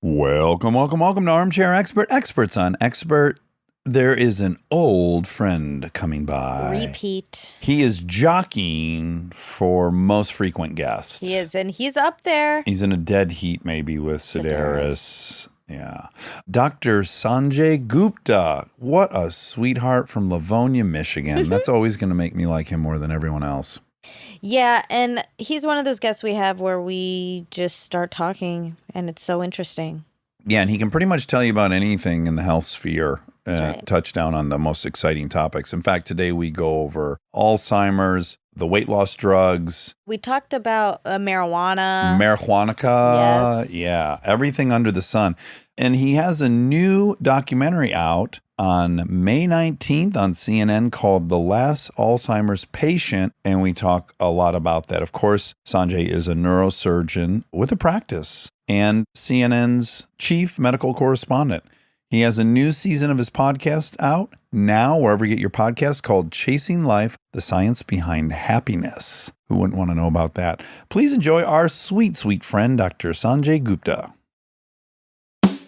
Welcome to Armchair Expert, Experts on Expert. There is an old friend coming by. Repeat. He is jockeying for most frequent guest. He is, and he's up there. He's in a dead heat maybe with Sedaris. Yeah. Dr. Sanjay Gupta. What a sweetheart from Livonia, Michigan. That's always going to make me like him more than everyone else. Yeah, and he's one of those guests we have where we just start talking, and it's so interesting. Yeah, and he can pretty much tell you about anything in the health sphere. Right. Touch down on the most exciting topics. In fact, today we go over Alzheimer's, the weight loss drugs. We talked about marijuana. Marijuanica. Yes. Yeah, everything under the sun. And he has a new documentary out on May 19th on CNN called The Last Alzheimer's Patient. And we talk a lot about that. Of course, Sanjay is a neurosurgeon with a practice and CNN's chief medical correspondent. He has a new season of his podcast out now, wherever you get your podcast, called Chasing Life, the Science Behind Happiness. Who wouldn't want to know about that? Please enjoy our sweet, sweet friend, Dr. Sanjay Gupta.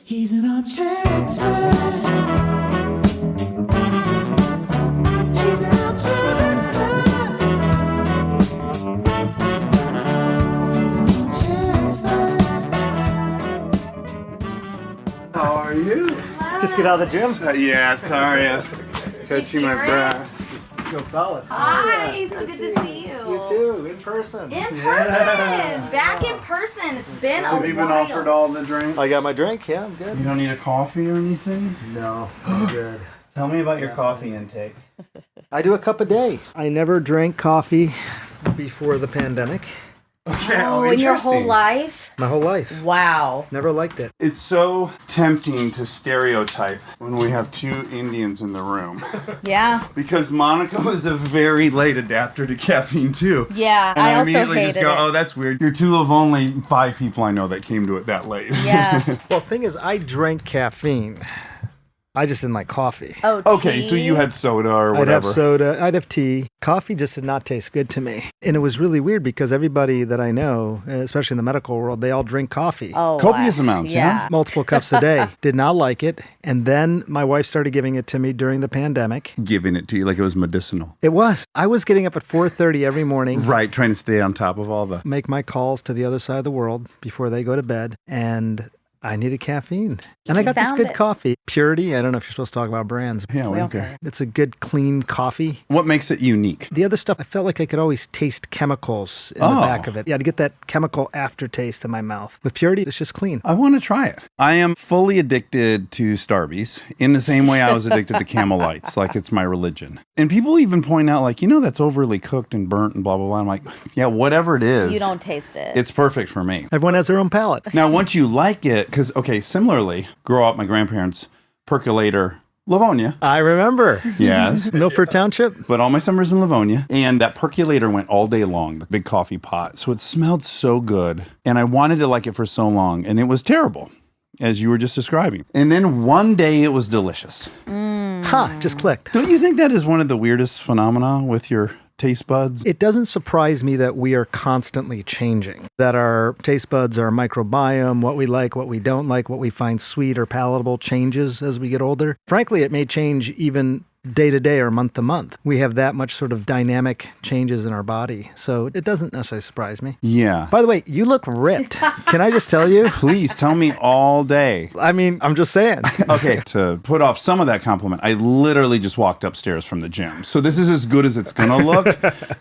He's an armchair expert. He's an armchair expert. He's an armchair expert. How are you? Just get out of the gym. Yeah, sorry. Catching my breath. Feel solid. Hi, so good to see you. You too, in person. In person, back in person. It's been a Have you been while. offered all the drink? I got my drink. Yeah, I'm good. You don't need a coffee or anything? No, I'm good. Tell me about your coffee intake. I do a cup a day. I never drank coffee before the pandemic. Okay, Oh, in your whole interesting. life? My whole life. Wow. Never liked it. It's so tempting to stereotype when we have two Indians in the room. Yeah. Because Monica was a very late adapter to caffeine too. Yeah, And I I also immediately hated just go, it. oh, that's weird. You're two of only 5 people I know that came to it that late. Yeah. Well, the thing is, I drank caffeine. I just didn't like coffee. Oh, Okay, tea? so you had soda or I'd whatever. have soda, I'd have tea. Coffee just did not taste good to me. And it was really weird because everybody that I know, especially in the medical world, they all drink coffee. Oh, Copious wow. amounts, Yeah. Multiple cups a day. Did not like it. And then my wife started giving it to me during the pandemic. Giving it to you like it was medicinal. It was. I was getting up at 4:30 every morning, Right, trying to stay on top of all the... make my calls to the other side of the world before they go to bed, and I needed caffeine. And I You got this found good it. coffee. Purity, I don't know if you're supposed to talk about brands. Yeah, we don't Okay. care. It's a good, clean coffee. What makes it unique? The other stuff, I felt like I could always taste chemicals in Oh. the back of it. Yeah, to get that chemical aftertaste in my mouth. With Purity, it's just clean. I want to try it. I am fully addicted to Starbies in the same way I was addicted to Camel Lights, like it's my religion. And people even point out, like, that's overly cooked and burnt and blah, blah, blah. I'm like, yeah, whatever it is. You don't taste it. It's perfect for me. Everyone has their own palate. Now, once you like it, because, okay, similarly, grow up, my grandparents, percolator, Livonia. I remember. Yes. Milford Township. But all my summers in Livonia. And that percolator went all day long, the big coffee pot. So it smelled so good. And I wanted to like it for so long. And it was terrible, as you were just describing. And then one day it was delicious. Ha, just clicked. Don't you think that is one of the weirdest phenomena with your taste buds? It doesn't surprise me that we are constantly changing, that our taste buds, our microbiome, what we like, what we don't like, what we find sweet or palatable changes as we get older. Frankly, it may change even day to day or month to month. We have that much sort of dynamic changes in our body. So it doesn't necessarily surprise me. Yeah. By the way, you look ripped. Can I just tell you? Please tell me all day. I mean, I'm just saying. Okay, to put off some of that compliment, I literally just walked upstairs from the gym. So this is as good as it's going to look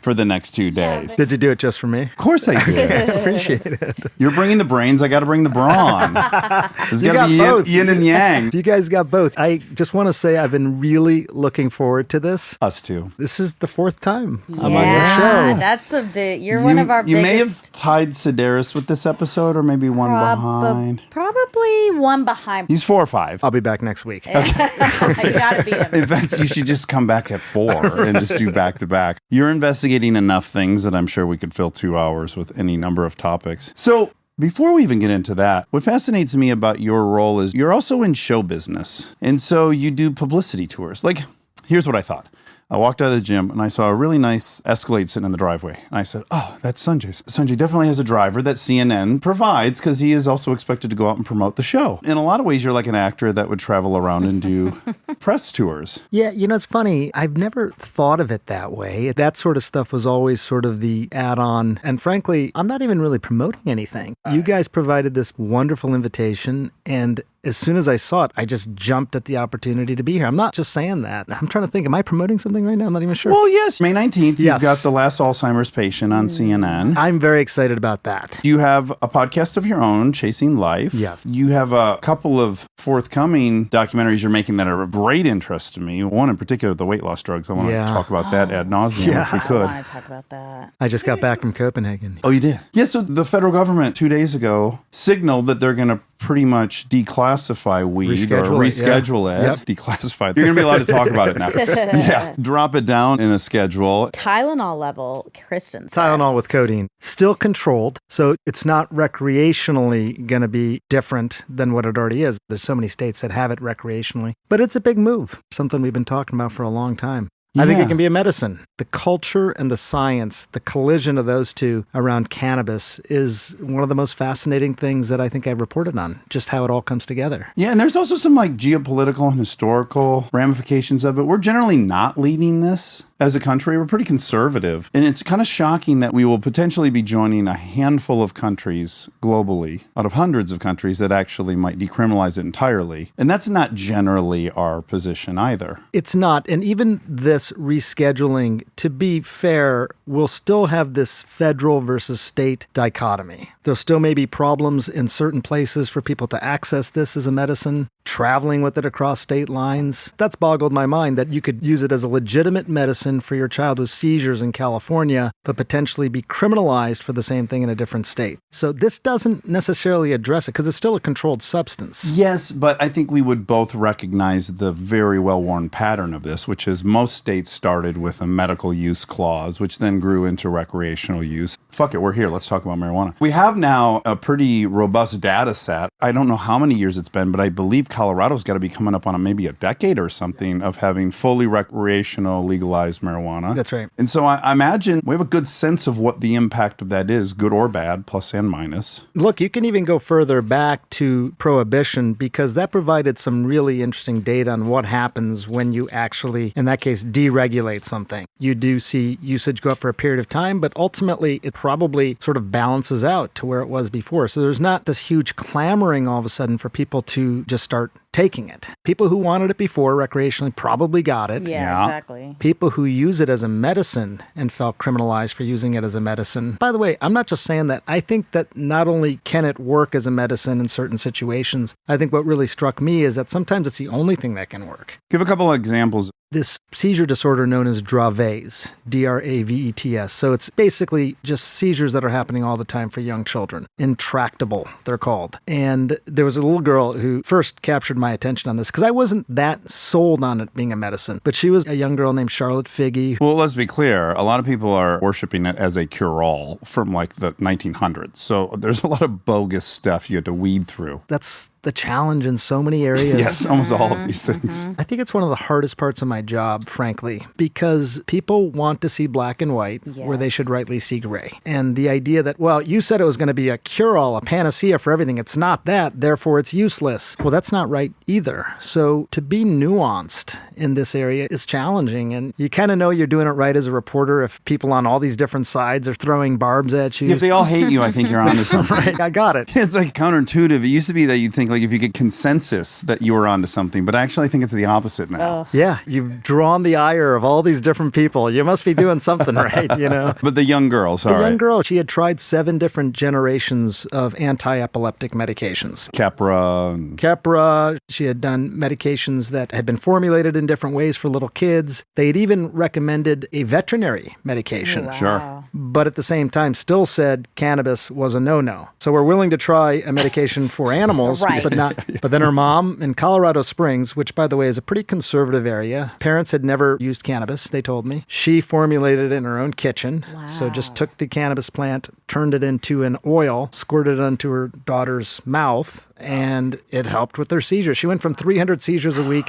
for the next 2 days. Did you do it just for me? Of course I did. Appreciate it. You're bringing the brains, I got to bring the brawn. There's You got to be got both. yin and yang. You guys got both. I just want to say I've been really looking forward to this. Us too. This is the 4th time I'm on your yeah, show. that's a bit. You're one of our You may have biggest. tied Sedaris with this episode, or maybe one behind. Probably one behind. He's 4 or 5. I'll be back next week. You gotta beat him. In fact, you should just come back at 4 and just do back to back. You're investigating enough things that I'm sure we could fill 2 hours with any number of topics. So before we even get into that, what fascinates me about your role is you're also in show business. And so you do publicity tours. Like, here's what I thought. I walked out of the gym and I saw a really nice Escalade sitting in the driveway. And I said, oh, that's Sanjay's. Sanjay definitely has a driver that CNN provides because he is also expected to go out and promote the show. In a lot of ways, you're like an actor that would travel around and do press tours. Yeah, it's funny. I've never thought of it that way. That sort of stuff was always sort of the add-on. And frankly, I'm not even really promoting anything. You guys provided this wonderful invitation, and as soon as I saw it, I just jumped at the opportunity to be here. I'm not just saying that. I'm trying to think, am I promoting something right now? I'm not even sure. Well, yes. May 19th, Yes. you've got The Last Alzheimer's Patient on CNN. I'm very excited about that. You have a podcast of your own, Chasing Life. Yes. You have a couple of forthcoming documentaries you're making that are of great interest to me. One in particular, the weight loss drugs. I want Yeah. to talk about that ad nauseum Yeah. if we I could. want to talk about that. I just got back from Copenhagen. Oh, you did? Yeah, so the federal government 2 days ago signaled that they're going to pretty much declassify weed or reschedule it. Yep. Declassify. You're going to be allowed to talk about it now. Yeah. Drop it down in a schedule. Tylenol level, Kristen said. Tylenol with codeine. Still controlled, so it's not recreationally going to be different than what it already is. There's so many states that have it recreationally. But it's a big move, something we've been talking about for a long time. I think Yeah. it can be a medicine. The culture and the science, the collision of those two around cannabis is one of the most fascinating things that I think I've reported on, just how it all comes together. Yeah, and there's also some like geopolitical and historical ramifications of it. We're generally not leading this as a country. We're pretty conservative. And it's kind of shocking that we will potentially be joining a handful of countries globally out of hundreds of countries that actually might decriminalize it entirely. And that's not generally our position either. It's not. And even this rescheduling, to be fair, will still have this federal versus state dichotomy. There still may be problems in certain places for people to access this as a medicine, traveling with it across state lines. That's boggled my mind that you could use it as a legitimate medicine for your child with seizures in California, but potentially be criminalized for the same thing in a different state. So this doesn't necessarily address it because it's still a controlled substance. Yes, but I think we would both recognize the very well-worn pattern of this, which is most states started with a medical use clause, which then grew into recreational use. Fuck it, we're here. Let's talk about marijuana. We have now a pretty robust data set. I don't know how many years it's been, but I believe Colorado's got to be coming up on maybe a decade or something of having fully recreational legalized marijuana. That's right. And so I imagine we have a good sense of what the impact of that is, good or bad, plus and minus. Look, you can even go further back to prohibition because that provided some really interesting data on what happens when you actually, in that case, deregulate something. You do see usage go up for a period of time, but ultimately it probably sort of balances out to where it was before. So there's not this huge clamoring all of a sudden for people to just start taking it. People who wanted it before recreationally probably got it. Yeah, exactly. People who use it as a medicine and felt criminalized for using it as a medicine. By the way, I'm not just saying that. I think that not only can it work as a medicine in certain situations, I think what really struck me is that sometimes it's the only thing that can work. Give a couple of examples. This seizure disorder known as Dravet's, Dravet's. So it's basically just seizures that are happening all the time for young children. Intractable, they're called. And there was a little girl who first captured my attention on this because I wasn't that sold on it being a medicine. But she was a young girl named Charlotte Figge. Well, let's be clear. A lot of people are worshiping it as a cure-all from like the 1900s. So there's a lot of bogus stuff you had to weed through. That's the challenge in so many areas. Yes, almost all of these things. I think it's one of the hardest parts of my job, frankly, because people want to see black and white where they should rightly see gray. And the idea that, well, you said it was going to be a cure-all, a panacea for everything. It's not that, therefore it's useless. Well, that's not right either. So to be nuanced in this area is challenging. And you kind of know you're doing it right as a reporter if people on all these different sides are throwing barbs at you. If they all hate you, I think you're onto something. Right, I got it. It's like counterintuitive. It used to be that you'd think like if you get consensus that you were onto something, but actually I think it's the opposite now. Yeah, you've drawn the ire of all these different people. You must be doing something right, you know? But the young girl, The sorry. young girl, she had tried 7 different generations of anti-epileptic medications. Keppra. And Keppra, she had done medications that had been formulated in different ways for little kids. They had even recommended a veterinary medication. Sure. But at the same time still said cannabis was a no-no. So we're willing to try a medication for animals, Right. but not. But then her mom in Colorado Springs, which by the way is a pretty conservative area, parents had never used cannabis, they told me. She formulated it in her own kitchen. So just took the cannabis plant, turned it into an oil, squirted it onto her daughter's mouth, and it helped with their seizures. She went from 300 seizures a week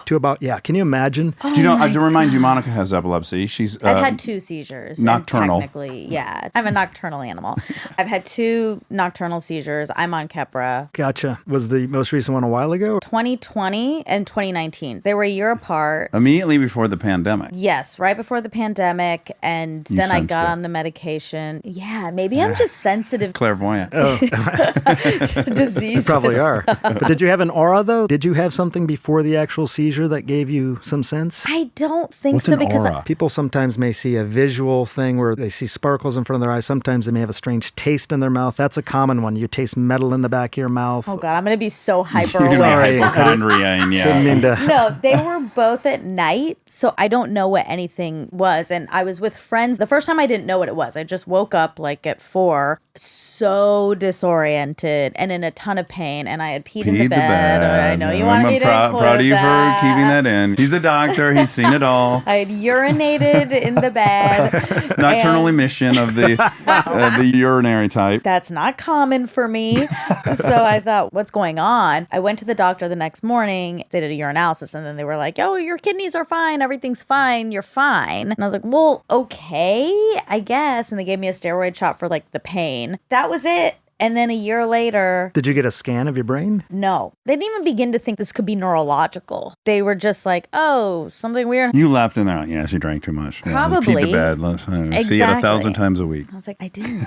to about, can you imagine? Do you know, to remind you, Monica has epilepsy. She's I've had 2 seizures. nocturnal. And technically, yeah. I'm a nocturnal animal. I've had 2 nocturnal seizures. I'm on Keppra. Gotcha. Was the most recent one a while ago? 2020 and 2019. They were a year apart. Immediately before the pandemic. Yes, right before the pandemic. And You then I sensed got it. on the medication. Yeah, maybe I'm just sensitive Clairvoyant. to diseases. Probably are. But did you have an aura, though? Did you have something before the actual seizure that gave you some sense? I don't think What's so an because aura? People sometimes may see a visual thing where they see sparkles in front of their eyes. Sometimes they may have a strange taste in their mouth. That's a common one. You taste metal in the back of your mouth. oh God, I'm going to be so hyper You're gonna aware. be hypochondria, and Didn't mean to. No, they were both at night, so I don't know what anything was. And I was with friends. The first time I didn't know what it was. I just woke up like at 4, so disoriented and in a ton of pain. And I had peed in the bed. I know you wanted me to include proud of you that. for keeping that in. He's a doctor. He's seen it all. I had urinated in the bed. Nocturnal and emission of the urinary type. That's not common for me. So I thought, what's going on? I went to the doctor the next morning. They did a urinalysis and then they were like, oh, your kidneys are fine. Everything's fine. You're fine. And I was like, well, okay, I guess. And they gave me a steroid shot for like the pain. That was it. And then a year later, Did you get a scan of your brain? no, they didn't even begin to think this could be neurological. They were just like, oh, something weird. You laughed in there. Yeah, she drank too much. Yeah, Probably. Peed the bed. Let's see it Exactly. 1,000 times a week. I was like, I didn't.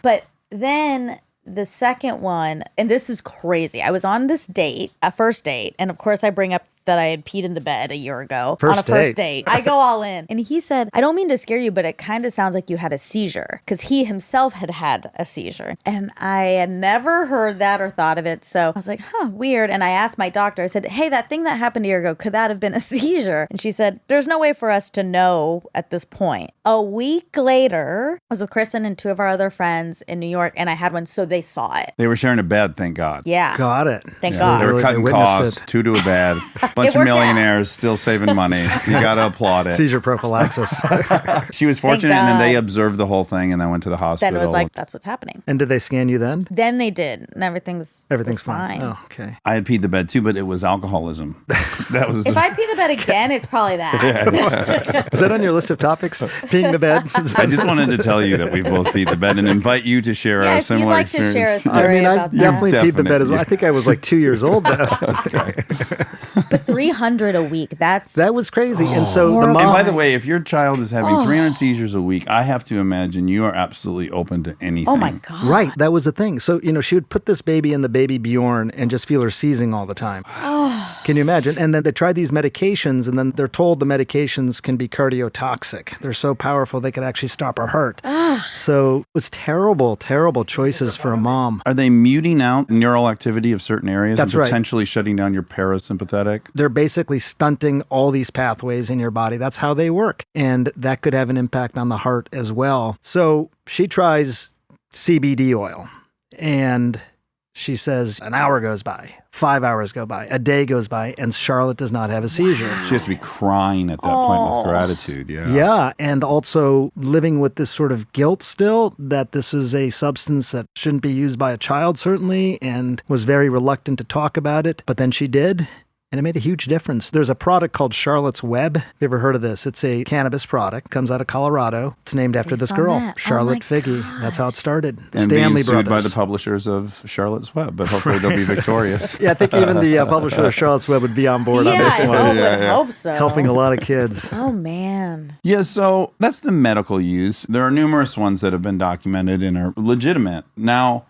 But then the second one, and this is crazy. I was on this date, a first date, and of course I bring up that I had peed in the bed a year ago on a first date. I go all in. And he said, I don't mean to scare you, but it kind of sounds like you had a seizure because he himself had had a seizure. And I had never heard that or thought of it. So I was like, weird. And I asked my doctor, I said, hey, that thing that happened a year ago, could that have been a seizure? And she said, there's no way for us to know at this point. A week later, I was with Kristen and 2 of our other friends in New York, and I had one, so they saw it. They were sharing a bed, thank God. Yeah. Got it. Thank They God. were Really, cutting they witnessed costs, it. 2 to a bed. Bunch of worked out. millionaires still saving money. You got to applaud it. Seizure prophylaxis. She was fortunate, and then God. they observed the whole thing and then went to the hospital. Then it was like, that's what's happening. And did they scan you then? Then they did, and everything's Everything's was fine. Oh, okay. I had peed the bed too, but it was alcoholism. That was If I pee the bed again, it's probably that. Is that on your list of topics? Peeing the bed? I just wanted to tell you that we both peed the bed and invite you to share Yeah, our if you'd similar like to experience. share a story. I mean, I about that. definitely peed the bed as well. Definitely. I think I was like 2 years old though. But 300 a week, that's That was crazy. And so the Horrible. mom. And by the way, if your child is having 300 seizures a week, I have to imagine you are absolutely open to anything. oh my God. Right, that was the thing. So, she would put this baby in the baby Bjorn and just feel her seizing all the time. Can you imagine? And then they tried these medications, and then they're told the medications can be cardiotoxic. They're so powerful they could actually stop her heart. So it was terrible, terrible choices for a mom. Are they muting out neural activity of certain areas That's and right. potentially shutting down your parasympathetic? They're basically stunting all these pathways in your body. That's how they work. And that could have an impact on the heart as well. So she tries CBD oil, and she says an hour goes by, 5 hours go by, a day goes by, and Charlotte does not have a seizure. She has to be crying at that point with gratitude. Yeah. Yeah, and also living with this sort of guilt still that this is a substance that shouldn't be used by a child, certainly, and was very reluctant to talk about it. But then she did. And it made a huge difference. There's a product called Charlotte's Web. Have you ever heard of this? It's a cannabis product. Comes out of Colorado. It's named after Based this on girl, that. Oh Charlotte my Figge. That's how it started. The And Stanley being sued Brothers. by the publishers of Charlotte's Web, but hopefully they'll be victorious. Yeah, I think even the publisher of Charlotte's Web would be on board on Yeah, this I one. hope so. Helping a lot of kids. Oh, man. Yeah, so that's the medical use. There are numerous ones that have been documented and are legitimate. Now,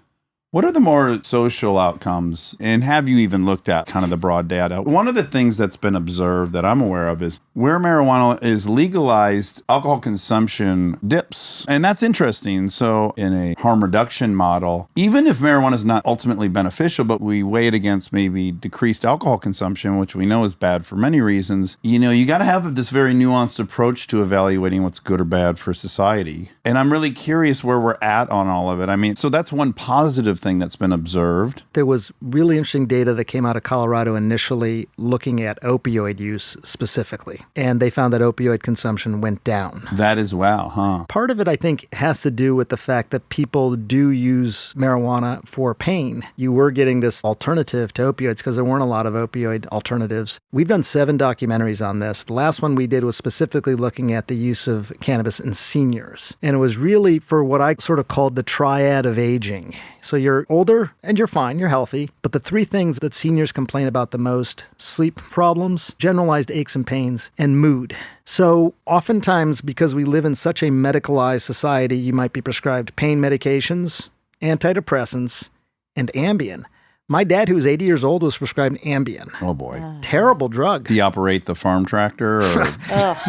what are the more social outcomes? And have you even looked at kind of the broad data? One of the things that's been observed that I'm aware of is where marijuana is legalized, alcohol consumption dips. And that's interesting. So in a harm reduction model, even if marijuana is not ultimately beneficial, but we weigh it against maybe decreased alcohol consumption, which we know is bad for many reasons, you got to have this very nuanced approach to evaluating what's good or bad for society. And I'm really curious where we're at on all of it. I mean, so that's one positive thing that's been observed? There was really interesting data that came out of Colorado initially looking at opioid use specifically, and they found that opioid consumption went down. That as well, huh? Part of it, I think, has to do with the fact that people do use marijuana for pain. You were getting this alternative to opioids because there weren't a lot of opioid alternatives. We've done 7 documentaries on this. The last one we did was specifically looking at the use of cannabis in seniors. And it was really for what I sort of called the triad of aging. So you're older and you're fine, you're healthy, but the 3 things that seniors complain about the most: sleep problems, generalized aches and pains, and mood. So oftentimes, because we live in such a medicalized society, you might be prescribed pain medications, antidepressants, and Ambien. My dad, who was 80 years old, was prescribed Ambien. Oh, boy. Terrible drug. Do you operate the farm tractor? Or?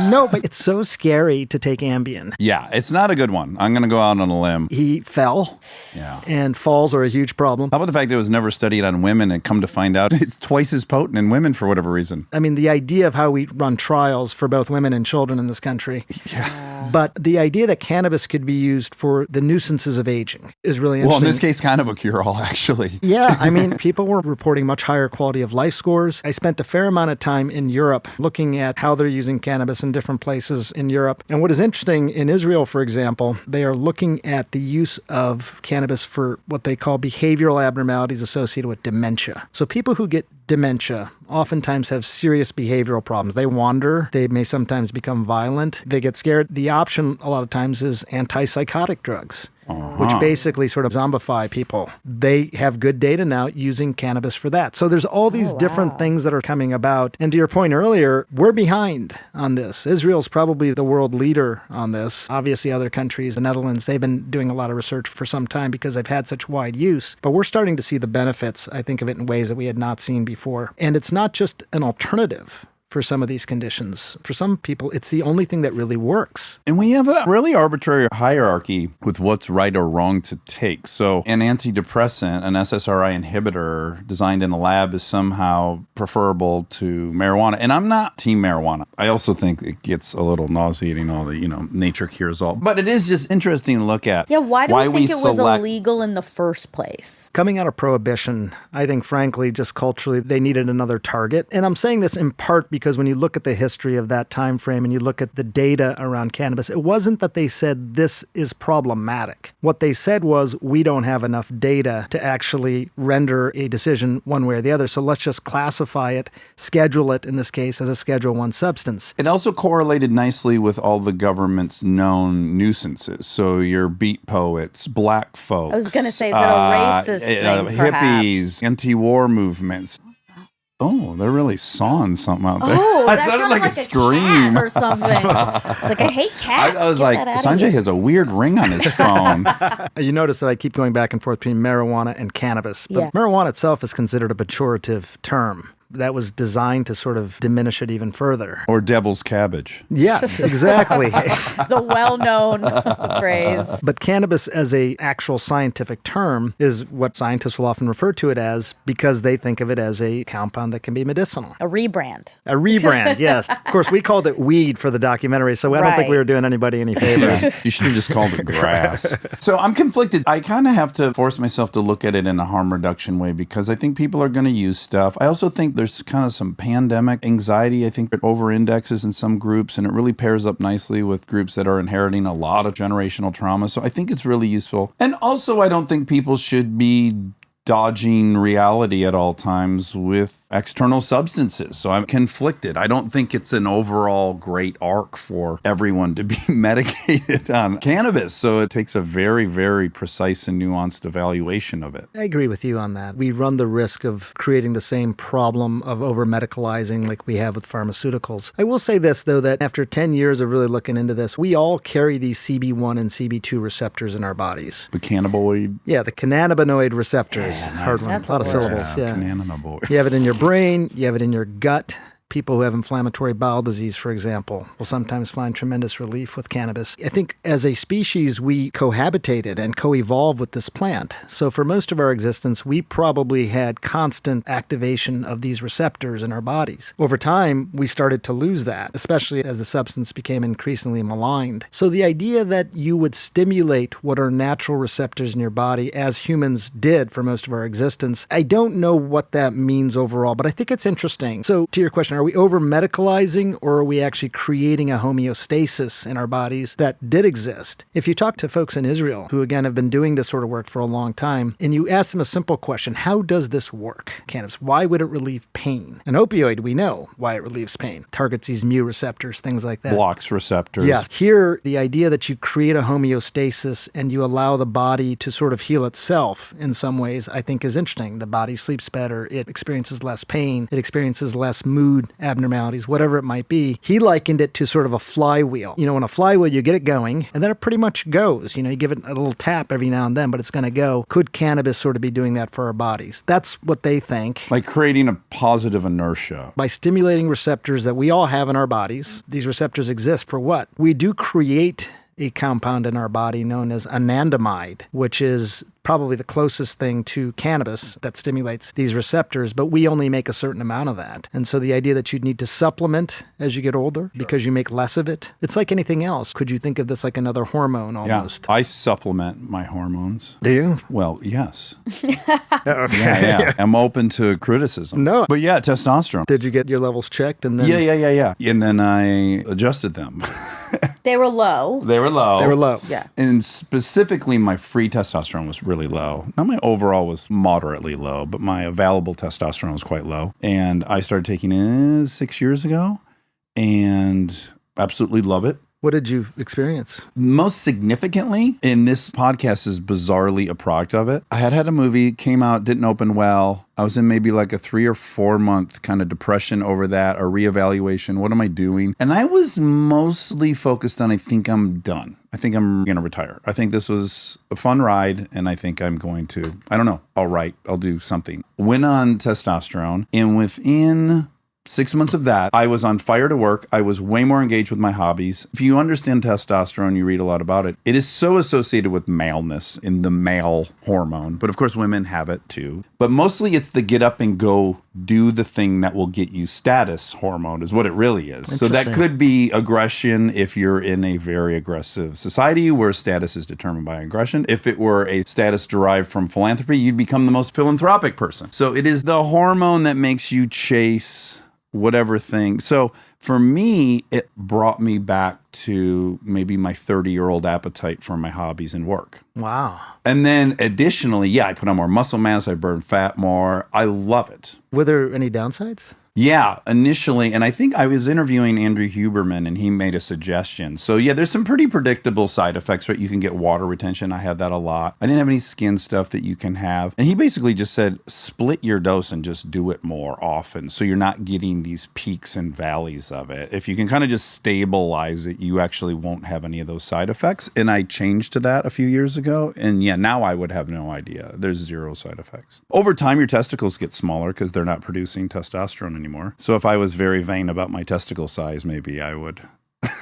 No, but it's so scary to take Ambien. Yeah, it's not a good one. I'm going to go out on a limb. He fell, Yeah. and falls are a huge problem. How about the fact that it was never studied on women and come to find out it's twice as potent in women for whatever reason? I mean, the idea of how we run trials for both women and children in this country. Yeah. But the idea that cannabis could be used for the nuisances of aging is really interesting. Well, in this case, kind of a cure-all, actually. Yeah, I mean, people were reporting much higher quality of life scores. I spent a fair amount of time in Europe looking at how they're using cannabis in different places in Europe. And what is interesting, in Israel, for example, they are looking at the use of cannabis for what they call behavioral abnormalities associated with dementia. So people who get dementia oftentimes have serious behavioral problems. They wander. They may sometimes become violent. They get scared. The option a lot of times is antipsychotic drugs, which basically sort of zombify people. They have good data now using cannabis for that. So there's all these different things that are coming about. And to your point earlier, we're behind on this. Israel's probably the world leader on this. Obviously, other countries, the Netherlands, they've been doing a lot of research for some time because they've had such wide use. But we're starting to see the benefits, I think, of it in ways that we had not seen before. And it's not just an alternative for some of these conditions. For some people, it's the only thing that really works. And we have a really arbitrary hierarchy with what's right or wrong to take. So an antidepressant, an SSRI inhibitor designed in a lab is somehow preferable to marijuana. And I'm not team marijuana. I also think it gets a little nauseating, all the, nature cures all. But it is just interesting to look at. Yeah, why do we think it was select- illegal in the first place? Coming out of Prohibition, I think, frankly, just culturally, they needed another target. And I'm saying this in part because when you look at the history of that time frame and you look at the data around cannabis, it wasn't that they said this is problematic. What they said was, we don't have enough data to actually render a decision one way or the other. So let's just classify it, schedule it, in this case, as a Schedule I substance. It also correlated nicely with all the government's known nuisances. So your beat poets, black folks. I was going to say, is that a racist thing, perhaps? Hippies, anti-war movements. Oh, they're really sawing something out there. Oh, I that sounded sounded like a scream. cat or something. It's like, I hate cats. I was Get like, that outta Sanjay here. has a weird ring on his phone. You notice that I keep going back and forth between marijuana and cannabis. But Yeah. marijuana itself is considered a pejorative term. That was designed to sort of diminish it even further. Or devil's cabbage. Yes, exactly. The well-known phrase. But cannabis as a actual scientific term is what scientists will often refer to it as because they think of it as a compound that can be medicinal. A rebrand. A rebrand, yes. Of course, we called it weed for the documentary, so I don't think we Right. were doing anybody any favors. You should have just called it grass. So I'm conflicted. I kind of have to force myself to look at it in a harm reduction way because I think people are going to use stuff. I also think there's kind of some pandemic anxiety. I think it over indexes in some groups, and it really pairs up nicely with groups that are inheriting a lot of generational trauma. So I think it's really useful. And also, I don't think people should be dodging reality at all times with external substances. So I'm conflicted. I don't think it's an overall great arc for everyone to be medicated on cannabis. So it takes a very, very precise and nuanced evaluation of it. I agree with you on that. We run the risk of creating the same problem of over-medicalizing like we have with pharmaceuticals. I will say this, though, that after 10 years of really looking into this, we all carry these CB1 and CB2 receptors in our bodies. The cannabinoid. Yeah, the cannabinoid receptors. Yeah, nice. Hard one. That's A lot of a word. syllables. Yeah. Cannabinoid. You have it in your brain, you have it in your gut, People who have inflammatory bowel disease, for example, will sometimes find tremendous relief with cannabis. I think as a species, we cohabitated and co-evolved with this plant. So for most of our existence, we probably had constant activation of these receptors in our bodies. Over time, we started to lose that, especially as the substance became increasingly maligned. So the idea that you would stimulate what are natural receptors in your body, as humans did for most of our existence, I don't know what that means overall, but I think it's interesting. So to your question, are we over-medicalizing, or are we actually creating a homeostasis in our bodies that did exist? If you talk to folks in Israel, who again have been doing this sort of work for a long time, and you ask them a simple question, how does this work? Cannabis, why would it relieve pain? An opioid, we know why it relieves pain. Targets these mu receptors, things like that. Blocks receptors. Yes. Here, the idea that you create a homeostasis and you allow the body to sort of heal itself in some ways, I think is interesting. The body sleeps better. It experiences less pain. It experiences less mood abnormalities, whatever it might be. He likened it to sort of a flywheel. You know, in a flywheel, you get it going, and then it pretty much goes. You know, you give it a little tap every now and then, but it's going to go. Could cannabis sort of be doing that for our bodies? That's what they think. Like creating a positive inertia. By stimulating receptors that we all have in our bodies, these receptors exist for what? We do create a compound in our body known as anandamide, which is probably the closest thing to cannabis that stimulates these receptors, but we only make a certain amount of that. And so the idea that you'd need to supplement as you get older because you make less of it, it's like anything else. Could you think of this like another hormone almost? Yeah, I supplement my hormones. Do you? Well, yes. Okay. Yeah. I'm open to criticism. No. But yeah, testosterone. Did you get your levels checked? And then Yeah. And then I adjusted them. They were low. They were low. They were low. Yeah. And specifically, my free testosterone was really low. Now, my overall was moderately low, but my available testosterone was quite low. And I started taking it 6 years ago and absolutely love it. What did you experience? Most significantly, and this podcast is bizarrely a product of it, I had a movie, came out, didn't open well. I was in maybe like a 3 or 4 month kind of depression over that, a reevaluation. What am I doing? And I was mostly focused on, I think I'm done. I think I'm going to retire. I think this was a fun ride, and I think I'm going to, I don't know, I'll write, I'll do something. Went on testosterone, and within 6 months of that, I was on fire to work. I was way more engaged with my hobbies. If you understand testosterone, you read a lot about it. It is so associated with maleness in the male hormone. But of course, women have it too. But mostly it's the get up and go do the thing that will get you status hormone is what it really is. So that could be aggression if you're in a very aggressive society where status is determined by aggression. If it were a status derived from philanthropy, you'd become the most philanthropic person. So it is the hormone that makes you chase whatever thing. So for me, it brought me back to maybe my 30-year-old appetite for my hobbies and work. Wow. And then additionally, I put on more muscle mass. I burn fat more. I love it. Were there any downsides? Yeah, initially. And I think I was interviewing Andrew Huberman and he made a suggestion. So yeah, there's some pretty predictable side effects, right? You can get water retention. I had that a lot. I didn't have any skin stuff that you can have. And he basically just said, split your dose and just do it more often. So you're not getting these peaks and valleys of it. If you can kind of just stabilize it, you actually won't have any of those side effects. And I changed to that a few years ago. And yeah, now I would have no idea. There's 0 side effects. Over time, your testicles get smaller because they're not producing testosterone anymore. So if I was very vain about my testicle size, maybe I would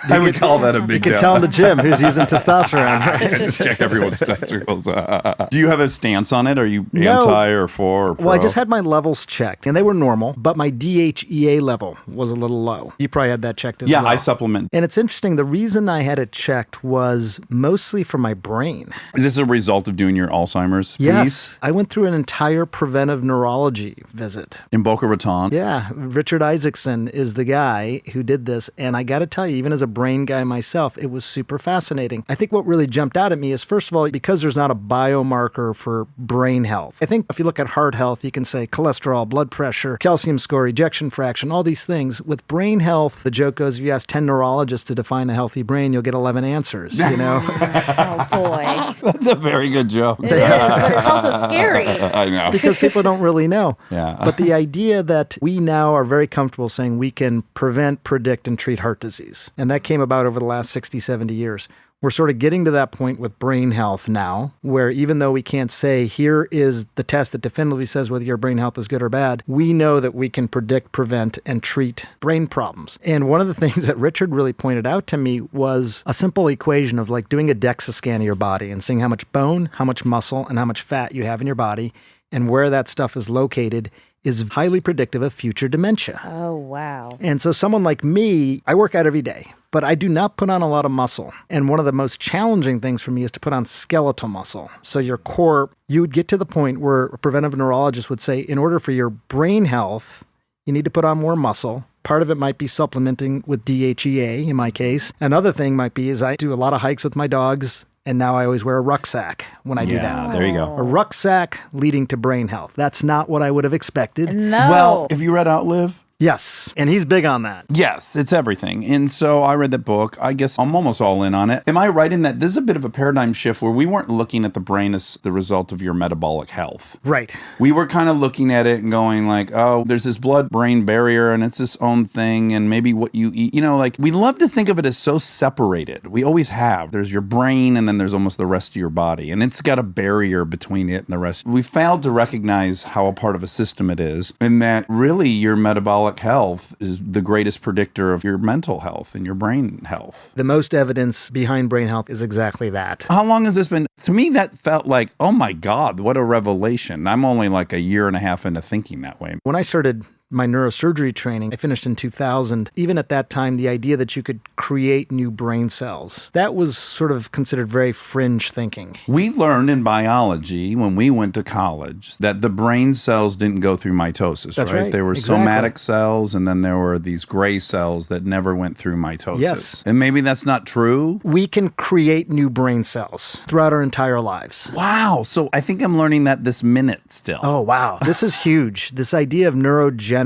I would call that a big You can tell the gym who's using testosterone. I just check everyone's testicles. Do you have a stance on it? Are you No. anti or for or pro? Well, I just had my levels checked, and they were normal, but my DHEA level was a little low. You probably had that checked as well. I supplement. And it's interesting, the reason I had it checked was mostly for my brain. Is this a result of doing your Alzheimer's Yes. piece? I went through an entire preventive neurology visit. In Boca Raton? Yeah, Richard Isaacson is the guy who did this, and I got to tell you, even as a brain guy myself, it was super fascinating. I think what really jumped out at me is, first of all, because there's not a biomarker for brain health. I think if you look at heart health, you can say cholesterol, blood pressure, calcium score, ejection fraction, all these things. With brain health, the joke goes, if you ask 10 neurologists to define a healthy brain, you'll get 11 answers, you know? Oh boy. That's a very good joke. It is, but it's also scary. I know. Because people don't really know. Yeah. But the idea that we now are very comfortable saying we can prevent, predict, and treat heart disease, and that came about over the last 60, 70 years. We're sort of getting to that point with brain health now, where even though we can't say, here is the test that definitively says whether your brain health is good or bad, we know that we can predict, prevent, and treat brain problems. And one of the things that Richard really pointed out to me was a simple equation of like doing a DEXA scan of your body and seeing how much bone, how much muscle, and how much fat you have in your body, and where that stuff is located is highly predictive of future dementia. Oh, wow. And so someone like me, I work out every day, but I do not put on a lot of muscle. And one of the most challenging things for me is to put on skeletal muscle. So your core, you would get to the point where a preventive neurologist would say, in order for your brain health, you need to put on more muscle. Part of it might be supplementing with DHEA in my case. Another thing might be is I do a lot of hikes with my dogs. And now I always wear a rucksack when I do that. Yeah, there you go. A rucksack leading to brain health. That's not what I would have expected. No. Well, if you read Outlive, Yes. And he's big on that. yes, it's everything. And so I read that book. I guess I'm almost all in on it. Am I right in that this is a bit of a paradigm shift where we weren't looking at the brain as the result of your metabolic health? Right. We were kind of looking at it and going like, oh, there's this blood-brain barrier and it's its own thing and maybe what you eat. You know, like we love to think of it as so separated. We always have. There's your brain and then there's almost the rest of your body. And it's got a barrier between it and the rest. We failed to recognize how a part of a system it is and that really your metabolic health is the greatest predictor of your mental health and your brain health. The most evidence behind brain health is exactly that. How long has this been? To me, that felt like, oh my God, what a revelation. I'm only like a year and a half into thinking that way. When I started my neurosurgery training, I finished in 2000. Even at that time, the idea that you could create new brain cells, that was sort of considered very fringe thinking. We learned in biology when we went to college that the brain cells didn't go through mitosis, That's right. There were Exactly. somatic cells and then there were these gray cells that never went through mitosis. Yes. And maybe that's not true. We can create new brain cells throughout our entire lives. Wow. So I think I'm learning that this minute still. Oh, wow. This is huge. This idea of neurogenesis.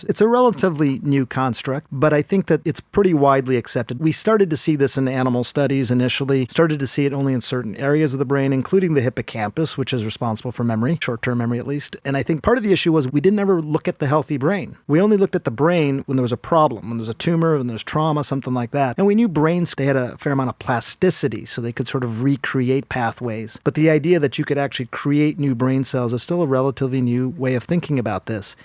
It's a relatively new construct, but I think that it's pretty widely accepted. We started to see this in animal studies initially, started to see it only in certain areas of the brain, including the hippocampus, which is responsible for memory, short-term memory at least. And I think part of the issue was we didn't ever look at the healthy brain. We only looked at the brain when there was a problem, when there was a tumor, when there was trauma, something like that. And we knew brains, they had a fair amount of plasticity, so they could sort of recreate pathways. But the idea that you could actually create new brain cells is still a relatively new way of thinking about this.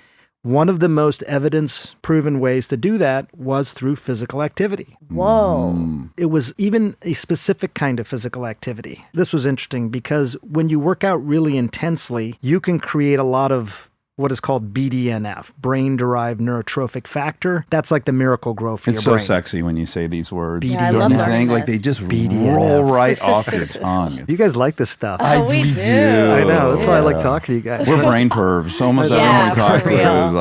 One of the most evidence-proven ways to do that was through physical activity. Whoa. It was even a specific kind of physical activity. This was interesting because when you work out really intensely, you can create a lot of what is called BDNF, brain-derived neurotrophic factor. That's like the miracle grow for It's your so brain. sexy when you say these words. Yeah, I love You learning think, like they this. just BDNF. roll right off your tongue. You guys like this stuff. Oh, we do. I know. That's why I like Yeah. talking to you guys. We're brain pervs. Almost Yeah, everyone we talk for to real. is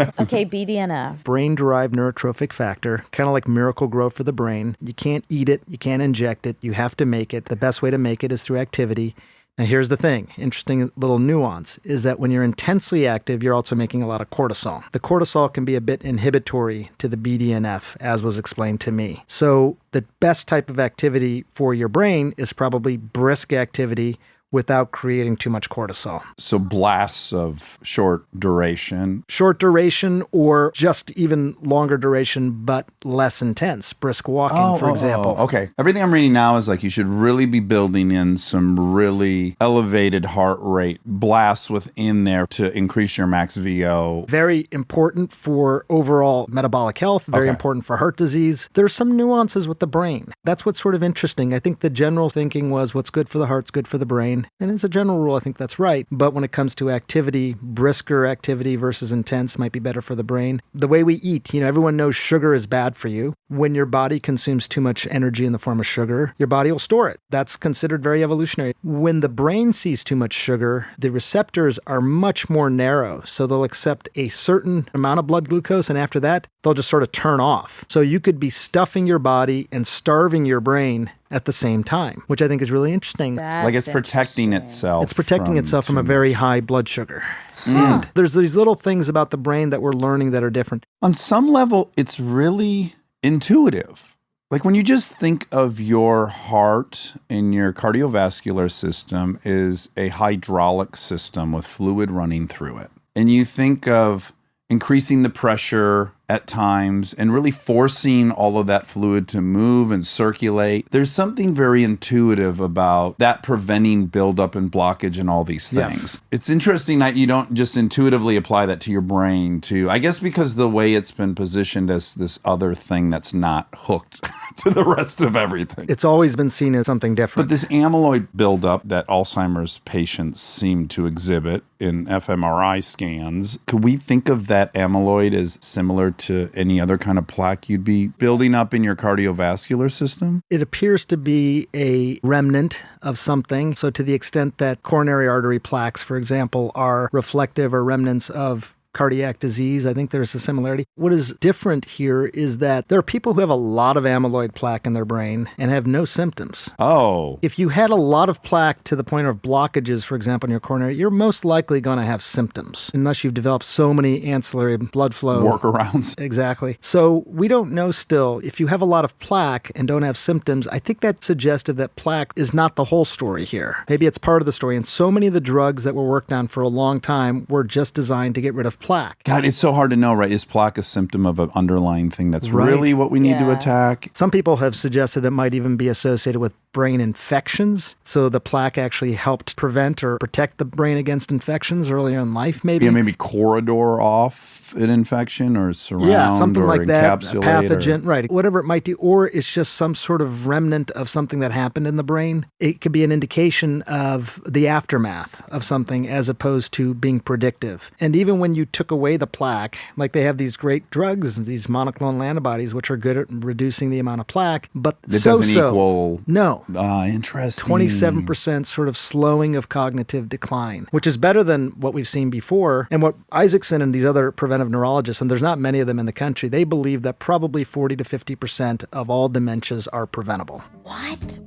like, Okay, BDNF. Brain-derived neurotrophic factor, kind of like miracle grow for the brain. You can't eat it. You can't inject it. You have to make it. The best way to make it is through activity. Now, here's the thing. Interesting little nuance is that when you're intensely active, you're also making a lot of cortisol. The cortisol can be a bit inhibitory to the BDNF, as was explained to me. So the best type of activity for your brain is probably brisk activity without creating too much cortisol. so blasts of short duration. Short duration or just even longer duration, but less intense. Brisk walking, for example. Okay. Everything I'm reading now is like you should really be building in some really elevated heart rate blasts within there to increase your max VO. Very important for overall metabolic health, very Okay. important for heart disease. There's some nuances with the brain. That's what's sort of interesting. I think the general thinking was what's good for the heart's good for the brain. And as a general rule, I think that's right. But when it comes to activity, brisker activity versus intense might be better for the brain. The way we eat, everyone knows sugar is bad for you. When your body consumes too much energy in the form of sugar, your body will store it. That's considered very evolutionary. When the brain sees too much sugar, the receptors are much more narrow. So they'll accept a certain amount of blood glucose, and after that, they'll just sort of turn off. So you could be stuffing your body and starving your brain at the same time, which I think is really interesting. Like it's protecting itself. It's protecting itself from a too very much. high blood sugar. And there's these little things about the brain that we're learning that are different. On some level, it's really intuitive. Like when you just think of your heart and your cardiovascular system is a hydraulic system with fluid running through it. And you think of increasing the pressure at times and really forcing all of that fluid to move and circulate. There's something very intuitive about that preventing buildup and blockage and all these things. Yes. It's interesting that you don't just intuitively apply that to your brain too. I guess because the way it's been positioned as this other thing that's not hooked to the rest of everything. It's always been seen as something different. But this amyloid buildup that Alzheimer's patients seem to exhibit in fMRI scans, could we think of that amyloid as similar to any other kind of plaque you'd be building up in your cardiovascular system? It appears to be a remnant of something. So to the extent that coronary artery plaques, for example, are reflective or remnants of cardiac disease, I think there's a similarity. What is different here is that there are people who have a lot of amyloid plaque in their brain and have no symptoms. Oh. If you had a lot of plaque to the point of blockages, for example, in your coronary, you're most likely going to have symptoms unless you've developed so many ancillary blood flow Workarounds. Exactly. So we don't know still. If you have a lot of plaque and don't have symptoms, I think that's suggestive that plaque is not the whole story here. Maybe it's part of the story. And so many of the drugs that were worked on for a long time were just designed to get rid of plaque. God, it's so hard to know, right? Is plaque a symptom of an underlying thing that's Right. really what we need to Yeah. attack? Some people have suggested it might even be associated with brain infections. So the plaque actually helped prevent or protect the brain against infections earlier in life, maybe. Yeah, maybe corridor off an infection or surround Yeah, something or like that. encapsulate. Pathogen, right. Whatever it might be. Or it's just some sort of remnant of something that happened in the brain. It could be an indication of the aftermath of something as opposed to being predictive. And even when you took away the plaque, like they have these great drugs, these monoclonal antibodies, which are good at reducing the amount of plaque, but It doesn't equal. No. Interesting. 27% sort of slowing of cognitive decline, which is better than what we've seen before. And what Isaacson and these other preventive neurologists, and there's not many of them in the country, they believe that probably 40 to 50% of all dementias are preventable. What?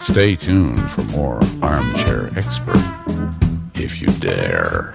Stay tuned for more Armchair Expert, if you dare.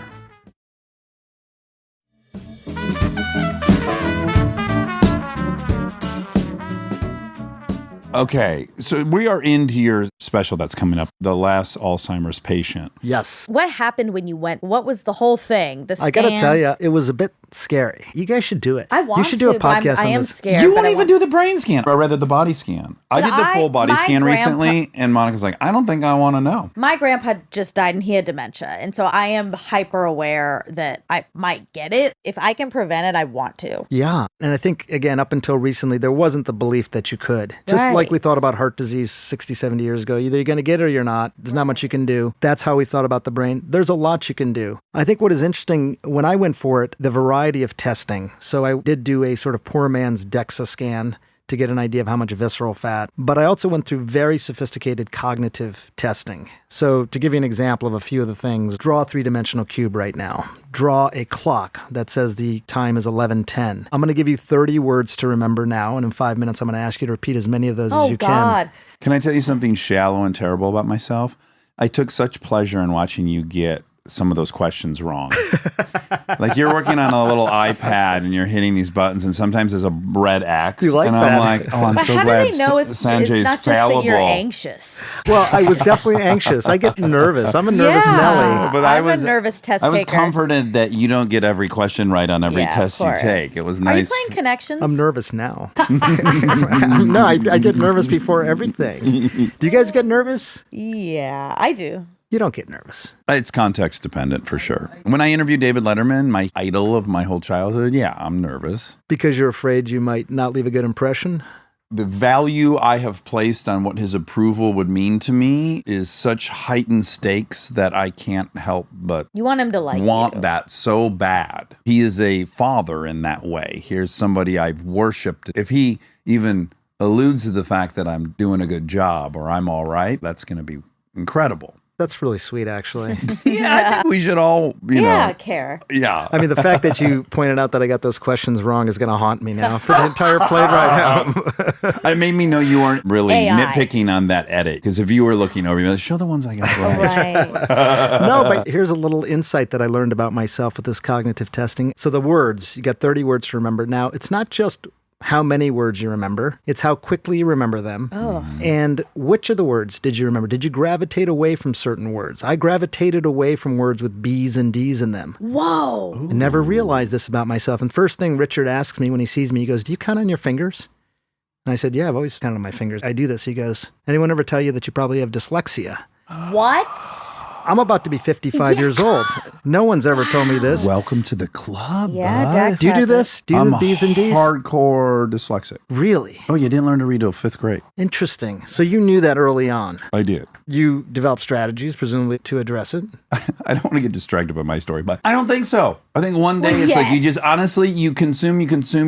Okay, so we are into your special that's coming up, The Last Alzheimer's Patient. Yes. What happened when you went? What was the whole thing? The scan? I got to tell you, it was a bit scary. You guys should do it. I want You should do a to, but podcast I on am this. scared. You but won't I even want- do the brain scan, or rather the body scan. I But did the full body my scan grandpa- recently, and Monica's like, I don't think I want to know. My grandpa just died and he had dementia. And so I am hyper aware that I might get it. If I can prevent it, I want to. Yeah. And I think, again, up until recently, there wasn't the belief that you could. Just Right. like we thought about heart disease 60, 70 years ago. Either you're going to get it or you're not. There's not much you can do. That's how we thought about the brain. There's a lot you can do. I think what is interesting, when I went for it, the variety of testing. So I did do a sort of poor man's DEXA scan to get an idea of how much visceral fat. But I also went through very sophisticated cognitive testing. So to give you an example of a few of the things, draw a three-dimensional cube right now. Draw a clock that says the time is 11:10. I'm going to give you 30 words to remember now, and in 5 minutes I'm going to ask you to repeat as many of those as Oh, you God. Can I tell you something shallow and terrible about myself? I took such pleasure in watching you get some of those questions wrong. Like you're working on a little iPad and you're hitting these buttons, and sometimes there's a red X. You like and that? I'm like, oh, I'm But so how do glad they know it's Sanjay's not just fallible. that you're anxious? Well, I was definitely anxious. I get nervous. I'm a nervous Yeah. Nelly. But I'm a nervous test I was taker. comforted that you don't get every question right on every Yeah, of test you course. take. It was Are you nice. playing Connections? I'm nervous now. No, I get nervous before everything. Do you guys get nervous? Yeah, I do. You don't get nervous. It's context dependent for sure. When I interviewed David Letterman, my idol of my whole childhood, yeah, I'm nervous. Because you're afraid you might not leave a good impression? The value I have placed on what his approval would mean to me is such heightened stakes that I can't help but You want him to like want you. that so bad. He is a father in that way. Here's somebody I've worshipped. If he even alludes to the fact that I'm doing a good job or I'm all right, that's going to be incredible. That's really sweet, actually. Yeah, I think we should all, you Yeah, know. care. Yeah. I mean, the fact that you pointed out that I got those questions wrong is going to haunt me now for the entire play ride home. It made me know you weren't really AI. nitpicking on that edit. Because if you were looking over, you'd be like, show the ones I got right. Right. No, but here's a little insight that I learned about myself with this cognitive testing. So the words, you got 30 words to remember. Now, it's not just how many words you remember. It's how quickly you remember them. Oh. And which of the words did you remember? Did you gravitate away from certain words? I gravitated away from words with B's and D's in them. Whoa. I never realized this about myself. And first thing Richard asks me when he sees me, he goes, do you count on your fingers? And I said, yeah, I've always counted on my fingers. I do this. He goes, anyone ever tell you that you probably have dyslexia? What? I'm about to be 55 years old. No one's ever told me this. Welcome to the club, Yeah, bud. Dax Do you do has this? Do you do the B's and D's? Hardcore dyslexic. Really? Oh, you didn't learn to read till 5th grade? Interesting. So you knew that early on. I did. You developed strategies, presumably, to address it. I don't want to get distracted by my story, but I don't think so. I think one day it's like you just honestly, you consume,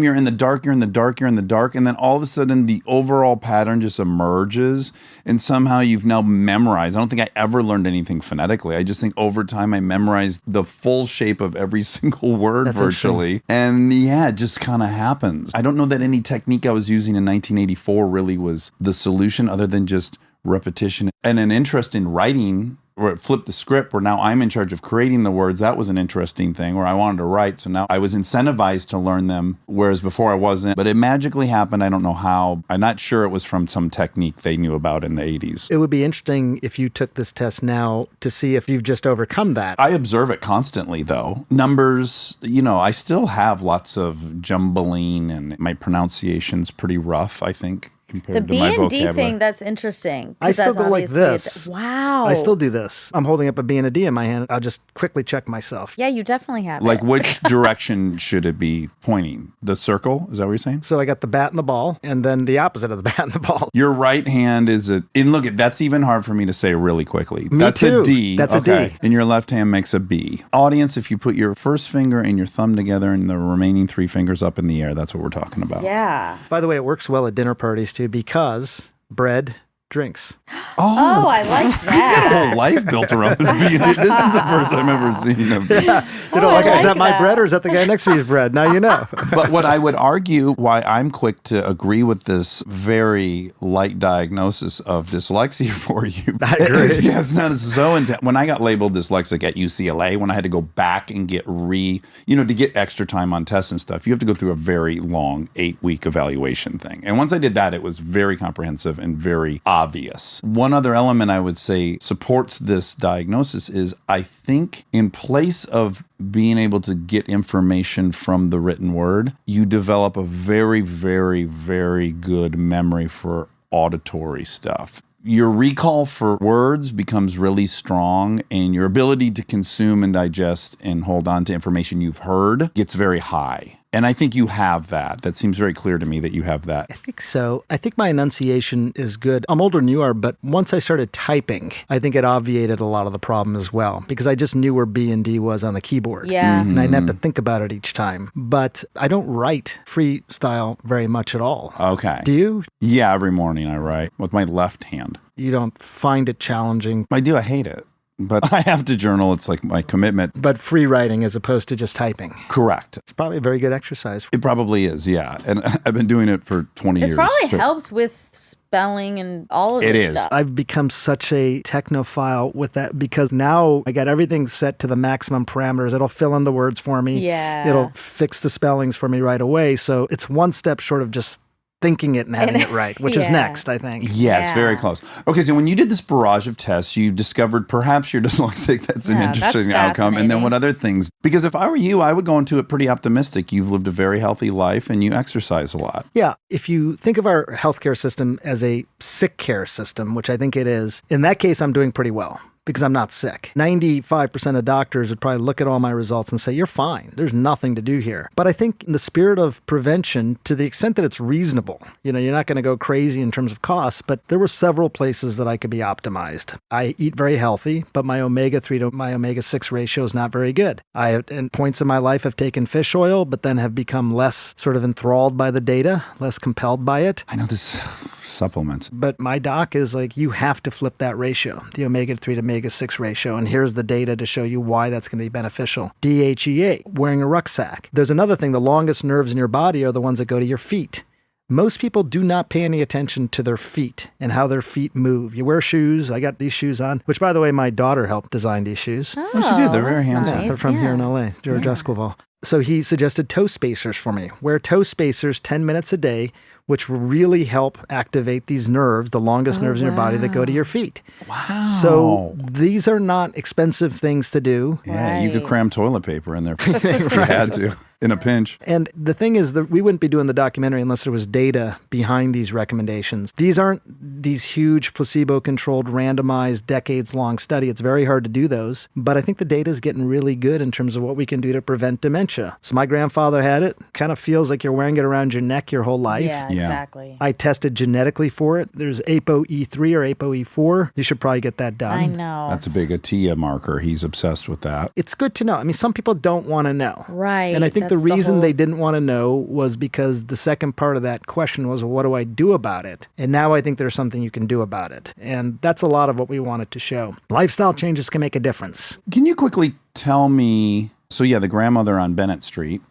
you're in the dark, you're in the dark, and then all of a sudden the overall pattern just emerges and somehow you've now memorized. I don't think I ever learned anything phonetically. I just think over time I memorized the full shape of every single word That's virtually. And yeah, it just kind of happens. I don't know that any technique I was using in 1984 really was the solution other than just repetition and an interest in writing. Where it flipped the script where now I'm in charge of creating the words. That was an interesting thing where I wanted to write. So now I was incentivized to learn them, whereas before I wasn't. But it magically happened. I don't know how. I'm not sure it was from some technique they knew about in the 80s. It would be interesting if you took this test now to see if you've just overcome that. I observe it constantly, though. Numbers, I still have lots of jumbling and my pronunciation's pretty rough, I think. The B and D thing, that's interesting. I still go like this. Wow. I still do this. I'm holding up a B and a D in my hand. I'll just quickly check myself. Yeah, you definitely have Like it. which direction should it be pointing? The circle? Is that what you're saying? So I got the bat and the ball, and then the opposite of the bat and the ball. Your right hand is and look, that's even hard for me to say really quickly. Me That's too. a D. That's a D. And your left hand makes a B. Audience, if you put your first finger and your thumb together and the remaining 3 fingers up in the air, that's what we're talking about. Yeah. By the way, it works well at dinner parties too because bread, drinks. Oh, I like Got a that. whole life built around this being. This is the first time I've ever seen of this. You know, I like, is like that my that. bread or is that the guy next to me's bread? Now you know. But what I would argue why I'm quick to agree with this very light diagnosis of dyslexia for you. I agree. Yeah, it's not so intense. When I got labeled dyslexic at UCLA, when I had to go back and get to get extra time on tests and stuff, you have to go through a very long 8-week evaluation thing. And once I did that, it was very comprehensive and very obvious. One other element I would say supports this diagnosis is I think in place of being able to get information from the written word, you develop a very, very, very good memory for auditory stuff. Your recall for words becomes really strong, and your ability to consume and digest and hold on to information you've heard gets very high. And I think you have that. That seems very clear to me that you have that. I think so. I think my enunciation is good. I'm older than you are, but once I started typing, I think it obviated a lot of the problem as well because I just knew where B and D was on the keyboard. Yeah. And I didn't have to think about it each time. But I don't write freestyle very much at all. Okay. Do you? Yeah, every morning I write with my left hand. You don't find it challenging, I do. I hate it. But I have to journal. It's like my commitment. but free writing as opposed to just typing. Correct. It's probably a very good exercise. It probably is, yeah. And I've been doing it for 20 years. It's probably straight. helped with spelling and all of It this is. stuff. I've become such a technophile with that because now I got everything set to the maximum parameters. It'll fill in the words for me. Yeah. It'll fix the spellings for me right away. So it's one step short of just thinking it and having it right, which is Yeah. next, I think. Yes, Yeah. very close. Okay, so when you did this barrage of tests, you discovered perhaps you're dyslexic. That's an Yeah, that's interesting outcome. And then fascinating. what other things? Because if I were you, I would go into it pretty optimistic. You've lived a very healthy life and you exercise a lot. Yeah, if you think of our healthcare system as a sick care system, which I think it is, in that case, I'm doing pretty well. Because I'm not sick. 95% of doctors would probably look at all my results and say, you're fine. There's nothing to do here. But I think in the spirit of prevention, to the extent that it's reasonable, you're not going to go crazy in terms of costs, but there were several places that I could be optimized. I eat very healthy, but my omega-3 to my omega-6 ratio is not very good. I, at points in my life, have taken fish oil, but then have become less sort of enthralled by the data, less compelled by it. I know this supplements. But my doc is like, you have to flip that ratio, the omega-3 to omega-6 ratio. And here's the data to show you why that's going to be beneficial. DHEA, wearing a rucksack. There's another thing. The longest nerves in your body are the ones that go to your feet. Most people do not pay any attention to their feet and how their feet move. You wear shoes. I got these shoes on, which, by the way, my daughter helped design these shoes. Oh, she did. They're very that's handsome. nice, They're from here in yeah. LA, George Esquivel. So he suggested toe spacers for me. Wear toe spacers 10 minutes a day, which will really help activate these nerves, the longest nerves in your body that go to your feet. Wow. So these are not expensive things to do. Yeah, you could Right. cram toilet paper in there if you had to in a pinch. And the thing is that we wouldn't be doing the documentary unless there was data behind these recommendations. These aren't these huge placebo-controlled, randomized, decades-long study. It's very hard to do those. But I think the data is getting really good in terms of what we can do to prevent dementia. So my grandfather had it. Kind of feels like you're wearing it around your neck your whole life. Yeah, exactly. I tested genetically for it. There's ApoE3 or ApoE4. You should probably get that done. I know. That's a big ATIA marker. He's obsessed with that. It's good to know. I mean, some people don't want to know. Right. And I think the that's reason whole- they didn't want to know was because the second part of that question was, well, what do I do about it? And now I think there's something you can do about it. And that's a lot of what we wanted to show. Lifestyle changes can make a difference. Can you quickly tell me? So, yeah, the grandmother on Bennett Street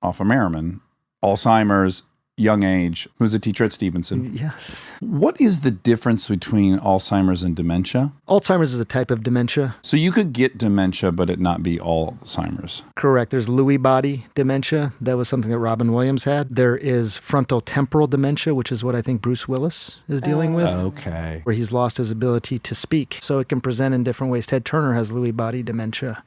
off of Merriman, Alzheimer's, young age, who's a teacher at Stevenson. Yes. What is the difference between Alzheimer's and dementia? Alzheimer's is a type of dementia. So you could get dementia, but it not be Alzheimer's. Correct. There's Lewy body dementia. That was something that Robin Williams had. There is frontal temporal dementia, which is what I think Bruce Willis is dealing with, Okay. where he's lost his ability to speak. So it can present in different ways. Ted Turner has Lewy body dementia.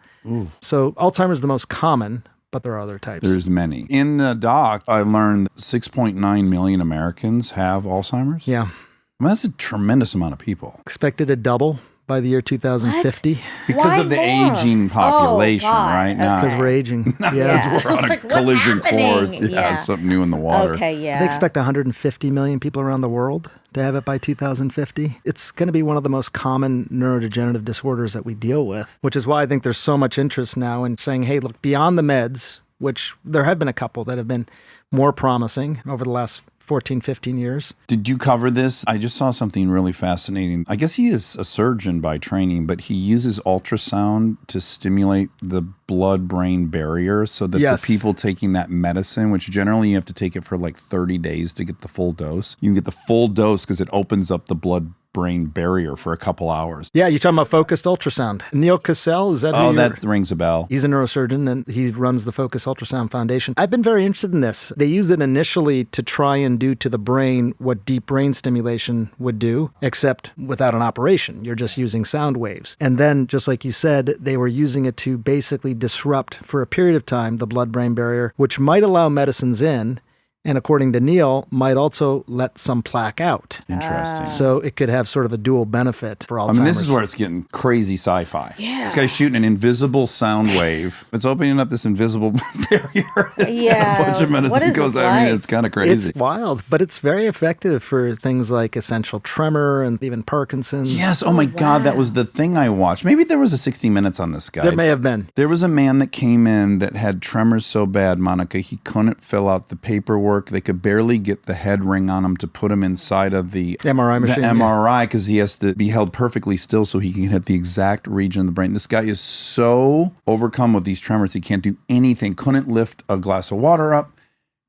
So Alzheimer's is the most common, but there are other types. There's many. In the doc, I learned 6.9 million Americans have Alzheimer's. Yeah. I mean, that's a tremendous amount of people. Expected to double by the year 2050 Because Why of the more? aging population, Oh, God. right? Now, because we're aging. Yeah. we're on It's a like, what's collision happening? course. Yeah, Yeah. something new in the water. Okay, yeah. They expect 150 million people around the world to have it by 2050. It's going to be one of the most common neurodegenerative disorders that we deal with, which is why I think there's so much interest now in saying, hey, look, beyond the meds, which there have been a couple that have been more promising over the last 14, 15 years. Did you cover this? I just saw something really fascinating. I guess he is a surgeon by training, but he uses ultrasound to stimulate the blood-brain barrier so that Yes. the people taking that medicine, which generally you have to take it for like 30 days to get the full dose, you can get the full dose because it opens up the blood-brain barrier for a couple hours. Yeah, you're talking about focused ultrasound. Neil Cassell, is that who Oh, you're- that rings a bell. He's a neurosurgeon and he runs the Focus Ultrasound Foundation. I've been very interested in this. They use it initially to try and do to the brain what deep brain stimulation would do, except without an operation. You're just using sound waves. And then, just like you said, they were using it to basically disrupt for a period of time the blood-brain barrier, which might allow medicines in, and according to Neil, might also let some plaque out. Interesting. So it could have sort of a dual benefit for I Alzheimer's. mean, this is where it's getting crazy sci-fi. Yeah. This guy's shooting an invisible sound wave. It's opening up this invisible barrier. Yeah. A bunch of What medicine is goes. this I mean, like? it's kind of crazy. It's wild, but it's very effective for things like essential tremor and even Parkinson's. Yes. Oh my God. That was the thing I watched. Maybe there was a 60 Minutes on this guy. There may have been. There was a man that came in that had tremors so bad, Monica, he couldn't fill out the paperwork. They could barely get the head ring on him to put him inside of the MRI machine, The yeah. MRI, because he has to be held perfectly still so he can hit the exact region of the brain. This guy is so overcome with these tremors, he can't do anything. Couldn't lift a glass of water up.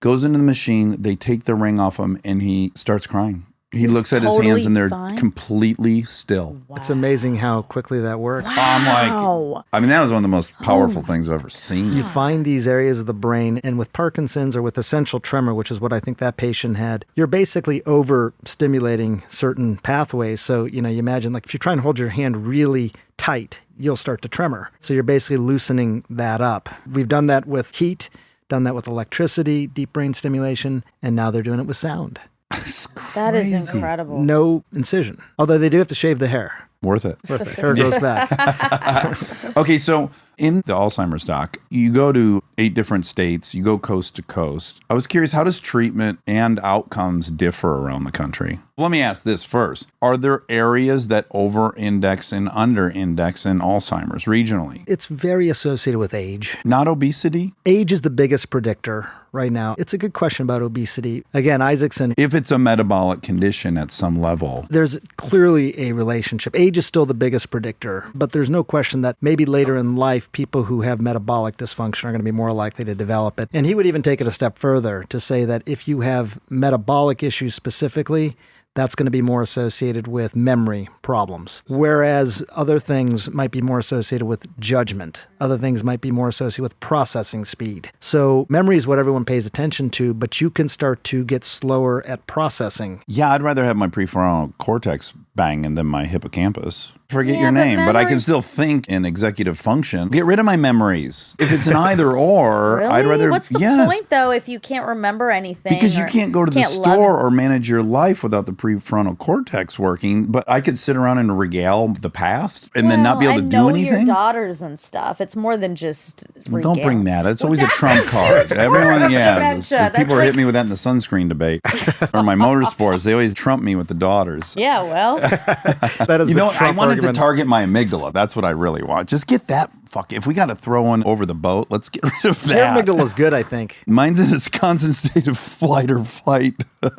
Goes into the machine. They take the ring off him, and he starts crying. He looks at his hands, totally and they're fine? completely still. It's amazing how quickly that works. I'm Wow. like, I mean, that was one of the most powerful things I've ever seen. You find these areas of the brain, and with Parkinson's or with essential tremor, which is what I think that patient had, you're basically overstimulating certain pathways. So, you imagine like if you try and hold your hand really tight, you'll start to tremor. So you're basically loosening that up. We've done that with heat, done that with electricity, deep brain stimulation, and now they're doing it with sound. That is incredible. No incision. Although they do have to shave the hair. Worth it. Hair grows back. Okay, so in the Alzheimer's doc, you go to 8 different states, you go coast to coast. I was curious, how does treatment and outcomes differ around the country? Let me ask this first. Are there areas that over-index and under-index in Alzheimer's regionally? It's very associated with age. Not obesity? Age is the biggest predictor right now. It's a good question about obesity. Again, Isaacson, If it's a metabolic condition at some level. there's clearly a relationship. Age is still the biggest predictor, but there's no question that maybe later in life, people who have metabolic dysfunction are going to be more likely to develop it. And he would even take it a step further to say that if you have metabolic issues specifically, that's going to be more associated with memory problems. Whereas other things might be more associated with judgment. Other things might be more associated with processing speed. So memory is what everyone pays attention to, but you can start to get slower at processing. Yeah, I'd rather have my prefrontal cortex banging than my hippocampus. Forget Yeah, your but name, but I can memories- still think in executive function. Get rid of my memories. If it's an either or, Really? I'd rather. What's the yes. point though if you can't remember anything? Because you or can't go to the can't love store or manage your life without the prefrontal cortex working. But I could sit around and regale the past and then not be able to and do know anything. your daughters and stuff. It's more than just Don't bring regale. that. It's always a trump card. Everyone, yeah. dementia. That's People are like- hitting me with that in the sunscreen debate or my motorsports. They always trump me with the daughters. Yeah, well, That is You the know what? I Trump wanted argument. to target my amygdala. That's what I really want. Just get that. Fuck. If we got to throw one over the boat, let's get rid of Your that. amygdala is good, I think. Mine's in its constant state of flight or fight.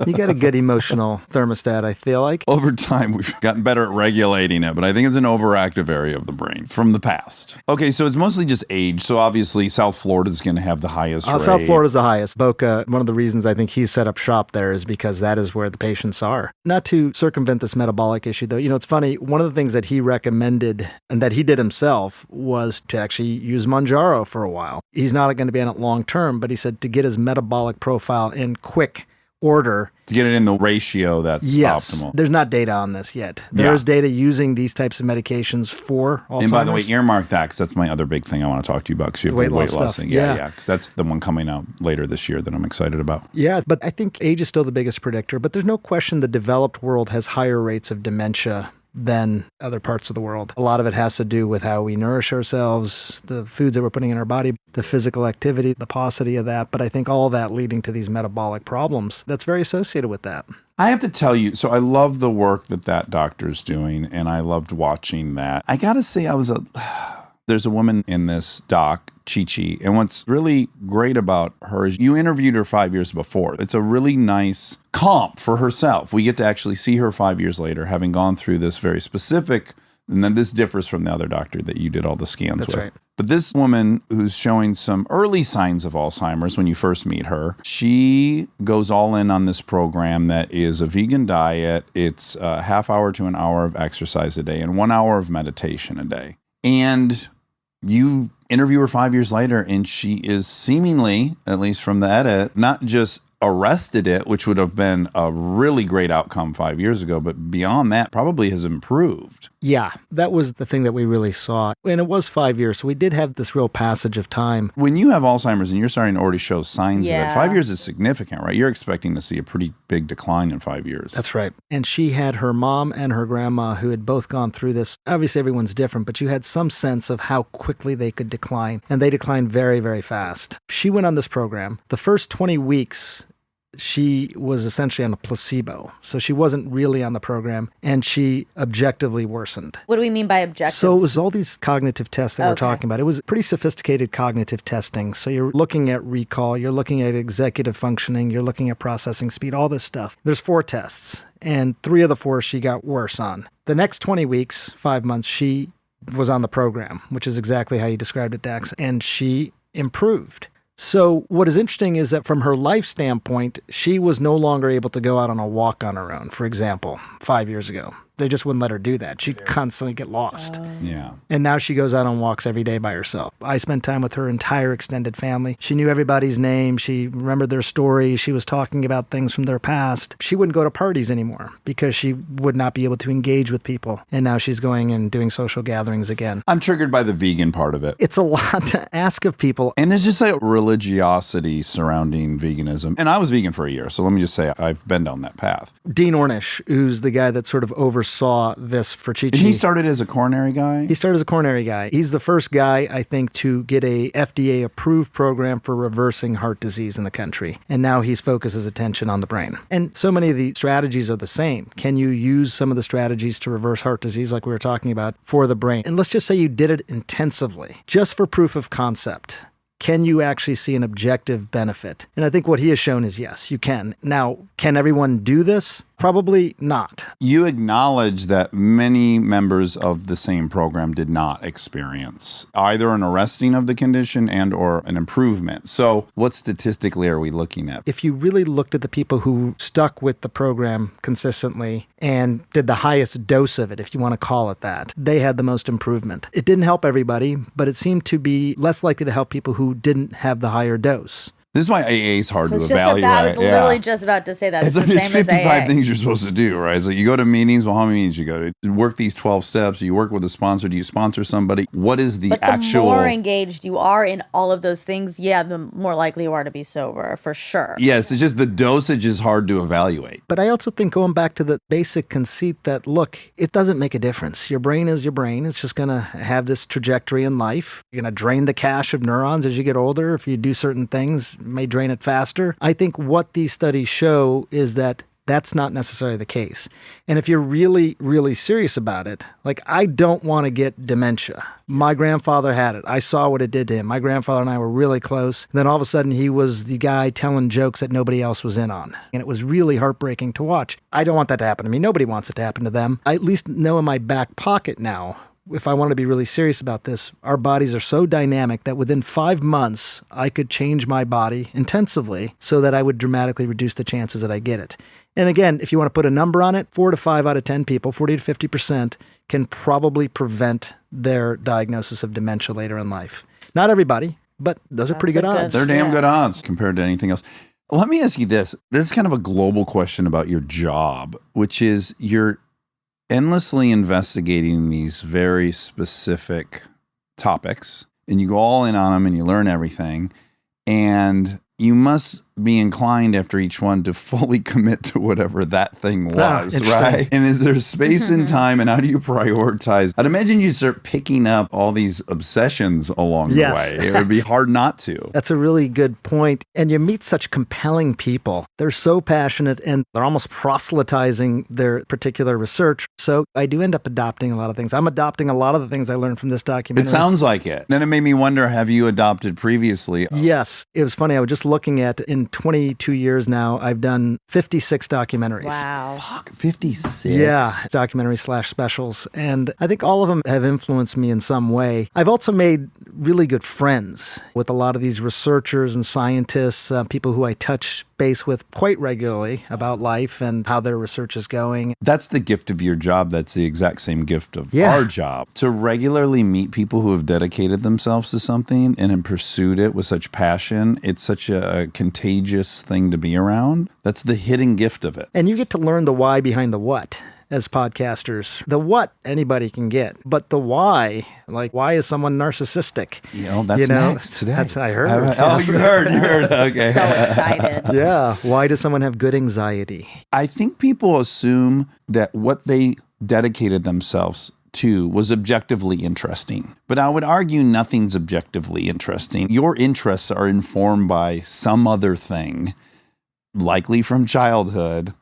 You got a good emotional thermostat, I feel like. Over time, we've gotten better at regulating it, but I think it's an overactive area of the brain from the past. Okay, so it's mostly just age. So obviously, South Florida is going to have the highest rate. South Florida's the highest. Boca, one of the reasons I think he's set up shop there is because that is where the patients are. Not to circumvent this metabolic issue, though. You know, it's funny. One of the things that he recommended and that he did himself was to actually use Mounjaro for a while. He's not going to be on it long term, but he said to get his metabolic profile in quick order. To get it in the ratio that's Yes, optimal. there's not data on this yet. There's data using these types of medications for Alzheimer's. And by the way, earmark that, 'cause that's my other big thing I want to talk to you about, because you have Weight weight loss loss stuff. thing. Yeah. Yeah, because that's the one coming out later this year that I'm excited about. Yeah, but I think age is still the biggest predictor. But there's no question the developed world has higher rates of dementia than other parts of the world. A lot of it has to do with how we nourish ourselves, the foods that we're putting in our body, the physical activity, the paucity of that. But I think all that leading to these metabolic problems, that's very associated with that. I have to tell you, so I love the work that doctor's doing, and I loved watching that. I got to say, there's a woman in this doc, Chi-Chi, and what's really great about her is you interviewed her 5 years before. It's a really nice comp for herself. We get to actually see her 5 years later, having gone through this very specific, and then this differs from the other doctor that you did all the scans That's with. right. But this woman who's showing some early signs of Alzheimer's when you first meet her, she goes all in on this program that is a vegan diet. It's a half hour to an hour of exercise a day and 1 hour of meditation a day. And you interview her 5 years later, and she is seemingly, at least from the edit, not just arrested it, which would have been a really great outcome 5 years ago, but beyond that, probably has improved. Yeah, that was the thing that we really saw. And it was 5 years. So we did have this real passage of time. When you have Alzheimer's and you're starting to already show signs of it, Yeah. 5 years is significant, right? You're expecting to see a pretty big decline in 5 years. That's right. And she had her mom and her grandma who had both gone through this. Obviously, everyone's different, but you had some sense of how quickly they could decline. And they declined very, very fast. She went on this program. The first 20 weeks, she was essentially on a placebo. So she wasn't really on the program, and she objectively worsened. what do we mean by objective? So it was all these cognitive tests that we're Okay. talking about. It was pretty sophisticated cognitive testing. So you're looking at recall, you're looking at executive functioning, you're looking at processing speed, all this stuff. There's 4 tests, and 3 of the 4 she got worse on. The next 20 weeks, 5 months, she was on the program, which is exactly how you described it, Dax, and she improved. So what is interesting is that from her life standpoint, she was no longer able to go out on a walk on her own, for example, 5 years ago. They just wouldn't let her do that. She'd constantly get lost. Yeah. And now she goes out on walks every day by herself. I spent time with her entire extended family. She knew everybody's name. She remembered their stories. She was talking about things from their past. She wouldn't go to parties anymore because she would not be able to engage with people. And now she's going and doing social gatherings again. I'm triggered by the vegan part of it. It's a lot to ask of people. And there's just a religiosity surrounding veganism. And I was vegan for a year, so let me just say I've been down that path. Dean Ornish, who's the guy that sort of oversaw this for Chi-Chi. And he started as a coronary guy? He started as a coronary guy. He's the first guy, I think, to get a FDA-approved program for reversing heart disease in the country. And now he's focused his attention on the brain. And so many of the strategies are the same. Can you use some of the strategies to reverse heart disease, like we were talking about, for the brain? And let's just say you did it intensively, just for proof of concept. Can you actually see an objective benefit? And I think what he has shown is yes, you can. Now, can everyone do this? Probably not. You acknowledge that many members of the same program did not experience either an arresting of the condition and or an improvement. So what statistically are we looking at? If you really looked at the people who stuck with the program consistently and did the highest dose of it, if you want to call it that, they had the most improvement. It didn't help everybody, but it seemed to be less likely to help people who didn't have the higher dose. This is why AA is hard to It's evaluate. I was literally just about to say that. It's the It's same as 55 AA. things you're supposed to do, right? So you go to meetings. Well, how many meetings you go to? Work these 12 steps. You work with a sponsor. Do you sponsor somebody? What is the But the actual... more engaged you are in all of those things, yeah, the more likely you are to be sober, for sure. Yes, it's just the dosage is hard to evaluate. But I also think going back to the basic conceit that, look, it doesn't make a difference. Your brain is your brain. It's just going to have this trajectory in life. You're going to drain the cache of neurons as you get older. If you do certain things, it may drain it faster. I think what these studies show is that that's not necessarily the case. And if you're really, really serious about it, like, I don't want to get dementia. My grandfather had it. I saw what it did to him. My grandfather and I were really close. Then all of a sudden he was the guy telling jokes that nobody else was in on. And it was really heartbreaking to watch. I don't want that to happen to me. Nobody wants it to happen to them. I at least know in my back pocket now, if I want to be really serious about this, our bodies are so dynamic that within 5 months, I could change my body intensively so that I would dramatically reduce the chances that I get it. And again, if you want to put a number on it, 4 to 5 out of 10 people, 40 to 50%, can probably prevent their diagnosis of dementia later in life. Not everybody, but those are pretty good odds. They're damn good odds compared to anything else. Let me ask you this. This is kind of a global question about your job, which is you're endlessly investigating these very specific topics, and you go all in on them and you learn everything, and you must be inclined after each one to fully commit to whatever that thing was, right? And is there space and time, and how do you prioritize? I'd imagine you start picking up all these obsessions along the way. It would be hard not to. That's a really good point. And you meet such compelling people. They're so passionate and they're almost proselytizing their particular research. So I do end up adopting a lot of things. I'm adopting a lot of the things I learned from this documentary. It sounds like it. Then it made me wonder, have you adopted previously? Yes. It was funny. I was just looking at, in 22 years now, I've done 56 documentaries. Wow. Fuck, 56? Yeah, documentary/specials. And I think all of them have influenced me in some way. I've also made really good friends with a lot of these researchers and scientists, people who I touch base with quite regularly about life and how their research is going. That's the gift of your job. That's the exact same gift of our job. To regularly meet people who have dedicated themselves to something and have pursued it with such passion, it's such a contagious thing to be around. That's the hidden gift of it. And you get to learn the why behind the what. As podcasters, the what anybody can get, but the why, like, why is someone narcissistic? That's next today. That's I heard. You heard. Okay. So excited. Yeah. Why does someone have good anxiety? I think people assume that what they dedicated themselves to was objectively interesting. But I would argue nothing's objectively interesting. Your interests are informed by some other thing, likely from childhood.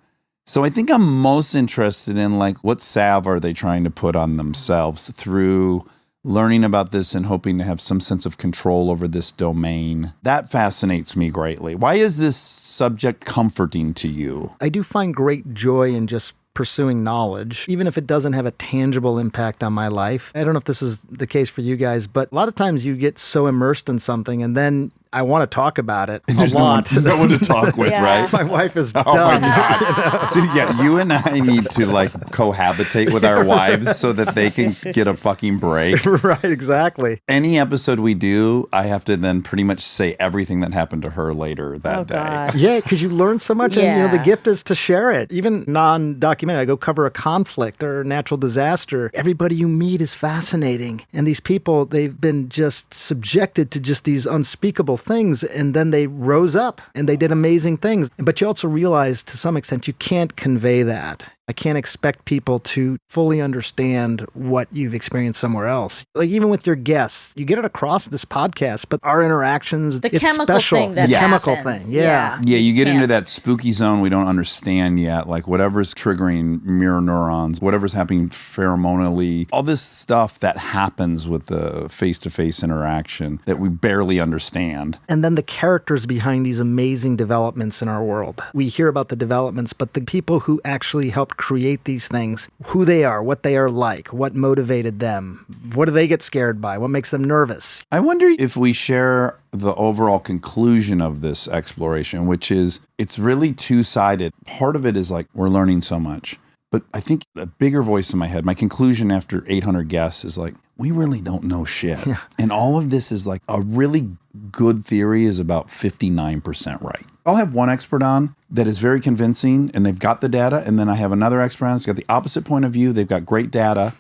So I think I'm most interested in, like, what salve are they trying to put on themselves through learning about this and hoping to have some sense of control over this domain. That fascinates me greatly. Why is this subject comforting to you? I do find great joy in just pursuing knowledge, even if it doesn't have a tangible impact on my life. I don't know if this is the case for you guys, but a lot of times you get so immersed in something and then I want to talk about it a lot. No one to talk with, right? My wife is done. Oh my God. So yeah, you and I need to like cohabitate with our wives so that they can get a fucking break. Right, exactly. Any episode we do, I have to then pretty much say everything that happened to her later that day. God. Yeah, because you learn so much, and Yeah. the gift is to share it. Even non-documentary, I go cover a conflict or a natural disaster. Everybody you meet is fascinating, and these people, they've been just subjected to just these unspeakable things, and then they rose up and they did amazing things. But you also realize to some extent you can't convey that. I can't expect people to fully understand what you've experienced somewhere else. Like even with your guests, you get it across this podcast, but our interactions, The it's chemical special. thing that the chemical happens. thing. Yeah. Yeah, you get into can't. that spooky zone we don't understand yet, like whatever's triggering mirror neurons, whatever's happening pheromonally, all this stuff that happens with the face-to-face interaction that we barely understand. And then the characters behind these amazing developments in our world. We hear about the developments, but the people who actually helped create these things, who they are, what they are like, what motivated them, what do they get scared by, what makes them nervous. I wonder if we share the overall conclusion of this exploration, which is it's really two-sided. Part of it is like we're learning so much. But I think a bigger voice in my head, my conclusion after 800 guests is like, we really don't know shit. Yeah. And all of this is like a really good theory is about 59% right. I'll have one expert on that is very convincing and they've got the data. And then I have another expert on that's got the opposite point of view. They've got great data.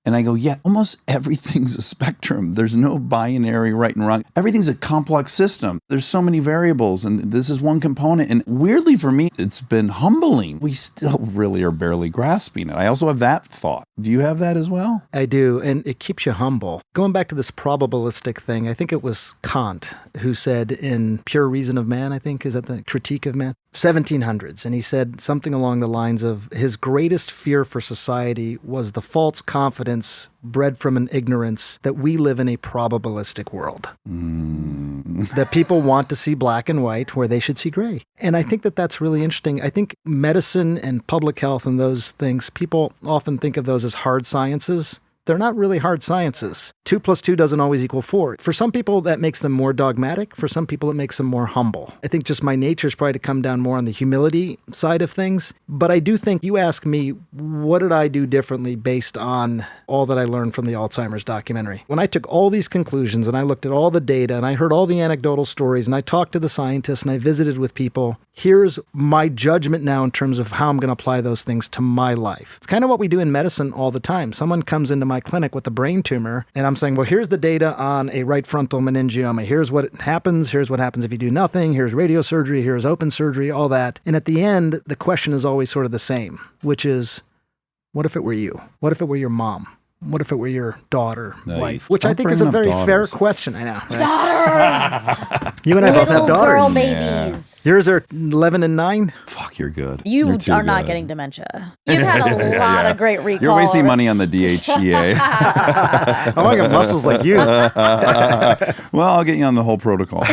And I go, yeah, almost everything's a spectrum. There's no binary right and wrong. Everything's a complex system. There's so many variables, and this is one component. And weirdly for me, it's been humbling. We still really are barely grasping it. I also have that thought. Do you have that as well? I do, and it keeps you humble. Going back to this probabilistic thing, I think it was Kant who said in Pure Reason of Man, I think, is that the Critique of Man? 1700s, and he said something along the lines of his greatest fear for society was the false confidence bred from an ignorance that we live in a probabilistic world. That people want to see black and white where they should see gray. And I think that that's really interesting. I think medicine and public health and those things, people often think of those as hard sciences. They're not really hard sciences. 2 + 2 doesn't always equal 4. For some people, that makes them more dogmatic. For some people, it makes them more humble. I think just my nature is probably to come down more on the humility side of things. But I do think you ask me, what did I do differently based on all that I learned from the Alzheimer's documentary? When I took all these conclusions and I looked at all the data and I heard all the anecdotal stories and I talked to the scientists and I visited with people, here's my judgment now in terms of how I'm going to apply those things to my life. It's kind of what we do in medicine all the time. Someone comes into my clinic with a brain tumor and I'm saying, well, here's the data on a right frontal meningioma. Here's what happens. Here's what happens if you do nothing. Here's radiosurgery. Here's open surgery, all that. And at the end, the question is always sort of the same, which is, what if it were you? What if it were your mom? What if it were your daughter, wife? Which I think is a very fair question. I know. Right? Daughters! You and I both have Little daughters. girl babies. Yours are 11 and 9? Fuck, you're good. You You're too are not good. getting dementia. You've had a lot of great recall. You're wasting over- money on the DHEA. I want to get muscles like you. Well, I'll get you on the whole protocol.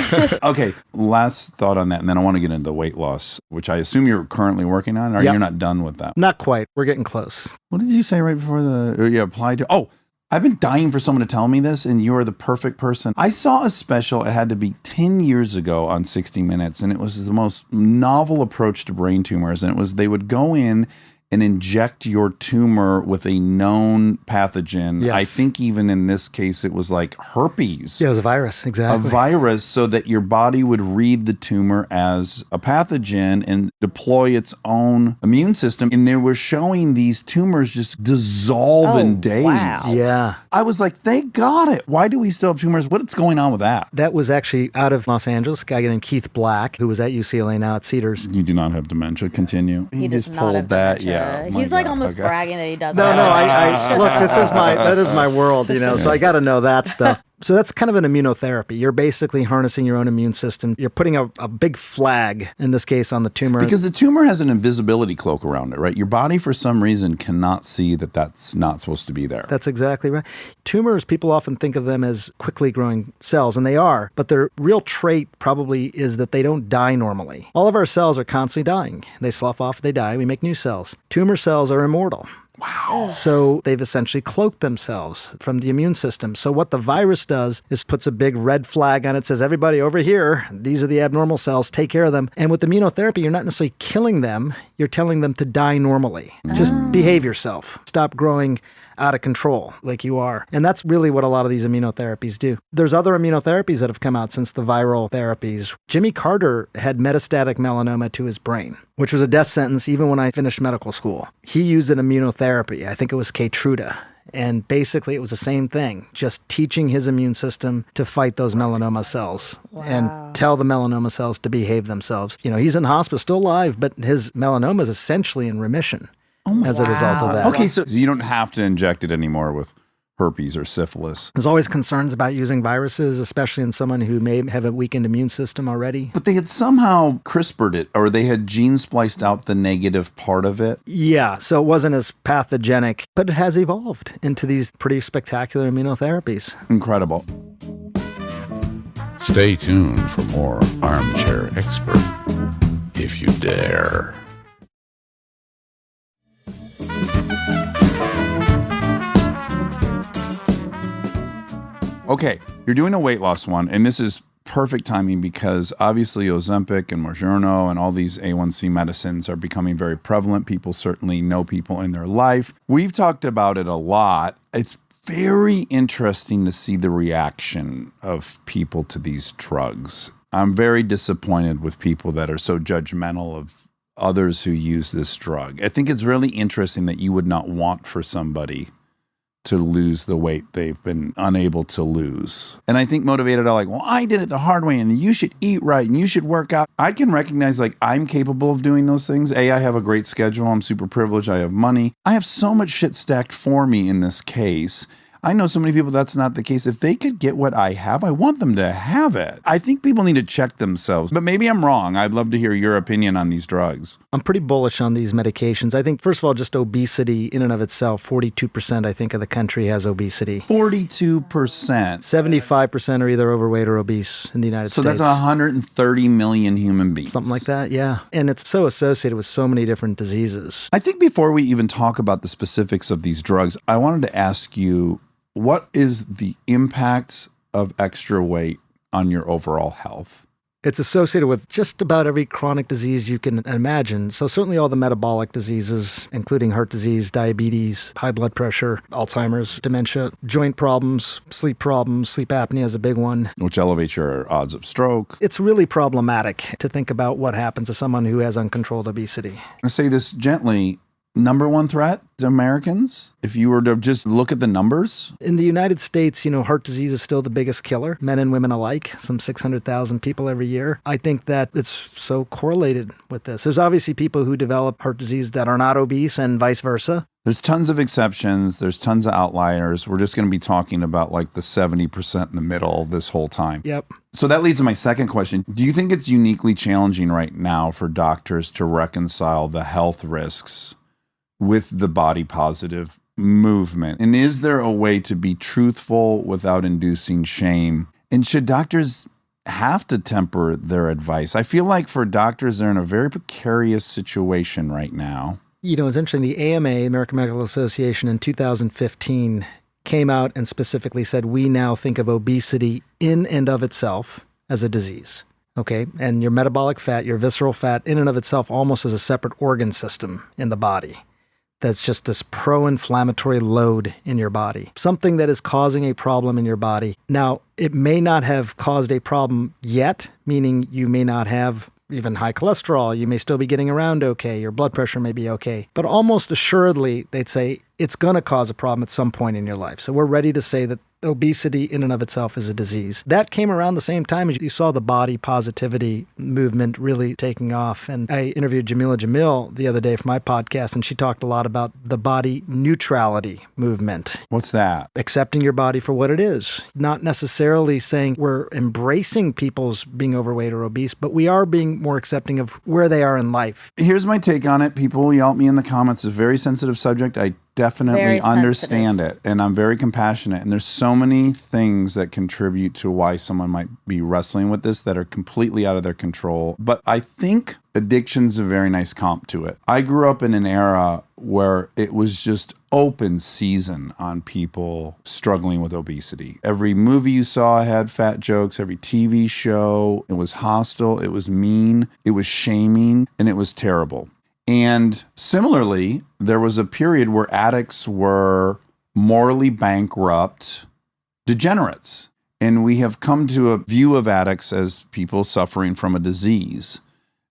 Okay, last thought on that, and then I want to get into the weight loss, which I assume you're currently working on, or Yep. you're not done with that? Not quite. We're getting close. What did you say right before you applied to? Oh, I've been dying for someone to tell me this, and you're the perfect person. I saw a special, it had to be 10 years ago on 60 Minutes, and it was the most novel approach to brain tumors, and it was they would go in and inject your tumor with a known pathogen. Yes. I think even in this case, it was like herpes. Yeah, it was a virus. A Exactly. virus, so that your body would read the tumor as a pathogen and deploy its own immune system. And they were showing these tumors just dissolve in days. wow. Yeah. I was like, they got it. Why do we still have tumors? What's going on with that? That was actually out of Los Angeles. A guy named Keith Black, who was at UCLA, now at Cedars. You do not have dementia. Continue. He does just not pulled have that. dementia. Yeah. He's my like God. almost Okay. bragging that he doesn't. No, I look, that is my world, you know, so I got to know that stuff. So that's kind of an immunotherapy. You're basically harnessing your own immune system. You're putting a big flag, in this case, on the tumor. Because the tumor has an invisibility cloak around it, right? Your body, for some reason, cannot see that that's not supposed to be there. That's exactly right. Tumors, people often think of them as quickly growing cells, and they are, but their real trait probably is that they don't die normally. All of our cells are constantly dying. They slough off, they die, we make new cells. Tumor cells are immortal. Wow. So they've essentially cloaked themselves from the immune system. So what the virus does is puts a big red flag on it, says, everybody over here, these are the abnormal cells, take care of them. And with immunotherapy, you're not necessarily killing them, you're telling them to die normally. Just behave yourself. Stop growing out of control like you are. And that's really what a lot of these immunotherapies do. There's other immunotherapies that have come out since the viral therapies. Jimmy Carter had metastatic melanoma to his brain, which was a death sentence even when I finished medical school. He used an immunotherapy. I think it was Keytruda. And basically it was the same thing, just teaching his immune system to fight those melanoma cells and tell the melanoma cells to behave themselves. You know, he's in hospice, still alive, but his melanoma is essentially in remission. as a result of that. Okay, so you don't have to inject it anymore with herpes or syphilis. There's always concerns about using viruses, especially in someone who may have a weakened immune system already. But they had somehow CRISPR'd it, or they had gene spliced out the negative part of it. Yeah, so it wasn't as pathogenic, but it has evolved into these pretty spectacular immunotherapies. Incredible. Stay tuned for more Armchair Expert, if you dare. Okay, you're doing a weight loss one, and this is perfect timing because obviously Ozempic and Mounjaro and all these A1C medicines are becoming very prevalent. People certainly know people in their life. We've talked about it a lot. It's very interesting to see the reaction of people to these drugs. I'm very disappointed with people that are so judgmental of others who use this drug. I think it's really interesting that you would not want for somebody to lose the weight they've been unable to lose. And I think motivated are like, well, I did it the hard way and you should eat right and you should work out. I can recognize like I'm capable of doing those things. I have a great schedule. I'm super privileged. I have money. I have so much shit stacked for me in this case. I know so many people that's not the case. If they could get what I have, I want them to have it. I think people need to check themselves, but maybe I'm wrong. I'd love to hear your opinion on these drugs. I'm pretty bullish on these medications. I think, first of all, just obesity in and of itself, 42% I think of the country has obesity. 42%. 75% are either overweight or obese in the United So States. that's 130 million human beings. Something like that, yeah. And it's so associated with so many different diseases. I think before we even talk about the specifics of these drugs, I wanted to ask you, what is the impact of extra weight on your overall health? It's associated with just about every chronic disease you can imagine. So certainly all the metabolic diseases, including heart disease, diabetes, high blood pressure, Alzheimer's, dementia, joint problems, sleep apnea is a big one. Which elevates your odds of stroke. It's really problematic to think about what happens to someone who has uncontrolled obesity. I say this gently. Number one threat to Americans, if you were to just look at the numbers? In the United States, heart disease is still the biggest killer, men and women alike, some 600,000 people every year. I think that it's so correlated with this. There's obviously people who develop heart disease that are not obese and vice versa. There's tons of exceptions. There's tons of outliers. We're just going to be talking about like the 70% in the middle this whole time. Yep. So that leads to my second question. Do you think it's uniquely challenging right now for doctors to reconcile the health risks with the body positive movement? And is there a way to be truthful without inducing shame? And should doctors have to temper their advice? I feel like for doctors, they're in a very precarious situation right now. It's interesting. The AMA, American Medical Association, in 2015 came out and specifically said, we now think of obesity in and of itself as a disease. Okay, and your metabolic fat, your visceral fat in and of itself almost as a separate organ system in the body. That's just this pro-inflammatory load in your body, something that is causing a problem in your body. Now, it may not have caused a problem yet, meaning you may not have even high cholesterol. You may still be getting around okay. Your blood pressure may be okay. But almost assuredly, they'd say it's going to cause a problem at some point in your life. So we're ready to say that obesity in and of itself is a disease. That came around the same time as you saw the body positivity movement really taking off. And I interviewed Jamila Jamil the other day for my podcast, and she talked a lot about the body neutrality movement. What's that? Accepting your body for what it is. Not necessarily saying we're embracing people's being overweight or obese, but we are being more accepting of where they are in life. Here's my take on it. People yell at me in the comments. It's a very sensitive subject. I definitely Very understand it, and I'm very compassionate, and there's so many things that contribute to why someone might be wrestling with this that are completely out of their control. But I think addiction's a very nice comp to it. I grew up in an era where it was just open season on people struggling with obesity. Every movie you saw had fat jokes, every TV show, it was hostile, it was mean, it was shaming, and it was terrible. And similarly, there was a period where addicts were morally bankrupt degenerates. And we have come to a view of addicts as people suffering from a disease.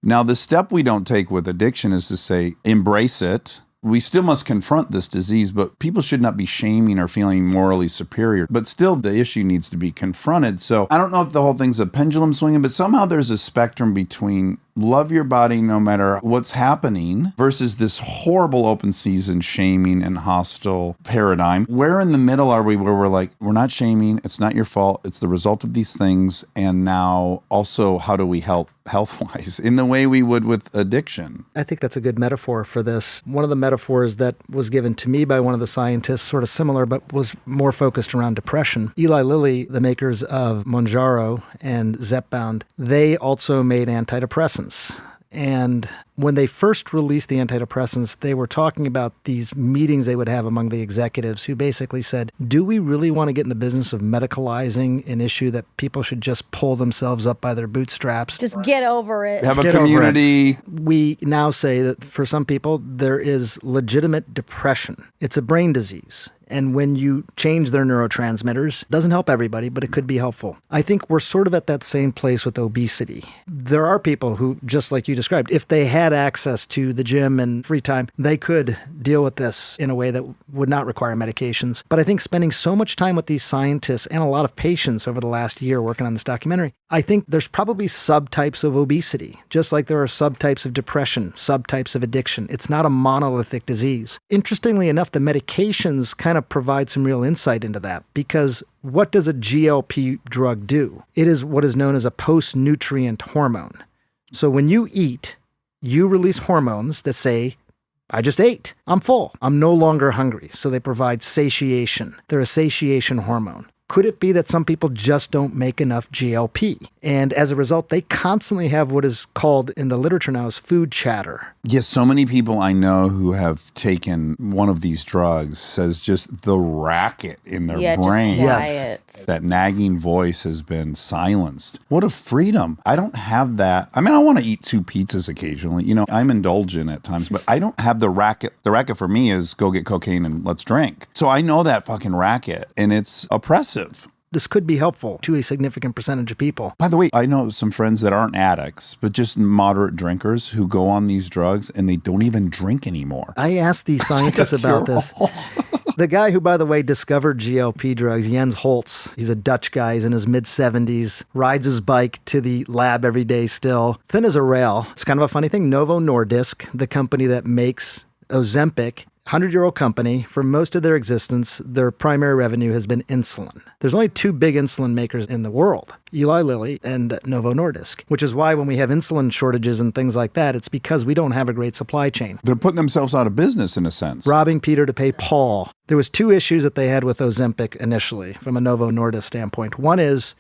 Now, the step we don't take with addiction is to say, embrace it. We still must confront this disease, but people should not be shaming or feeling morally superior. But still, the issue needs to be confronted. So I don't know if the whole thing's a pendulum swinging, but somehow there's a spectrum between love your body no matter what's happening versus this horrible open season shaming and hostile paradigm. Where in the middle are we where we're like, we're not shaming, it's not your fault, it's the result of these things, and now also how do we help health-wise in the way we would with addiction? I think that's a good metaphor for this. One of the metaphors that was given to me by one of the scientists, sort of similar, but was more focused around depression. Eli Lilly, the makers of Mounjaro and Zepbound, they also made antidepressants. And when they first released the antidepressants, they were talking about these meetings they would have among the executives who basically said, do we really want to get in the business of medicalizing an issue that people should just pull themselves up by their bootstraps? Just get over it. Have a Get over it. community. We now say that for some people, there is legitimate depression. It's a brain disease. And when you change their neurotransmitters, it doesn't help everybody, but it could be helpful. I think we're sort of at that same place with obesity. There are people who, just like you described, if they had access to the gym and free time, they could deal with this in a way that would not require medications. But I think spending so much time with these scientists and a lot of patients over the last year working on this documentary, I think there's probably subtypes of obesity, just like there are subtypes of depression, subtypes of addiction. It's not a monolithic disease. Interestingly enough, the medications kind of provide some real insight into that, because what does a GLP drug do? It is what is known as a post-nutrient hormone. So when you eat, you release hormones that say, I just ate. I'm full. I'm no longer hungry. So they provide satiation. They're a satiation hormone. Could it be that some people just don't make enough GLP? And as a result, they constantly have what is called in the literature now as food chatter. Yes, so many people I know who have taken one of these drugs says just the racket in their brain. Just quiet. That nagging voice has been silenced. What a freedom. I don't have that. I mean, I want to eat 2 pizzas occasionally. You know, I'm indulgent at times, but I don't have the racket. The racket for me is go get cocaine and let's drink. So I know that fucking racket, and it's oppressive. This could be helpful to a significant percentage of people. By the way, I know some friends that aren't addicts, but just moderate drinkers who go on these drugs and they don't even drink anymore. I asked these scientists about this. The guy who, by the way, discovered GLP drugs, Jens Holtz, he's a Dutch guy, he's in his mid-70s, rides his bike to the lab every day still, thin as a rail. It's kind of a funny thing. Novo Nordisk, the company that makes Ozempic, 100-year-old company, for most of their existence, their primary revenue has been insulin. There's only 2 big insulin makers in the world, Eli Lilly and Novo Nordisk, which is why when we have insulin shortages and things like that, it's because we don't have a great supply chain. They're putting themselves out of business in a sense. Robbing Peter to pay Paul. There was 2 issues that they had with Ozempic initially from a Novo Nordisk standpoint. One is,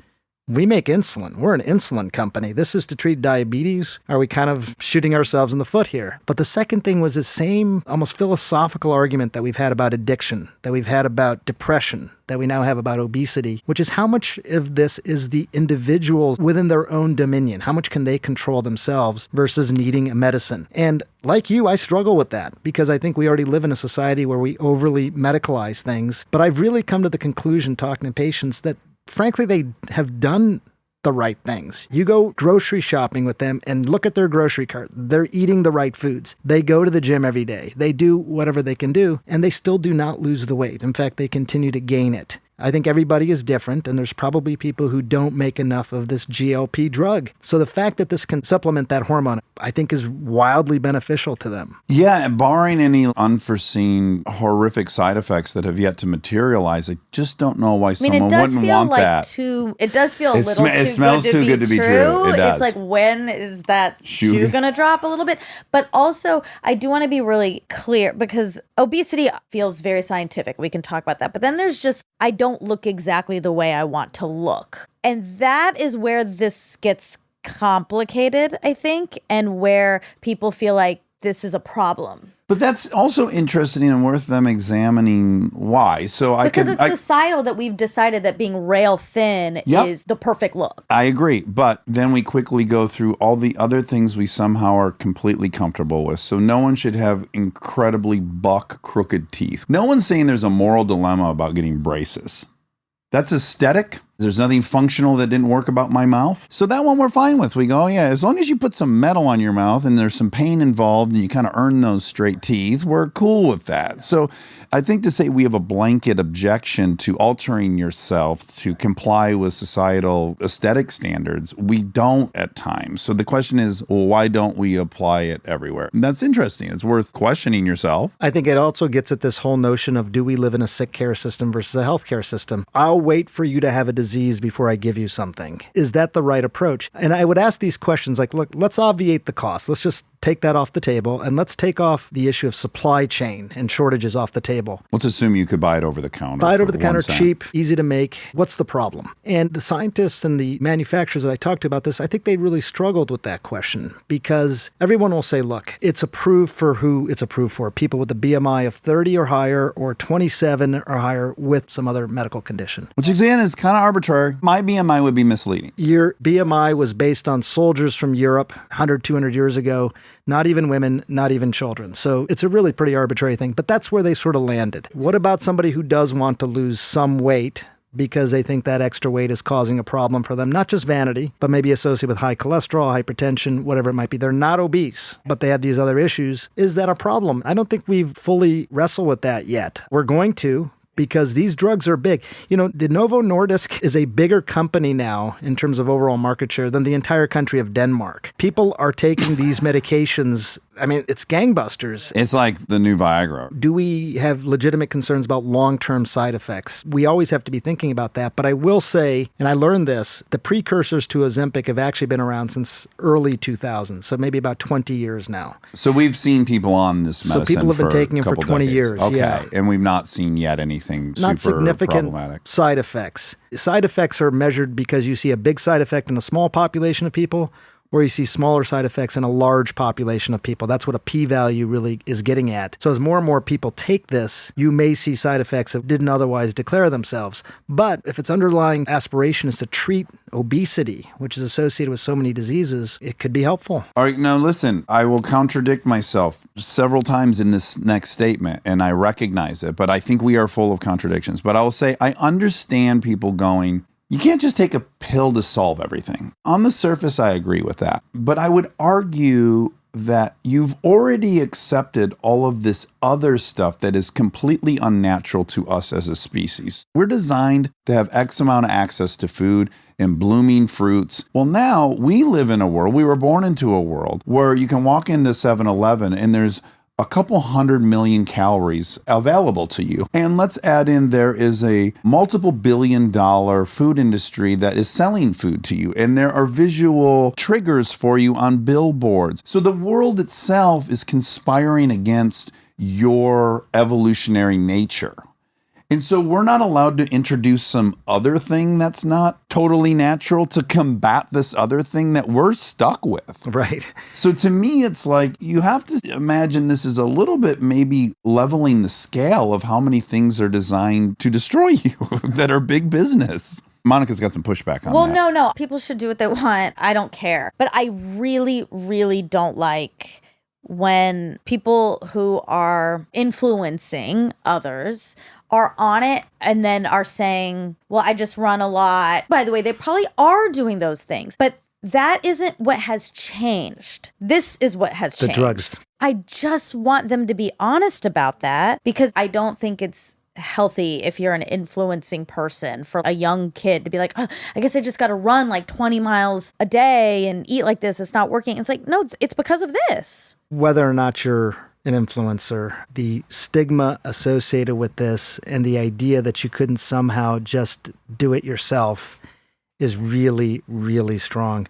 we make insulin. We're an insulin company. This is to treat diabetes. Are we kind of shooting ourselves in the foot here? But the second thing was the same almost philosophical argument that we've had about addiction, that we've had about depression, that we now have about obesity, which is how much of this is the individuals within their own dominion? How much can they control themselves versus needing a medicine? And like you, I struggle with that because I think we already live in a society where we overly medicalize things. But I've really come to the conclusion, talking to patients, that frankly, they have done the right things. You go grocery shopping with them and look at their grocery cart. They're eating the right foods. They go to the gym every day. They do whatever they can do, and they still do not lose the weight. In fact, they continue to gain it. I think everybody is different, and there's probably people who don't make enough of this GLP drug. So the fact that this can supplement that hormone, I think, is wildly beneficial to them. Yeah, barring any unforeseen horrific side effects that have yet to materialize, I just don't know why someone wouldn't want that. It does feel a It little it too smells good too good to be true. It does. It's like, when is that shoe going to drop a little bit? But also, I do want to be really clear, because obesity feels very scientific. We can talk about that. But then there's just, I don't look exactly the way I want to look. And that is where this gets complicated, I think, and where people feel like this is a problem. But that's also interesting and worth them examining why. So because it's societal that we've decided that being rail thin is the perfect look. I agree. But then we quickly go through all the other things we somehow are completely comfortable with. So no one should have incredibly buck crooked teeth. No one's saying there's a moral dilemma about getting braces. That's aesthetic. There's nothing functional that didn't work about my mouth. So that one we're fine with. We go, oh, yeah, as long as you put some metal on your mouth and there's some pain involved and you kind of earn those straight teeth, we're cool with that. So I think to say we have a blanket objection to altering yourself to comply with societal aesthetic standards, we don't at times. So the question is, well, why don't we apply it everywhere? And that's interesting. It's worth questioning yourself. I think it also gets at this whole notion of, do we live in a sick care system versus a healthcare system? I'll wait for you to have a disease before I give you something. Is that the right approach? And I would ask these questions like, look, let's obviate the cost. Let's just take that off the table, and let's take off the issue of supply chain and shortages off the table. Let's assume you could buy it over the counter. Buy it over the counter, 1 cent. cheap, easy to make. What's the problem? And the scientists and the manufacturers that I talked to about this, I think they really struggled with that question, because everyone will say, look, it's approved for who it's approved for. People with a BMI of 30 or higher, or 27 or higher with some other medical condition. Which again is kind of arbitrary. My BMI would be misleading. Your BMI was based on soldiers from Europe 100, 200 years ago, not even women, not even children. So it's a really pretty arbitrary thing, but that's where they sort of landed. What about somebody who does want to lose some weight because they think that extra weight is causing a problem for them, not just vanity, but maybe associated with high cholesterol, hypertension, whatever it might be. They're not obese, but they have these other issues. Is that a problem? I don't think we've fully wrestled with that yet. We're going to, because these drugs are big. You know, the Novo Nordisk is a bigger company now in terms of overall market share than the entire country of Denmark. People are taking these medications. I mean, it's gangbusters. It's like the new Viagra. Do we have legitimate concerns about long-term side effects? We always have to be thinking about that. But I will say, and I learned this, the precursors to Ozempic have actually been around since early 2000s, so maybe about 20 years now. So we've seen people on this medicine. So people have been for taking a it for couple 20 decades. years. Okay, Yeah. and we've not seen yet anything Not super significant problematic. side effects. Side effects are measured because you see a big side effect in a small population of people, or you see smaller side effects in a large population of people. That's what a p-value really is getting at. So as more and more people take this, you may see side effects that didn't otherwise declare themselves. But if its underlying aspiration is to treat obesity, which is associated with so many diseases, it could be helpful. All right, now listen, I will contradict myself several times in this next statement, and I recognize it, but I think we are full of contradictions. But I will say, I understand people going, you can't just take a pill to solve everything. On the surface, I agree with that. But I would argue that you've already accepted all of this other stuff that is completely unnatural to us as a species. We're designed to have X amount of access to food and blooming fruits. Well, now we live in a world, we were born into a world where you can walk into 7-Eleven and there's a couple 100 million calories available to you. And let's add in there is a multiple billion-dollar food industry that is selling food to you. And there are visual triggers for you on billboards. So the world itself is conspiring against your evolutionary nature. And so we're not allowed to introduce some other thing that's not totally natural to combat this other thing that we're stuck with. Right. So to me, it's like you have to imagine this is a little bit maybe leveling the scale of how many things are designed to destroy you that are big business. Monica's got some pushback on Well, that. no. People should do what they want. I don't care. But I really, really don't like when people who are influencing others are on it and then are saying, well, I just run a lot. By the way, they probably are doing those things, but that isn't what has changed. This is what has The changed. drugs. I just want them to be honest about that, because I don't think it's healthy if you're an influencing person for a young kid to be like, oh, I guess I just got to run like 20 miles a day and eat like this. It's not working. It's like, no, it's because of this. Whether or not you're an influencer, the stigma associated with this and the idea that you couldn't somehow just do it yourself is really, really strong.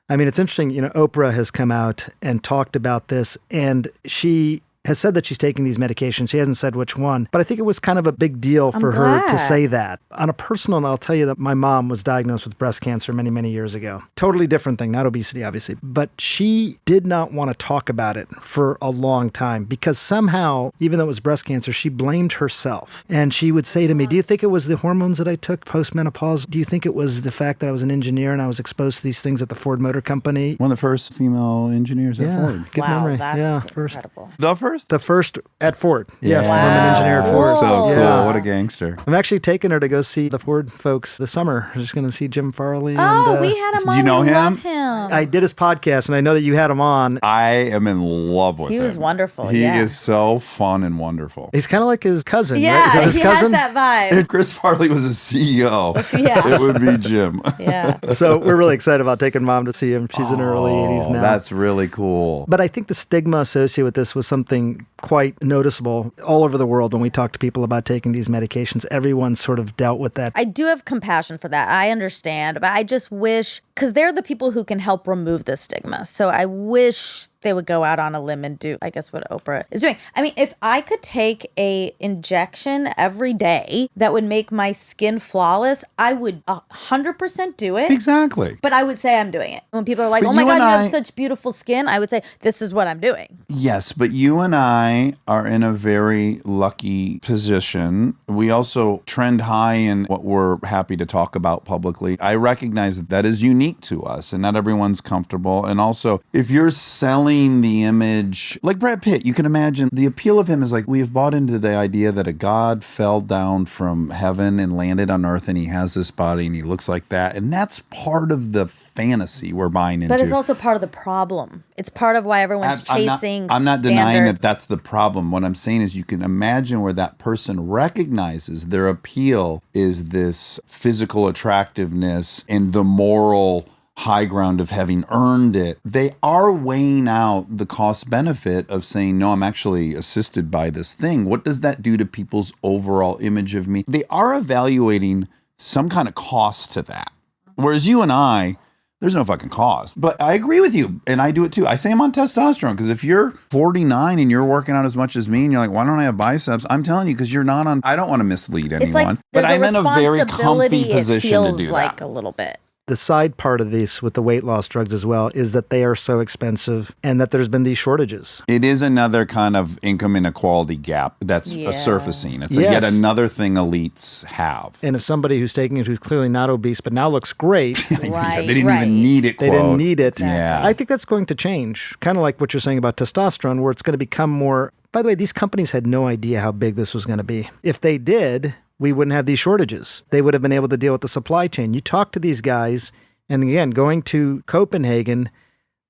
I mean, it's interesting, you know, Oprah has come out and talked about this, and she has said that she's taking these medications. She hasn't said which one, but I think it was kind of a big deal for her to say that. On a personal note, I'll tell you that my mom was diagnosed with breast cancer many, many years ago. Totally different thing, not obesity, obviously. But she did not want to talk about it for a long time because somehow, even though it was breast cancer, she blamed herself. And she would say to me, do you think it was the hormones that I took post-menopause? Do you think it was the fact that I was an engineer and I was exposed to these things at the Ford Motor Company? One of the first female engineers at Ford. Good Wow, memory. that's Yeah, first. incredible. The first? first? The first at Ford. Yes, Yeah. I'm an engineer at Ford. So cool. Yeah. What a gangster. I'm actually taking her to go see the Ford folks this summer. We're just going to see Jim Farley. Oh, and, we had him do on. you know We him? love him. I did his podcast, and I know that you had him on. I am in love with him. He was wonderful. He yeah. is so fun and wonderful. He's kind of like his cousin, right? Is Yeah, that his he cousin? has that vibe. If Chris Farley was a CEO, Yeah. it would be Jim. Yeah. So we're really excited about taking Mom to see him. She's in her early 80s now. That's really cool. But I think the stigma associated with this was something quite noticeable all over the world. When we talk to people about taking these medications, everyone sort of dealt with that. I do have compassion for that. I understand, but I just wish, because they're the people who can help remove this stigma. So I wish they would go out on a limb and do, I guess, what Oprah is doing. I mean, if I could take a injection every day that would make my skin flawless, I would 100% do it. Exactly. But I would say I'm doing it. When people are like, But oh my you God, and you I- have such beautiful skin, I would say, this is what I'm doing. Yes, but you and I are in a very lucky position. We also trend high in what we're happy to talk about publicly. I recognize that that is unique to us and not everyone's comfortable. And also, if you're selling the image, like Brad Pitt, you can imagine the appeal of him is like we have bought into the idea that a god fell down from heaven and landed on earth and he has this body and he looks like that. And that's part of the fantasy we're buying into. But it's also part of the problem. It's part of why everyone's chasing I'm not denying standards. that that's the problem. What I'm saying is you can imagine where that person recognizes their appeal is this physical attractiveness and the moral high ground of having earned it. They are weighing out the cost benefit of saying, no, I'm actually assisted by this thing. What does that do to people's overall image of me? They are evaluating some kind of cost to that. Whereas you and I, there's no fucking cost. But I agree with you, and I do it too. I say I'm on testosterone because if you're 49 and you're working out as much as me and you're like, why don't I have biceps? I'm telling you, because you're not on, I don't want to mislead anyone. It's like but there's I'm in a very responsibility, comfy position it feels to do like that. a little bit. The side part of this with the weight loss drugs as well is that they are so expensive and that there's been these shortages. It is another kind of income inequality gap that's Yeah. surfacing. It's Yes. yet another thing elites have. And if somebody who's taking it who's clearly not obese but now looks great, Right, They didn't right. even need it, they quote. didn't need it. Yeah. I think that's going to change. Kind of like what you're saying about testosterone, where it's going to become more. By the way, these companies had no idea how big this was going to be. If they did, we wouldn't have these shortages. They would have been able to deal with the supply chain. You talk to these guys, and again, going to Copenhagen,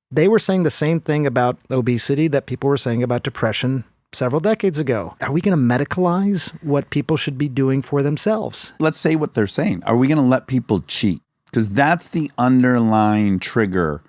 they were saying the same thing about obesity that people were saying about depression several decades ago. Are we going to medicalize what people should be doing for themselves? Let's say what they're saying. Are we going to let people cheat? Because that's the underlying trigger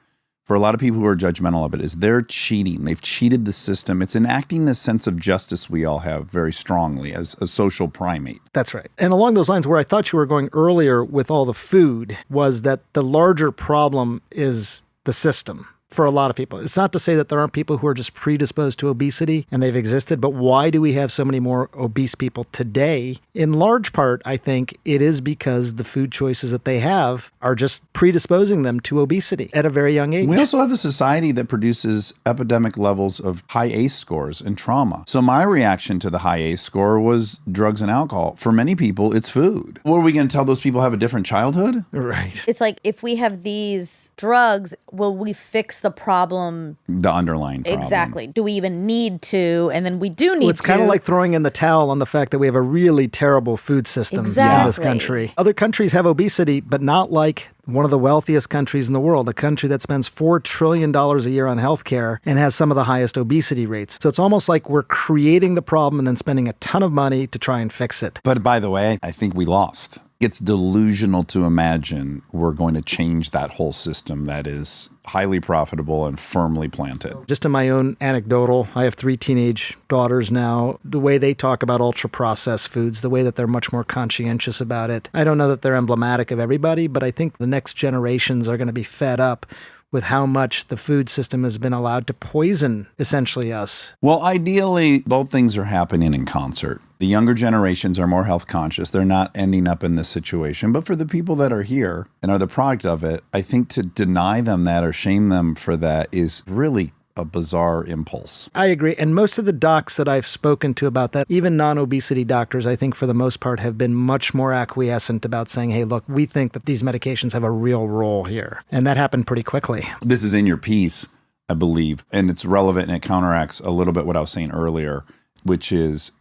for a lot of people who are judgmental of it, is they're cheating. They've cheated the system. It's enacting this sense of justice we all have very strongly as a social primate. That's right. And along those lines, where I thought you were going earlier with all the food was that the larger problem is the system. For a lot of people. It's not to say that there aren't people who are just predisposed to obesity and they've existed, but why do we have so many more obese people today? In large part, I think it is because the food choices that they have are just predisposing them to obesity at a very young age. We also have a society that produces epidemic levels of high ACE scores and trauma. So my reaction to the high ACE score was drugs and alcohol. For many people, it's food. What are we going to tell those people have a different childhood? Right. It's like, if we have these drugs, will we fix the problem? The underlying problem. Exactly. Do we even need to? And then we do need Well, it's to. kind of like throwing in the towel on the fact that we have a really terrible food system in this Exactly. country. Other countries have obesity, but not like one of the wealthiest countries in the world, a country that spends $4 trillion a year on healthcare and has some of the highest obesity rates. So it's almost like we're creating the problem and then spending a ton of money to try and fix it. But by the way, I think we lost. It's delusional to imagine we're going to change that whole system that is highly profitable and firmly planted. Just in my own anecdotal, I have 3 teenage daughters now. The way they talk about ultra-processed foods, the way that they're much more conscientious about it. I don't know that they're emblematic of everybody, but I think the next generations are going to be fed up with how much the food system has been allowed to poison, essentially, us. Well, ideally, both things are happening in concert. The younger generations are more health conscious. They're not ending up in this situation. But for the people that are here and are the product of it, I think to deny them that or shame them for that is really a bizarre impulse. I agree. And most of the docs that I've spoken to about that, even non-obesity doctors, I think for the most part have been much more acquiescent about saying, hey, look, we think that these medications have a real role here. And that happened pretty quickly. This is in your piece. I believe. And it's relevant and it counteracts a little bit what I was saying earlier, which is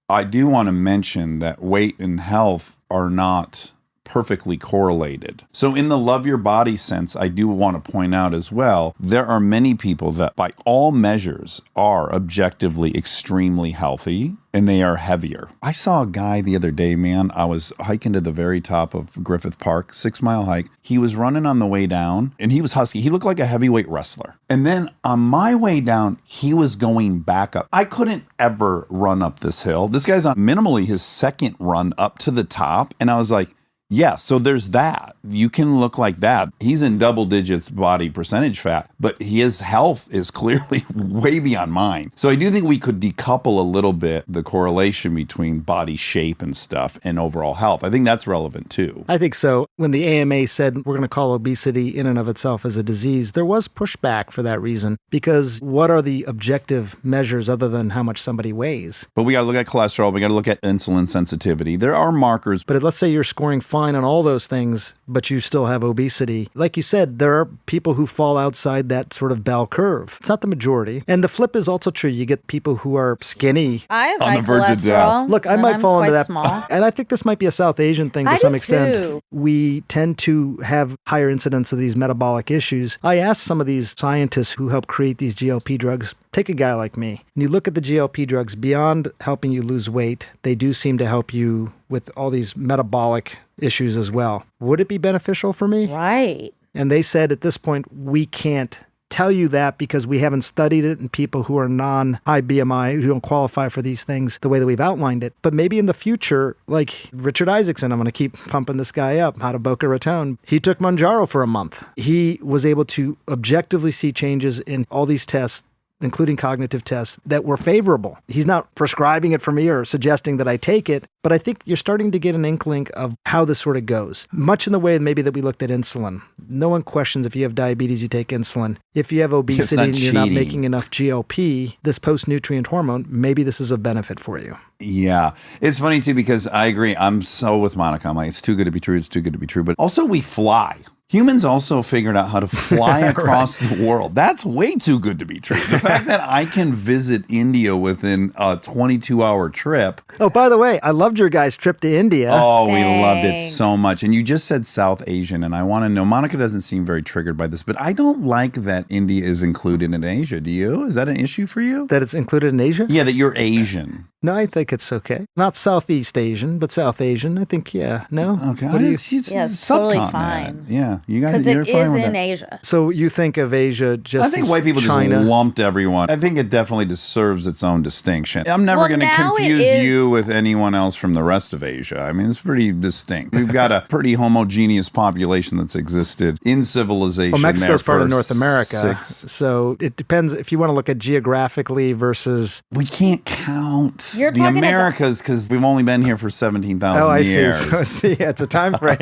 I do want to mention that weight and health are not perfectly correlated. So in the love your body sense, I do want to point out as well, there are many people that by all measures are objectively extremely healthy and they are heavier. I saw a guy the other day, man. I was hiking to the very top of Griffith Park, 6-mile hike. He was running on the way down and he was husky. He looked like a heavyweight wrestler. And then on my way down, he was going back up. I couldn't ever run up this hill. This guy's on minimally his second run up to the top. And I was like, yeah, so there's that. You can look like that. He's in double digits body percentage fat, but his health is clearly way beyond mine. So I do think we could decouple a little bit the correlation between body shape and stuff and overall health. I think that's relevant too. I think so. When the AMA said we're going to call obesity in and of itself as a disease, there was pushback for that reason, because what are the objective measures other than how much somebody weighs? But we got to look at cholesterol. We got to look at insulin sensitivity. There are markers. But let's say you're scoring fine on all those things, but you still have obesity. Like you said, there are people who fall outside that sort of bell curve. It's not the majority. And the flip is also true. You get people who are skinny. I have On high the verge of death. cholesterol. Look, I and might I'm fall into quite that. Small. And I think this might be a South Asian thing to I some do extent. too. We tend to have higher incidence of these metabolic issues. I asked some of these scientists who help create these GLP drugs, take a guy like me, and you look at the GLP drugs, beyond helping you lose weight, they do seem to help you with all these metabolic issues as well. Would it be beneficial for me? Right. And they said at this point, we can't tell you that because we haven't studied it in people who are non-high BMI, who don't qualify for these things the way that we've outlined it. But maybe in the future, like Richard Isaacson, I'm going to keep pumping this guy up, out of Boca Raton. He took Mounjaro for a month. He was able to objectively see changes in all these tests, including cognitive tests, that were favorable. He's not prescribing it for me or suggesting that I take it, but I think you're starting to get an inkling of how this sort of goes. Much in the way maybe that we looked at insulin. No one questions if you have diabetes, you take insulin. If you have obesity and you're not making enough GLP, this post-nutrient hormone, maybe this is a benefit for you. Yeah. It's funny too, because I agree. I'm so with Monica. I'm like, it's too good to be true. It's too good to be true. But also we fly. Humans also figured out how to fly across the world. That's way too good to be true. The fact that I can visit India within a 22-hour trip. Oh, by the way, I loved your guys' trip to India. Oh, we loved it Thanks. so much. And you just said South Asian, and I want to know, Monica doesn't seem very triggered by this, but I don't like that India is included in Asia. Do you? Is that an issue for you? That it's included in Asia? Yeah, that you're Asian. No, I think it's okay. Not Southeast Asian, but South Asian. I think, yeah. No? Okay. What do you- Yeah, it's totally subcontinent. fine. Yeah, you guys, Because you're it fine is with in that. Asia. So you think of Asia just I think as white people China? just lumped everyone. I think it definitely deserves its own distinction. I'm never Well, going to now it confuse is- you with anyone else from the rest of Asia. I mean, it's pretty distinct. We've got a pretty homogeneous population that's existed in civilization. Well, Mexico's there part of for North America. So it depends if you want to look at geographically versus. We can't count You're the talking about- Americas because we've only been here for 17,000 Oh, I years. see. So, see, it's a time frame.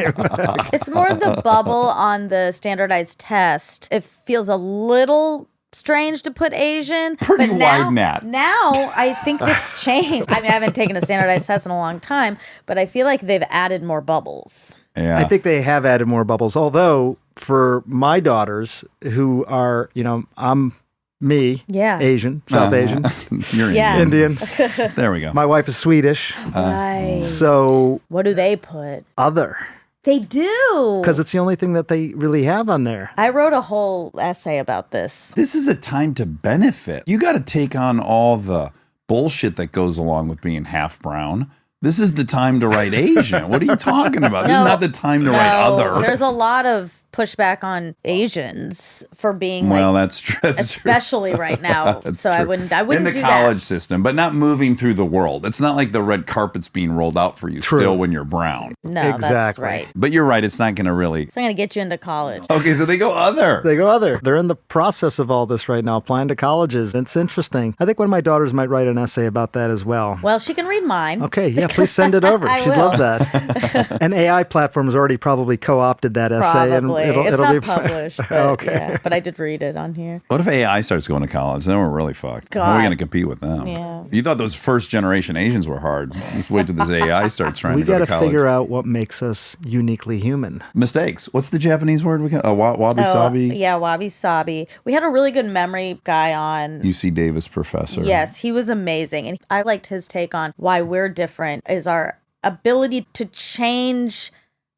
It's more the bubble on the standardized test. It feels a little strange to put Asian. Pretty but now, wide net. Now I think it's changed. I mean, I haven't taken a standardized test in a long time, but I feel like they've added more bubbles. Yeah. I think they have added more bubbles. Although for my daughters who are, I'm me, Yeah. Asian, South Asian, You're Yeah. Indian. Indian. There we go. My wife is Swedish. Right. So What do they put? other, They do. because it's the only thing that they really have on there. I wrote a whole essay about this. This is a time to benefit. You got to take on all the bullshit that goes along with being half brown. This is the time to write Asian. What are you talking about? This is not the time to write other. There's a lot of pushback on Asians for being Well, like, that's true. That's true. especially right now. That's So I true. wouldn't in the do college that. system, but not moving through the world. It's not like the red carpet's being rolled out for you True. still when you're brown. No, that's Exactly. right. But you're right. It's not going to really. It's not going to get you into college. Okay, so they go other. They go other. They're in the process of all this right now, applying to colleges. It's interesting. I think one of my daughters might write an essay about that as well. Well, she can read mine. Okay, yeah, please send it over. I She'd will. love that. An AI platform has already probably co-opted that essay, and Probably. It's not be published, but, Okay. yeah, but I did read it on here. What if AI starts going to college? Then we're really fucked. How are we God. going to compete with them? Yeah. You thought those first generation Asians were hard. Just wait till this AI starts trying We to go got to to college. figure out what makes us uniquely human. Mistakes. What's the Japanese word? Wabi sabi? Yeah, wabi sabi. We had a really good memory guy on. UC Davis professor. Yes, he was amazing. And I liked his take on why we're different is our ability to change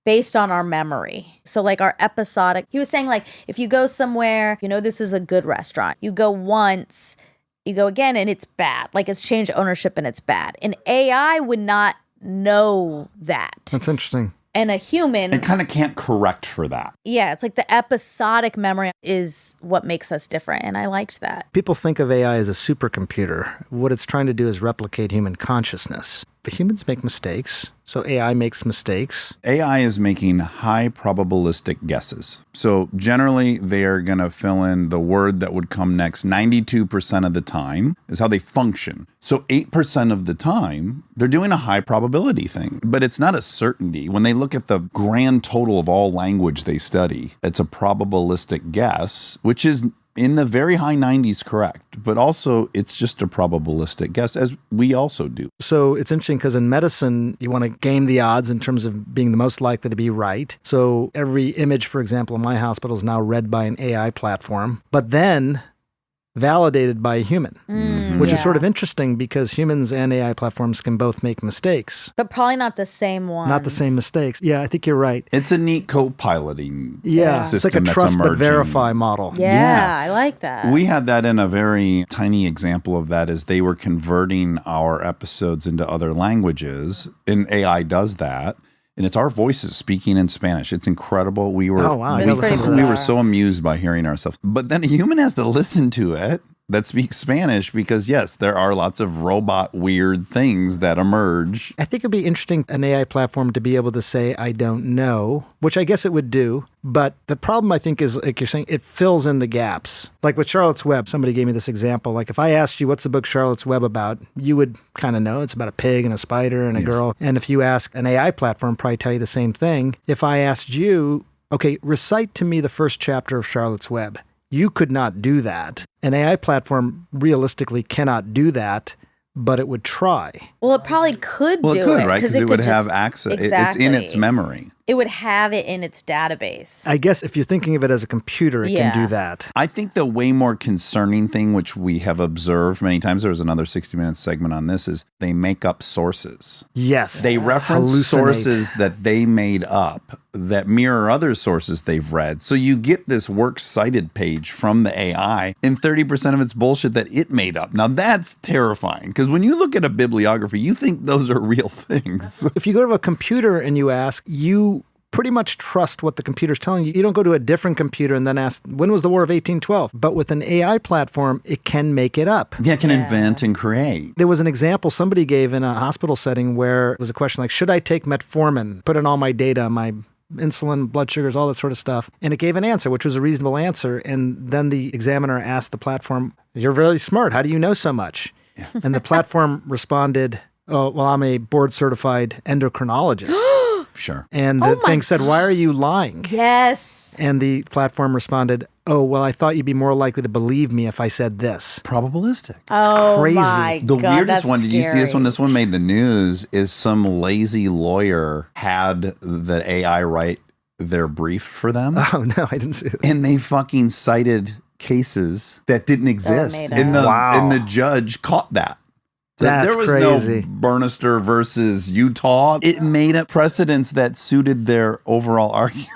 based on our memory. So like our episodic, he was saying like, if you go somewhere, this is a good restaurant. You go once, you go again and it's bad. Like it's changed ownership and it's bad. And AI would not know that. That's interesting. And a human, It kind of can't correct for that. yeah, it's like the episodic memory is what makes us different. And I liked that. People think of AI as a supercomputer. What it's trying to do is replicate human consciousness. But humans make mistakes, so AI makes mistakes. AI is making high probabilistic guesses. So generally, they're going to fill in the word that would come next 92% of the time is how they function. So 8% of the time, they're doing a high probability thing. But it's not a certainty. When they look at the grand total of all language they study, it's a probabilistic guess, which is in the very high 90s correct, but also it's just a probabilistic guess, as we also do. So it's interesting because in medicine, you want to game the odds in terms of being the most likely to be right. So every image, for example, in my hospital is now read by an AI platform, but then validated by a human, which is sort of interesting because humans and AI platforms can both make mistakes. But probably not the same one. Not the same mistakes. Yeah, I think you're right. It's a neat co-piloting Yeah, it's like a system that's trust but emerging. verify model. Yeah, I like that. We had that in a very tiny example of that as they were converting our episodes into other languages, and AI does that. And it's our voices speaking in Spanish. It's incredible. We were, Oh, wow. I That's never pretty listened to we that. were so amused by hearing ourselves. But then a human has to listen to it that speaks Spanish because, yes, there are lots of robot weird things that emerge. I think it'd be interesting, an AI platform to be able to say, I don't know, which I guess it would do. But the problem, I think, is, like you're saying, it fills in the gaps. Like with Charlotte's Web, somebody gave me this example. Like if I asked you, what's the book Charlotte's Web about? You would kind of know. It's about a pig and a spider and a girl. And if you ask an AI platform, probably tell you the same thing. If I asked you, okay, recite to me the first chapter of Charlotte's Web. You could not do that. An AI platform realistically cannot do that, but it would try. Well, it probably could Well, do it could, it. right? Because it could would have just- access. Exactly. It's in its memory. It would have it in its database. I guess if you're thinking of it as a computer, it can do Yeah. that. I think the way more concerning thing, which we have observed many times, there was another 60 Minutes segment on this, is they make up sources. Yes. They reference Hallucinate. sources that they made up that mirror other sources they've read. So you get this works cited page from the AI, and 30% of it's bullshit that it made up. Now that's terrifying because when you look at a bibliography, you think those are real things. If you go to a computer and you ask, you pretty much trust what the computer's telling you. You don't go to a different computer and then ask, when was the War of 1812? But with an AI platform, it can make it up. Yeah, it can invent and create. There was an example somebody gave in a hospital setting where it was a question like, should I take metformin? Put in all my data, my insulin, blood sugars, all that sort of stuff. And it gave an answer, which was a reasonable answer. And then the examiner asked the platform, you're really smart. How do you know so much? And the platform responded, oh, well, I'm a board certified endocrinologist. Sure. And the thing said, why are you lying? Yes. And the platform responded, oh, well, I thought you'd be more likely to believe me if I said this. Probabilistic. Oh crazy. my The God, weirdest that's one, did you see this scary. one? This one made the news, is some lazy lawyer had the AI write their brief for them. Oh, no, I didn't see it. And they fucking cited cases that didn't exist. made And up. Wow. the judge caught that. So That's there was crazy. no Burnister versus Utah. It made up precedents that suited their overall argument.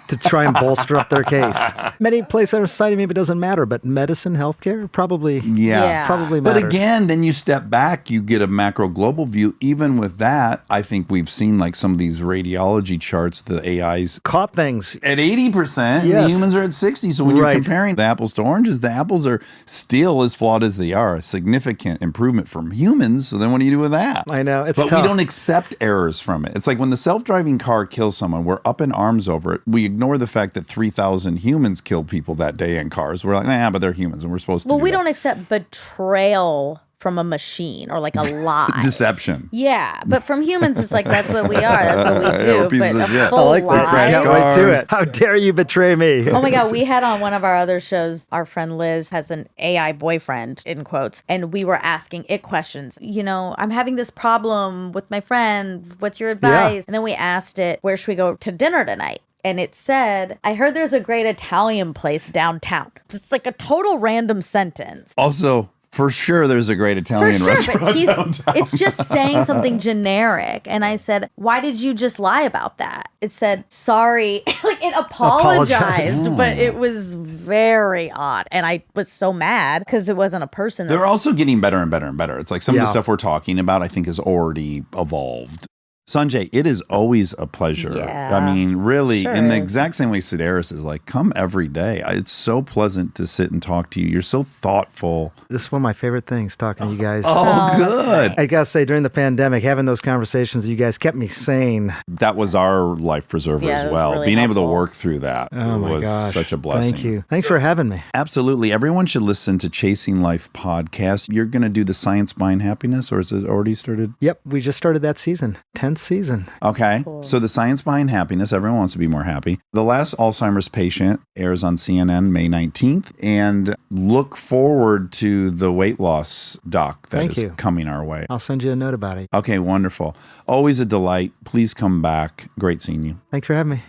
To try and bolster up their case. Many places in our society, maybe it doesn't matter, but medicine, healthcare, probably Yeah. probably But matters. again, then you step back, you get a macro global view. Even with that, I think we've seen like some of these radiology charts, the AIs Caught things. at 80%, and Yes. the humans are at 60. So when you're Right. comparing the apples to oranges, the apples are still as flawed as they are. A significant improvement from humans. So then what do you do with that? I know, it's but tough. we don't accept errors from it. It's like when the self-driving car kills someone, we're up in arms over it. We ignore the fact that 3,000 humans killed people that day in cars. We're like, but they're humans and we're supposed to Well, do we that. don't accept betrayal from a machine or like a lie. Deception. Yeah, but from humans, it's like that's what we are. That's what we Yeah, do. we're pieces But of a shit. I full I like that. lie. Can't wait to it. How dare you betray me? Oh my God, we had on one of our other shows, our friend Liz has an AI boyfriend, in quotes, and we were asking it questions. You know, I'm having this problem with my friend. What's your advice? And then we asked it, where should we go to dinner tonight? And it said, I heard there's a great Italian place downtown. Just like a total random sentence. Also, for sure, there's a great Italian For sure, restaurant but downtown. it's just saying something generic. And I said, why did you just lie about that? It said, sorry. Like it apologized, but it was very odd. And I was so mad because it wasn't a person. They're also getting better and better and better. It's like some of the Yeah. stuff we're talking about, I think, has already evolved. Sanjay, it is always a pleasure. Yeah. I mean, really, Sure in the is. exact same way Sedaris is like, come every day. It's so pleasant to sit and talk to you. You're so thoughtful. This is one of my favorite things, talking to you guys. Oh, that's good. nice. I gotta say, during the pandemic, having those conversations with you guys kept me sane. That was our life preserver Yeah, as it was well. really Being able to helpful. work through that Oh my was gosh. such a blessing. Thank you. Thanks for having me. Absolutely. Everyone should listen to Chasing Life podcast. You're going to do the science behind happiness, or is it already started? Yep, we just started that season, 10th season. Okay. So the science behind happiness, everyone wants to be more happy. The Last Alzheimer's Patient airs on CNN May 19th. And look forward to the weight loss doc that Thank is you. coming our way. I'll send you a note about it. Okay, wonderful. Always a delight. Please come back. Great seeing you. Thanks for having me.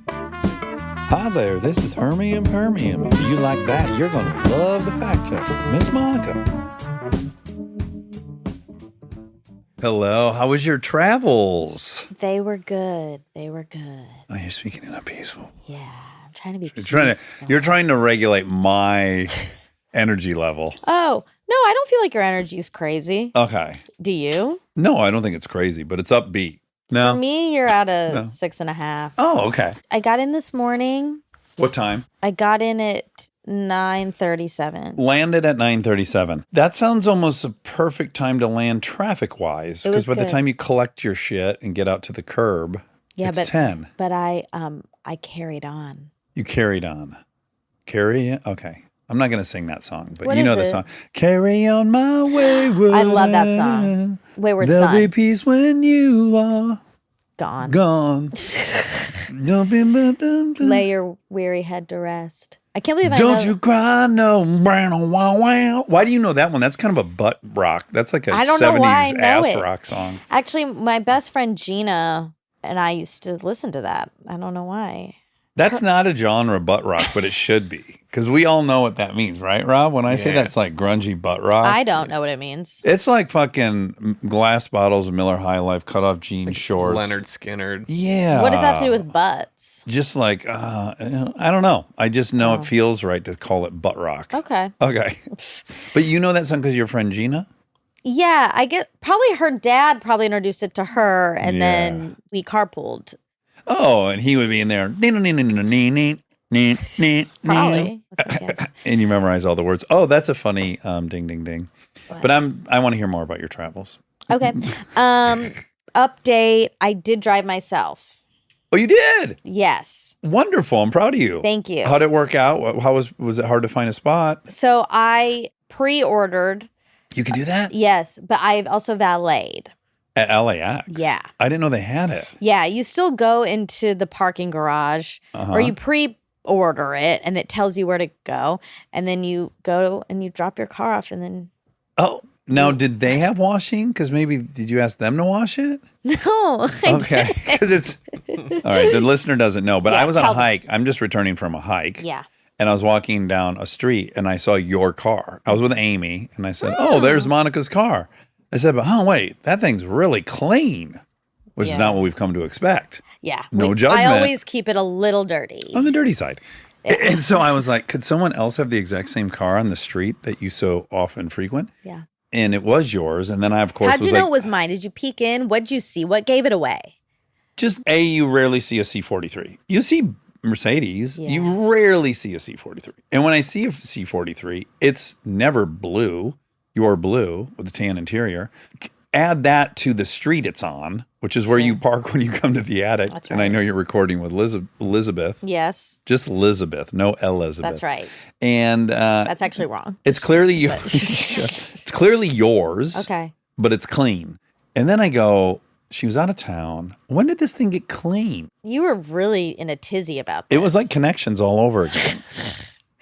Hi there, this is Hermie and Permium. If you like that, you're going to love the fact check. Miss Monica. Hello, how was your travels? They were good. They were good. Oh, you're speaking in a peaceful. Yeah, I'm trying to be You're trying to regulate my energy level. Oh, no, I don't feel like your energy's crazy. Okay. Do you? No, I don't think it's crazy, but it's upbeat. No. For me, you're at a No. 6.5. Oh, okay. I got in this morning. What time? I got in at 9:37. Landed at 9:37. That sounds almost a perfect time to land traffic-wise, It was because by the good. time you collect your shit and get out to the curb, Yeah, it's but 10. But I carried on. You carried on. Carry it? Okay. I'm not going to sing that song, but What you know is the it? song. Carry on my wayward. I love that song. Wayward There'll be Son. peace when you are Gone. gone. Don't be. Lay your weary head to rest. I can't believe I Don't know. you cry no. Wow, wow. Why do you know that one? That's kind of a butt rock. That's like a I don't know 70s why I know ass it. rock song. Actually, my best friend Gina and I used to listen to that. I don't know why. That's not a genre butt rock, but it should be. Because we all know what that means, right, Rob? When I say Yeah. that's like grungy butt rock. I don't know what it means. It's like fucking glass bottles of Miller High Life, cut off jean shorts. Leonard Skinner. Yeah. What does that have to do with butts? Just like, I don't know. I just know Oh. it feels right to call it butt rock. Okay. Okay. But you know that song because your friend Gina? Yeah, I get probably her dad probably introduced it to her, and Yeah. then we carpooled. Oh, and he would be in there. Probably. That's my guess. And you memorize all the words. Oh, that's a funny ding, ding, ding. But I want to hear more about your travels. Okay. Update. I did drive myself. Oh, you did? Yes. Wonderful. I'm proud of you. Thank you. How'd it work out? How was it hard to find a spot? So I pre-ordered. You can do that? Yes, but I've also valeted. At LAX? Yeah. I didn't know they had it. Yeah, you still go into the parking garage or you pre-order it and it tells you where to go. And then you go and you drop your car off and then Oh, now did they have washing? Because maybe, did you ask them to wash it? no. I Okay. Because it's, all right, the listener doesn't know, but Yeah, I was on a tell them. hike. I'm just returning from a hike. Yeah. And I was walking down a street and I saw your car. I was with Amy and I said, oh, there's Monica's car. I said, but oh, wait, that thing's really clean, which is Yeah. not what we've come to expect. Yeah. No I judgment. always keep it a little dirty. On the dirty side. And so I was like, could someone else have the exact same car on the street that you so often frequent? Yeah. And it was yours. And then I, of course, How'd was you know like, it was mine? Did you peek in? What'd you see? What gave it away? just you rarely see a C43. You see Mercedes, Yeah. you rarely see a C43. And when I see a C43, it's never blue. You're blue with a tan interior. add that to the street it's on, which is where you park when you come to the attic. That's And I right. know you're recording with Elizabeth. Yes, Just Elizabeth, no Elizabeth. that's right. And That's actually wrong. it's clearly it's clearly yours. Okay. But it's clean. And then I go, she was out of town. When did this thing get clean? You were really in a tizzy about this. It was like connections all over again.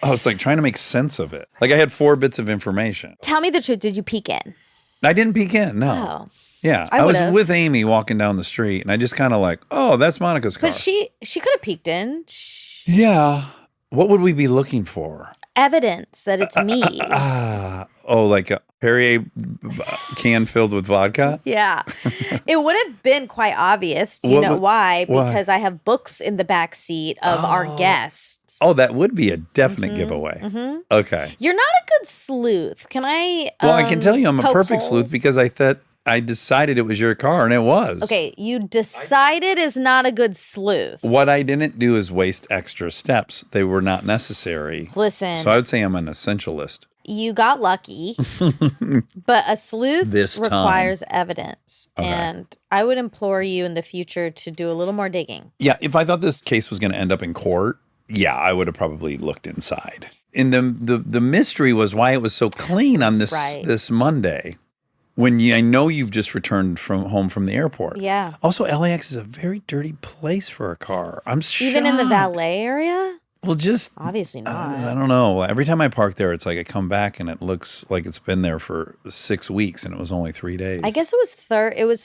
I was like trying to make sense of it. Like I had 4 bits of information. Tell me the truth. Did you peek in? I didn't peek in. No. Oh. Yeah. I I was would've. with Amy walking down the street and I just kind of like, oh, that's Monica's car. But she could have peeked in. Yeah. What would we be looking for? Evidence that it's me. Like a Perrier can filled with vodka? Yeah. It would have been quite obvious. Do you What know would- why? why? Because I have books in the back seat of our guests. Oh, that would be a definite Mm-hmm. giveaway. Okay. You're not a good sleuth. Can I? Well, I can tell you I'm a poke perfect holes? sleuth because I thought I decided it was your car and it was. Okay, you decided is not a good sleuth. What I didn't do is waste extra steps. They were not necessary. Listen, So I would say I'm an essentialist. you got lucky, but a sleuth This time. requires evidence. Okay. And I would implore you in the future to do a little more digging. Yeah, if I thought this case was going to end up in court, yeah, I would have probably looked inside. And the mystery was why it was so clean on this Right. this Monday. When I know you've just returned from home from the airport. Yeah. Also, LAX is a very dirty place for a car. I'm Even in the shocked. valet area? Well, just Obviously not. I don't know. Every time I park there, it's like I come back and it looks like it's been there for 6 weeks and it was only 3 days. I guess it was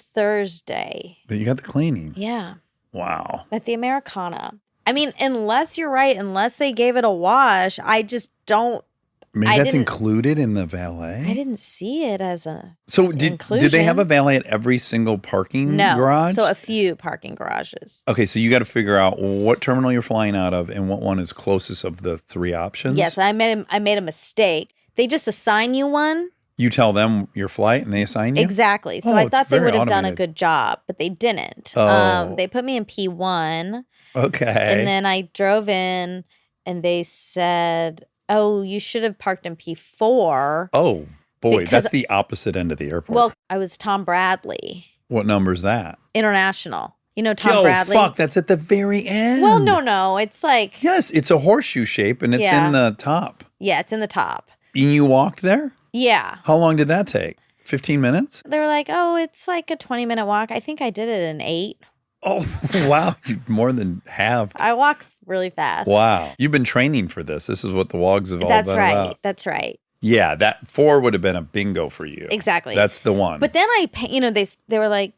Thursday. But you got the cleaning. Yeah. Wow. At the Americana. I mean, unless you're right, unless they gave it a wash, I just don't. Maybe I that's didn't- included in the valet. I didn't see it as a So did they have a inclusion. valet at every single parking no. garage? So a few parking garages. Okay, so you got to figure out what terminal you're flying out of and what one is closest of the 3 options. Yes, I made a mistake. They just assign you one. You tell them your flight and they assign you? Exactly. So Oh, I it's thought they very would have done a automated. good job, but they didn't. Oh. They put me in P1, Okay. and then I drove in, and they said, "Oh, you should have parked in P4." Oh, boy, Because- that's the opposite end of the airport. Well, I was Tom Bradley what number is that? International. You know Tom Yo, Bradley? fuck, that's at the very end. Well, no. It's like, Yes, it's a horseshoe shape and it's Yeah. in the top. yeah, it's in the top. And you walked there? Yeah. How long did that take? 15 minutes? They were like, "Oh, it's like a 20-minute walk." I think I did it in 8. Oh, wow. You more than halved. I walk really fast. Wow. You've been training for this. This is what the wogs have all That's been right. about. That's right. Yeah, that 4 would have been a bingo for you. Exactly. That's the one. But then they were like,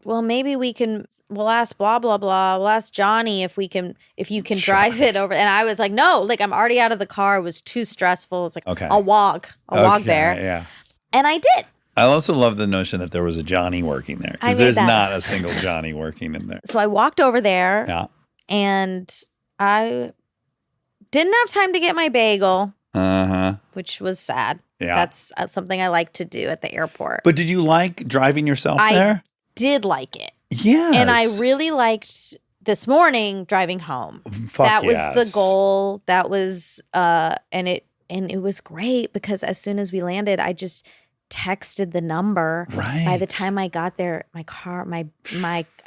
"Well, maybe we'll ask blah blah blah. We'll ask Johnny if you can drive it over." And I was like, "No, like I'm already out of the car. It was too stressful." I was like, Okay. I'll walk Okay, there." Yeah. And I did. I also love the notion that there was a Johnny working there. I Because made there's that not a single Johnny working in there. So I walked over there Yeah. and I didn't have time to get my bagel, Uh-huh. which was sad. Yeah. That's something I like to do at the airport. But did you like driving yourself I there? did like it. Yes. And I really liked this morning driving home. Fuck That was yes. the goal. That was and it was great because as soon as we landed, I just texted the number. Right. By the time I got there, my car, I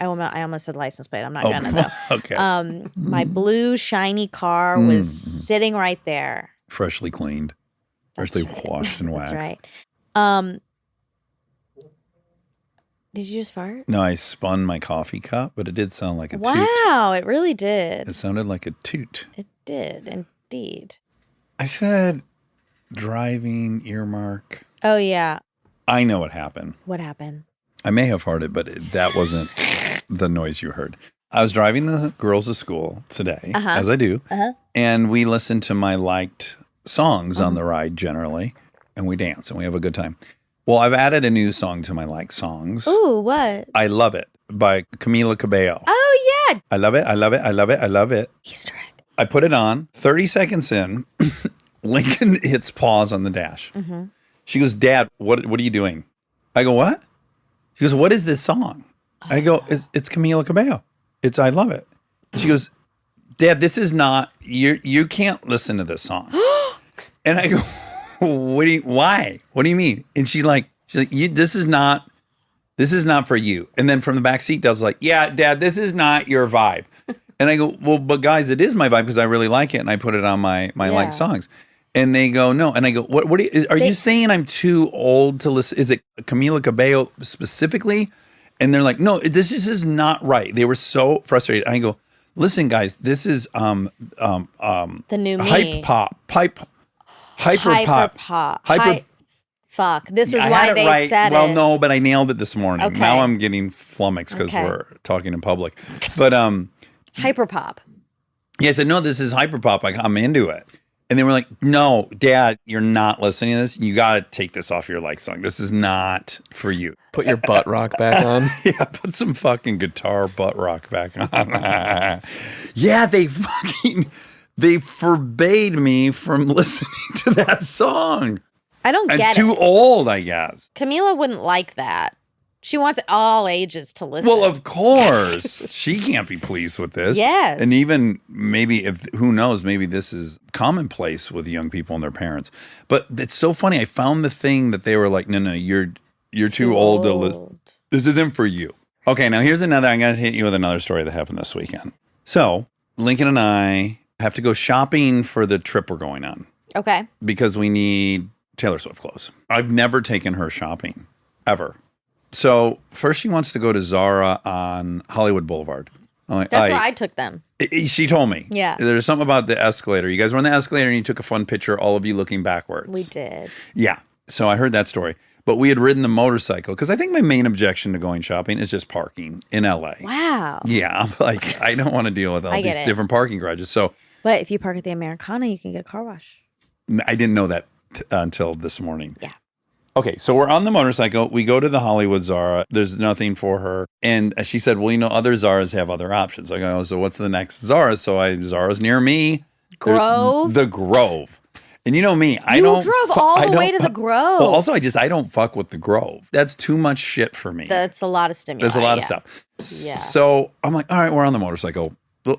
almost said license plate. I'm not Oh, gonna though. okay. My blue shiny car was sitting right there. Freshly cleaned. Freshly washed and waxed. That's right. Did you just fart? No, I spun my coffee cup, but it did sound like a toot. Wow, it really did. It sounded like a toot. It did indeed. I said driving earmark. Oh yeah. I know what happened. What happened? I may have farted, but that wasn't the noise you heard. I was driving the girls to school today, as I do, and we listened to my liked songs on the ride generally, and we dance and we have a good time. Well, I've added a new song to my liked songs. Ooh, what? I Love It by Camila Cabello. Oh yeah. I love it. I love it. I love it. I love it. Easter egg. I put it on. 30 seconds in, Lincoln hits pause on the dash. She goes, "Dad, what are you doing?" I go, "What?" She goes, "What is this song?" I go, it's Camila Cabello. It's I Love It." She goes, "Dad, this is not, you can't listen to this song." And I go, why? What do you mean? And she's like, this is not This is not for you. And then from the back seat, Dell's like, yeah, Dad, this is not your vibe. And I go, well, but guys, it is my vibe because I really like it and I put it on my like songs. And they go, no. And I go, what are you saying I'm too old to listen? Is it Camila Cabello specifically? And they're like, no, this is not right. They were so frustrated. And I go, listen, guys, this is the new hype me. pop, hyper pop. Fuck. This is I why had it they right. said well, it. no, but I nailed it this morning. Okay. Now I'm getting flummoxed because Okay. we're talking in public. But Hyperpop. yeah, I said, no, this is hyper pop. I'm into it. And they were like, no, Dad, you're not listening to this. You got to take this off your like song. This is not for you. Put your butt rock back on. Yeah, put some fucking guitar butt rock back on. Yeah, they forbade me from listening to that song. I don't I'm get too it. old, I guess. Camila wouldn't like that. She wants all ages to listen. Well, of course. She can't be pleased with this. Yes. And even maybe who knows, maybe this is commonplace with young people and their parents. But it's so funny. I found the thing that they were like, no, you're too old to listen. This isn't for you. Okay, now here's another. I'm going to hit you with another story that happened this weekend. So Lincoln and I have to go shopping for the trip we're going on Okay. because we need Taylor Swift clothes. I've never taken her shopping, ever. So first she wants to go to Zara on Hollywood Boulevard. I'm like, That's where I took them. She told me. Yeah. There's something about the escalator. You guys were on the escalator and you took a fun picture, all of you looking backwards. We did. Yeah. So I heard that story. But we had ridden the motorcycle because I think my main objection to going shopping is just parking in LA. Wow. Yeah. I'm like, I don't want to deal with all I get these it. different parking garages. So But if you park at the Americana, you can get a car wash. I didn't know that until this morning. Yeah. Okay, so we're on the motorcycle. We go to the Hollywood Zara. There's nothing for her. And she said, well, other Zaras have other options. I go, so what's the next Zara? So Zara's near me. Grove? The Grove. And you know me, I You don't. drove all the way to the Grove. Well, also, I don't fuck with the Grove. That's too much shit for me. That's a lot of stimuli. That's a lot of yeah. stuff. Yeah. So I'm like, all right, we're on the motorcycle.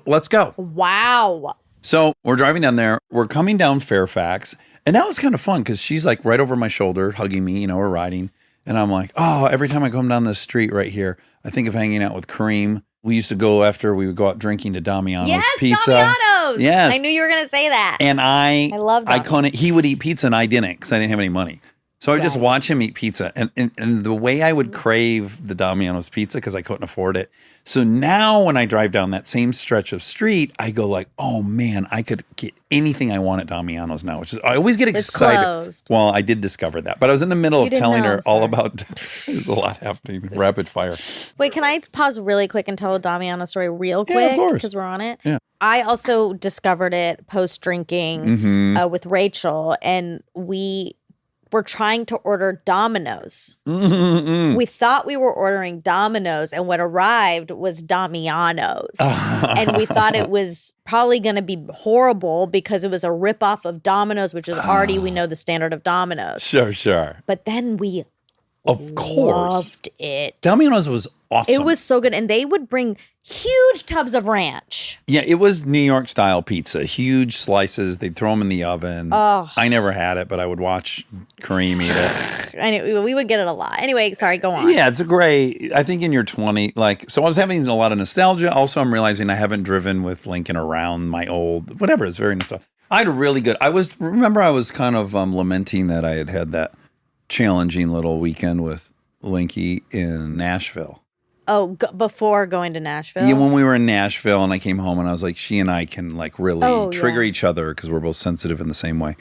Let's go. Wow. So we're driving down there. We're coming down Fairfax. And now it's kind of fun because she's like right over my shoulder, hugging me. We're riding. And I'm like, oh, every time I come down this street right here, I think of hanging out with Kareem. We used to go after we would go out drinking to Damiano's Yes, Pizza. Damiano's. Yes. I knew you were going to say that. And I love I Damiano's. couldn't, he would eat pizza and I didn't because I didn't have any money. So I would just Right. watch him eat pizza. And the way I would crave the Damiano's pizza because I couldn't afford it. So now when I drive down that same stretch of street, I go like, oh man, I could get anything I want at Damiano's now, which is, I always get It's excited. closed. Well, I did discover that, but I was in the middle You of didn't telling know, her all sorry. about, there's a lot happening, rapid fire. Wait, can I pause really quick and tell a Damiano story real Yeah, quick? of course. Because we're on it. Yeah. I also discovered it post drinking Mm-hmm. with Rachel, and we were trying to order Domino's. Mm-hmm. We thought we were ordering Domino's, and what arrived was Damiano's. And we thought it was probably going to be horrible because it was a ripoff of Domino's, which is already, we know, the standard of Domino's. Sure. But then we Of course. loved it. Domino's was awesome. It was so good. And they would bring huge tubs of ranch. Yeah, it was New York style pizza. Huge slices. They'd throw them in the oven. Oh. I never had it, but I would watch Kareem eat it. And we would get it a lot. Anyway, sorry, go on. Yeah, it's a great, I think in your 20, so I was having a lot of nostalgia. Also, I'm realizing I haven't driven with Lincoln around my old, whatever, it's very nostalgic. I had a really good, I was kind of lamenting that I had that challenging little weekend with Linky in Nashville. Oh, before going to Nashville? Yeah, when we were in Nashville and I came home and I was like, she and I can really trigger yeah. each other because we're both sensitive in the same way.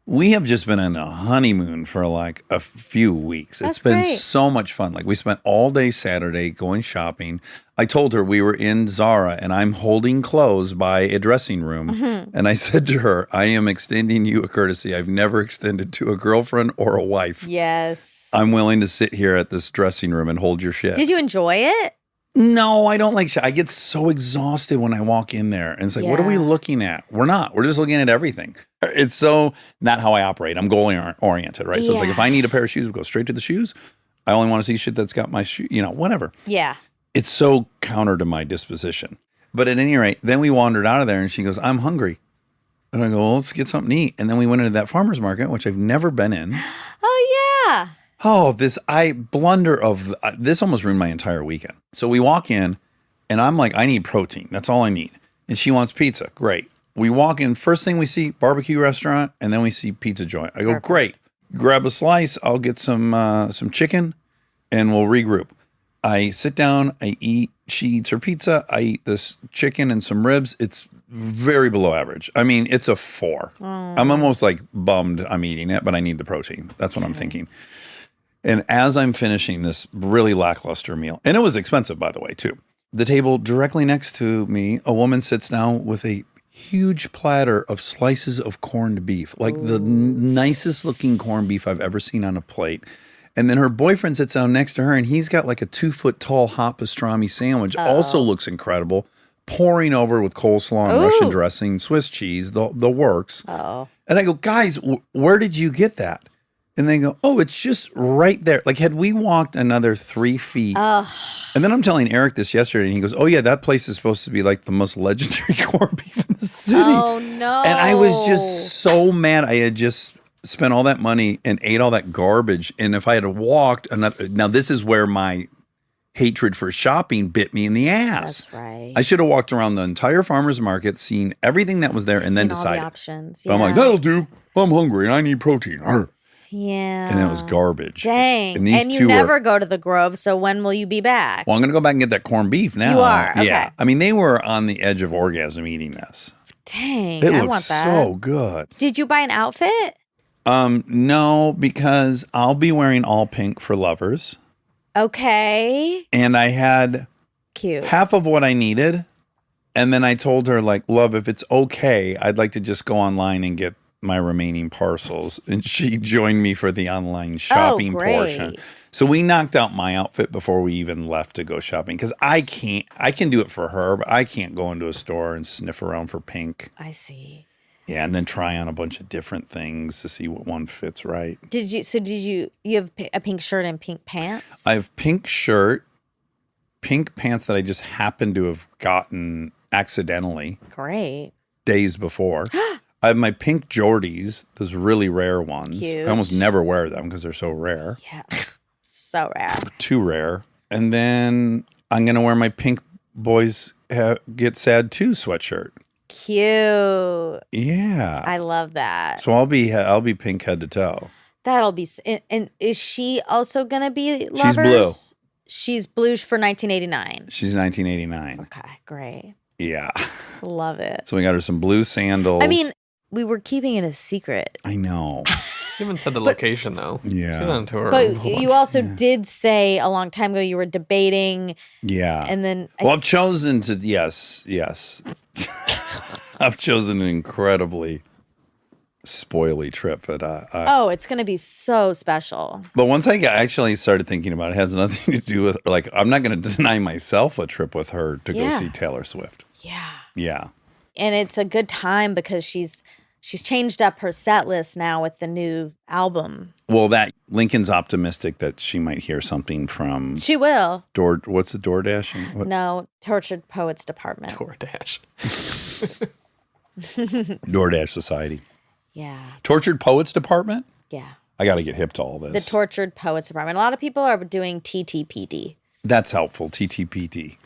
We have just been on a honeymoon for like a few weeks. That's it's been great. so much fun. Like we spent all day Saturday going shopping. I told her we were in Zara and I'm holding clothes by a dressing room. Mm-hmm. And I said to her, I am extending you a courtesy I've never extended to a girlfriend or a wife. Yes. I'm willing to sit here at this dressing room and hold your shit. Did you enjoy it? No, I don't like I get so exhausted when I walk in there. And it's like, what are we Yeah. looking at? We're not. We're just looking at everything. It's so not how I operate. I'm goal oriented, right? So it's like if I need a pair of shoes, we go straight to the shoes. I only want to see shit that's got my shoe, whatever. Yeah. It's so counter to my disposition. But at any rate, then we wandered out of there and she goes, I'm hungry. And I go, well, let's get something to eat. And then we went into that farmer's market, which I've never been in. Oh, yeah. I blunder of this almost ruined my entire weekend. So we walk in and I'm like, I need protein. That's all I need. And she wants pizza. Great. We walk in, first thing we see, barbecue restaurant, and then we see pizza joint. I go, great. Grab a slice. I'll get some chicken and we'll regroup. I sit down, I eat. She eats her pizza. I eat this chicken and some ribs. It's very below average. I mean, it's a 4. I'm almost like bummed I'm eating it, but I need the protein. That's what I'm thinking. And as I'm finishing this really lackluster meal, and it was expensive, by the way, too. The table directly next to me, a woman sits down with a huge platter of slices of corned beef, like the nicest looking corned beef I've ever seen on a plate. And then her boyfriend sits down next to her, and he's got like a 2-foot tall hot pastrami sandwich, also looks incredible, pouring over with coleslaw and Russian dressing, Swiss cheese, the works. And I go, guys, where did you get that? And they go, oh, it's just right there. Like, had we walked another 3 feet. And then I'm telling Eric this yesterday, and he goes, oh, yeah, that place is supposed to be like the most legendary corned beef in the city. Oh, no. And I was just so mad. I had just spent all that money and ate all that garbage. And if I had walked another, now this is where my hatred for shopping bit me in the ass. That's right. I should have walked around the entire farmer's market, seen everything that was there, and then decided. All the options. But I'm like, that'll do. I'm hungry and I need protein. Arr. Yeah. And it was garbage. Dang. And, these and you two never go to the Grove, so when will you be back? Well, I'm going to go back and get that corned beef now. You are? Okay. Yeah. I mean, they were on the edge of orgasm eating this. Dang. It I looks want that. so good. Did you buy an outfit? No, because I'll be wearing all pink for lovers. Okay. And I had Cute. half of what I needed. And then I told her, like, love, if it's okay, I'd like to just go online and get my remaining parcels. And she joined me for the online shopping portion. So we knocked out my outfit before we even left to go shopping. Because I can do it for her, but I can't go into a store and sniff around for pink. I see. Yeah, and then try on a bunch of different things to see what one fits right. Did you have a pink shirt and pink pants? I have pink shirt, pink pants that I just happened to have gotten accidentally. Great. Days before. I have my pink Jordies, those really rare ones. Cute. I almost never wear them because they're so rare. Yeah. So rare. Too rare. And then I'm going to wear my pink Boys Get Sad Too sweatshirt. Cute. Yeah. I love that. So I'll be pink head to toe. That'll be. And is she also gonna be lovers? She's blue. She's blue for 1989. She's 1989. Okay, great. Yeah. Love it. So we got her some blue sandals. I mean, we were keeping it a secret. I know. You haven't said the location though. Yeah. She's on tour. But you also did say a long time ago you were debating. Yeah. And then Well, I've chosen to yes. I've chosen an incredibly spoily trip, but it's going to be so special. But once I actually started thinking about it, it has nothing to do with like I'm not going to deny myself a trip with her to go see Taylor Swift. Yeah. Yeah. And it's a good time because she's changed up her set list now with the new album. Well, that Lincoln's optimistic that she might hear something from She will. What's the DoorDash? What? No, Tortured Poets Department. DoorDash. DoorDash Society. Yeah. Tortured Poets Department? Yeah. I got to get hip to all this. The Tortured Poets Department. A lot of people are doing TTPD. That's helpful. TTPT.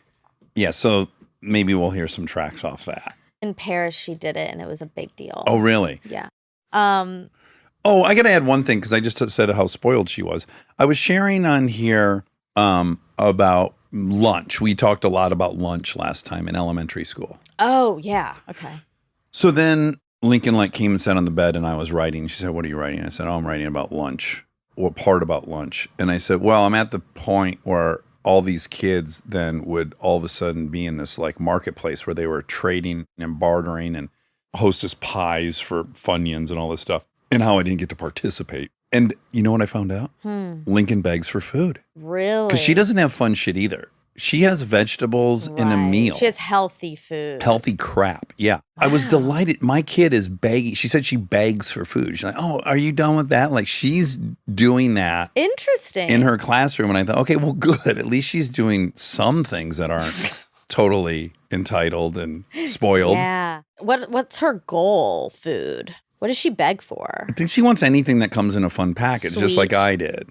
Yeah, so maybe we'll hear some tracks off that. In Paris, she did it, and it was a big deal. Oh, really? Yeah. Oh, I got to add one thing because I just said how spoiled she was. I was sharing on here about lunch. We talked a lot about lunch last time in elementary school. Oh, yeah. Okay. So then Lincoln came and sat on the bed and I was writing. She said, what are you writing? I said, oh, I'm writing about lunch. What part about lunch? And I said, well, I'm at the point where all these kids then would all of a sudden be in this like marketplace where they were trading and bartering and hostess pies for Funyuns and all this stuff, and how I didn't get to participate. And you know what I found out? Lincoln begs for food. Really? Because she doesn't have fun shit either. She has vegetables in a meal. She has healthy food. Healthy crap. Yeah. Wow. I was delighted. My kid is begging. She said she begs for food. She's like, oh, are you done with that? Like she's doing that. Interesting. In her classroom. And I thought, okay, well, good. At least she's doing some things that aren't totally entitled and spoiled. Yeah. What's her goal food? What does she beg for? I think she wants anything that comes in a fun package, just like Sweet. I did.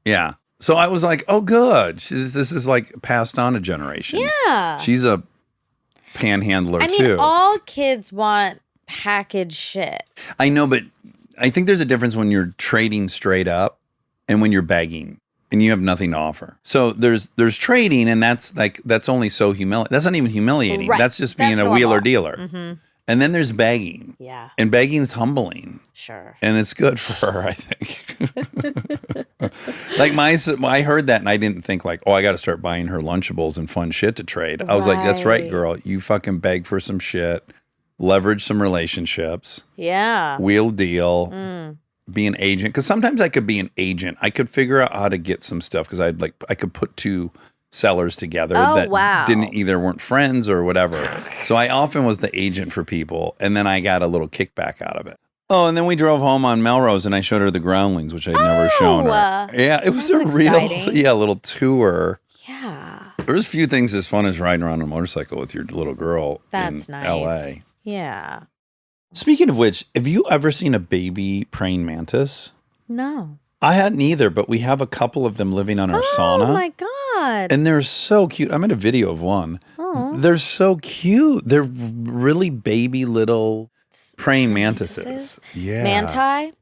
Yeah. So I was like, oh, good. This is like passed on a generation. Yeah. She's a panhandler I mean, too. all kids want packaged shit. I know, but I think there's a difference when you're trading straight up and when you're begging and you have nothing to offer. So there's trading, and that's only so humiliating. That's not even humiliating. Right. That's just being That's a wheeler normal. dealer. Mm-hmm. And then there's begging. Yeah. And begging's humbling. Sure. And it's good for her, I think. Like I heard that and I didn't think like, oh, I got to start buying her Lunchables and fun shit to trade. I was like, that's right, girl. You fucking beg for some shit, leverage some relationships. Yeah. Wheel deal. Be an agent. Because sometimes I could be an agent. I could figure out how to get some stuff because I could put two sellers together that weren't friends or whatever. So I often was the agent for people, and then I got a little kickback out of it. Oh, and then we drove home on Melrose, and I showed her the groundlings, which I'd never shown her. Yeah, it was a real, little tour. Yeah. There was a few things as fun as riding around on a motorcycle with your little girl That's in nice. L.A. Yeah. Speaking of which, have you ever seen a baby praying mantis? No. I hadn't either, but we have a couple of them living on our sauna. Oh my God. And they're so cute. I'm in a video of one. Oh. They're so cute. They're really baby little praying mantises. Yeah. Manti?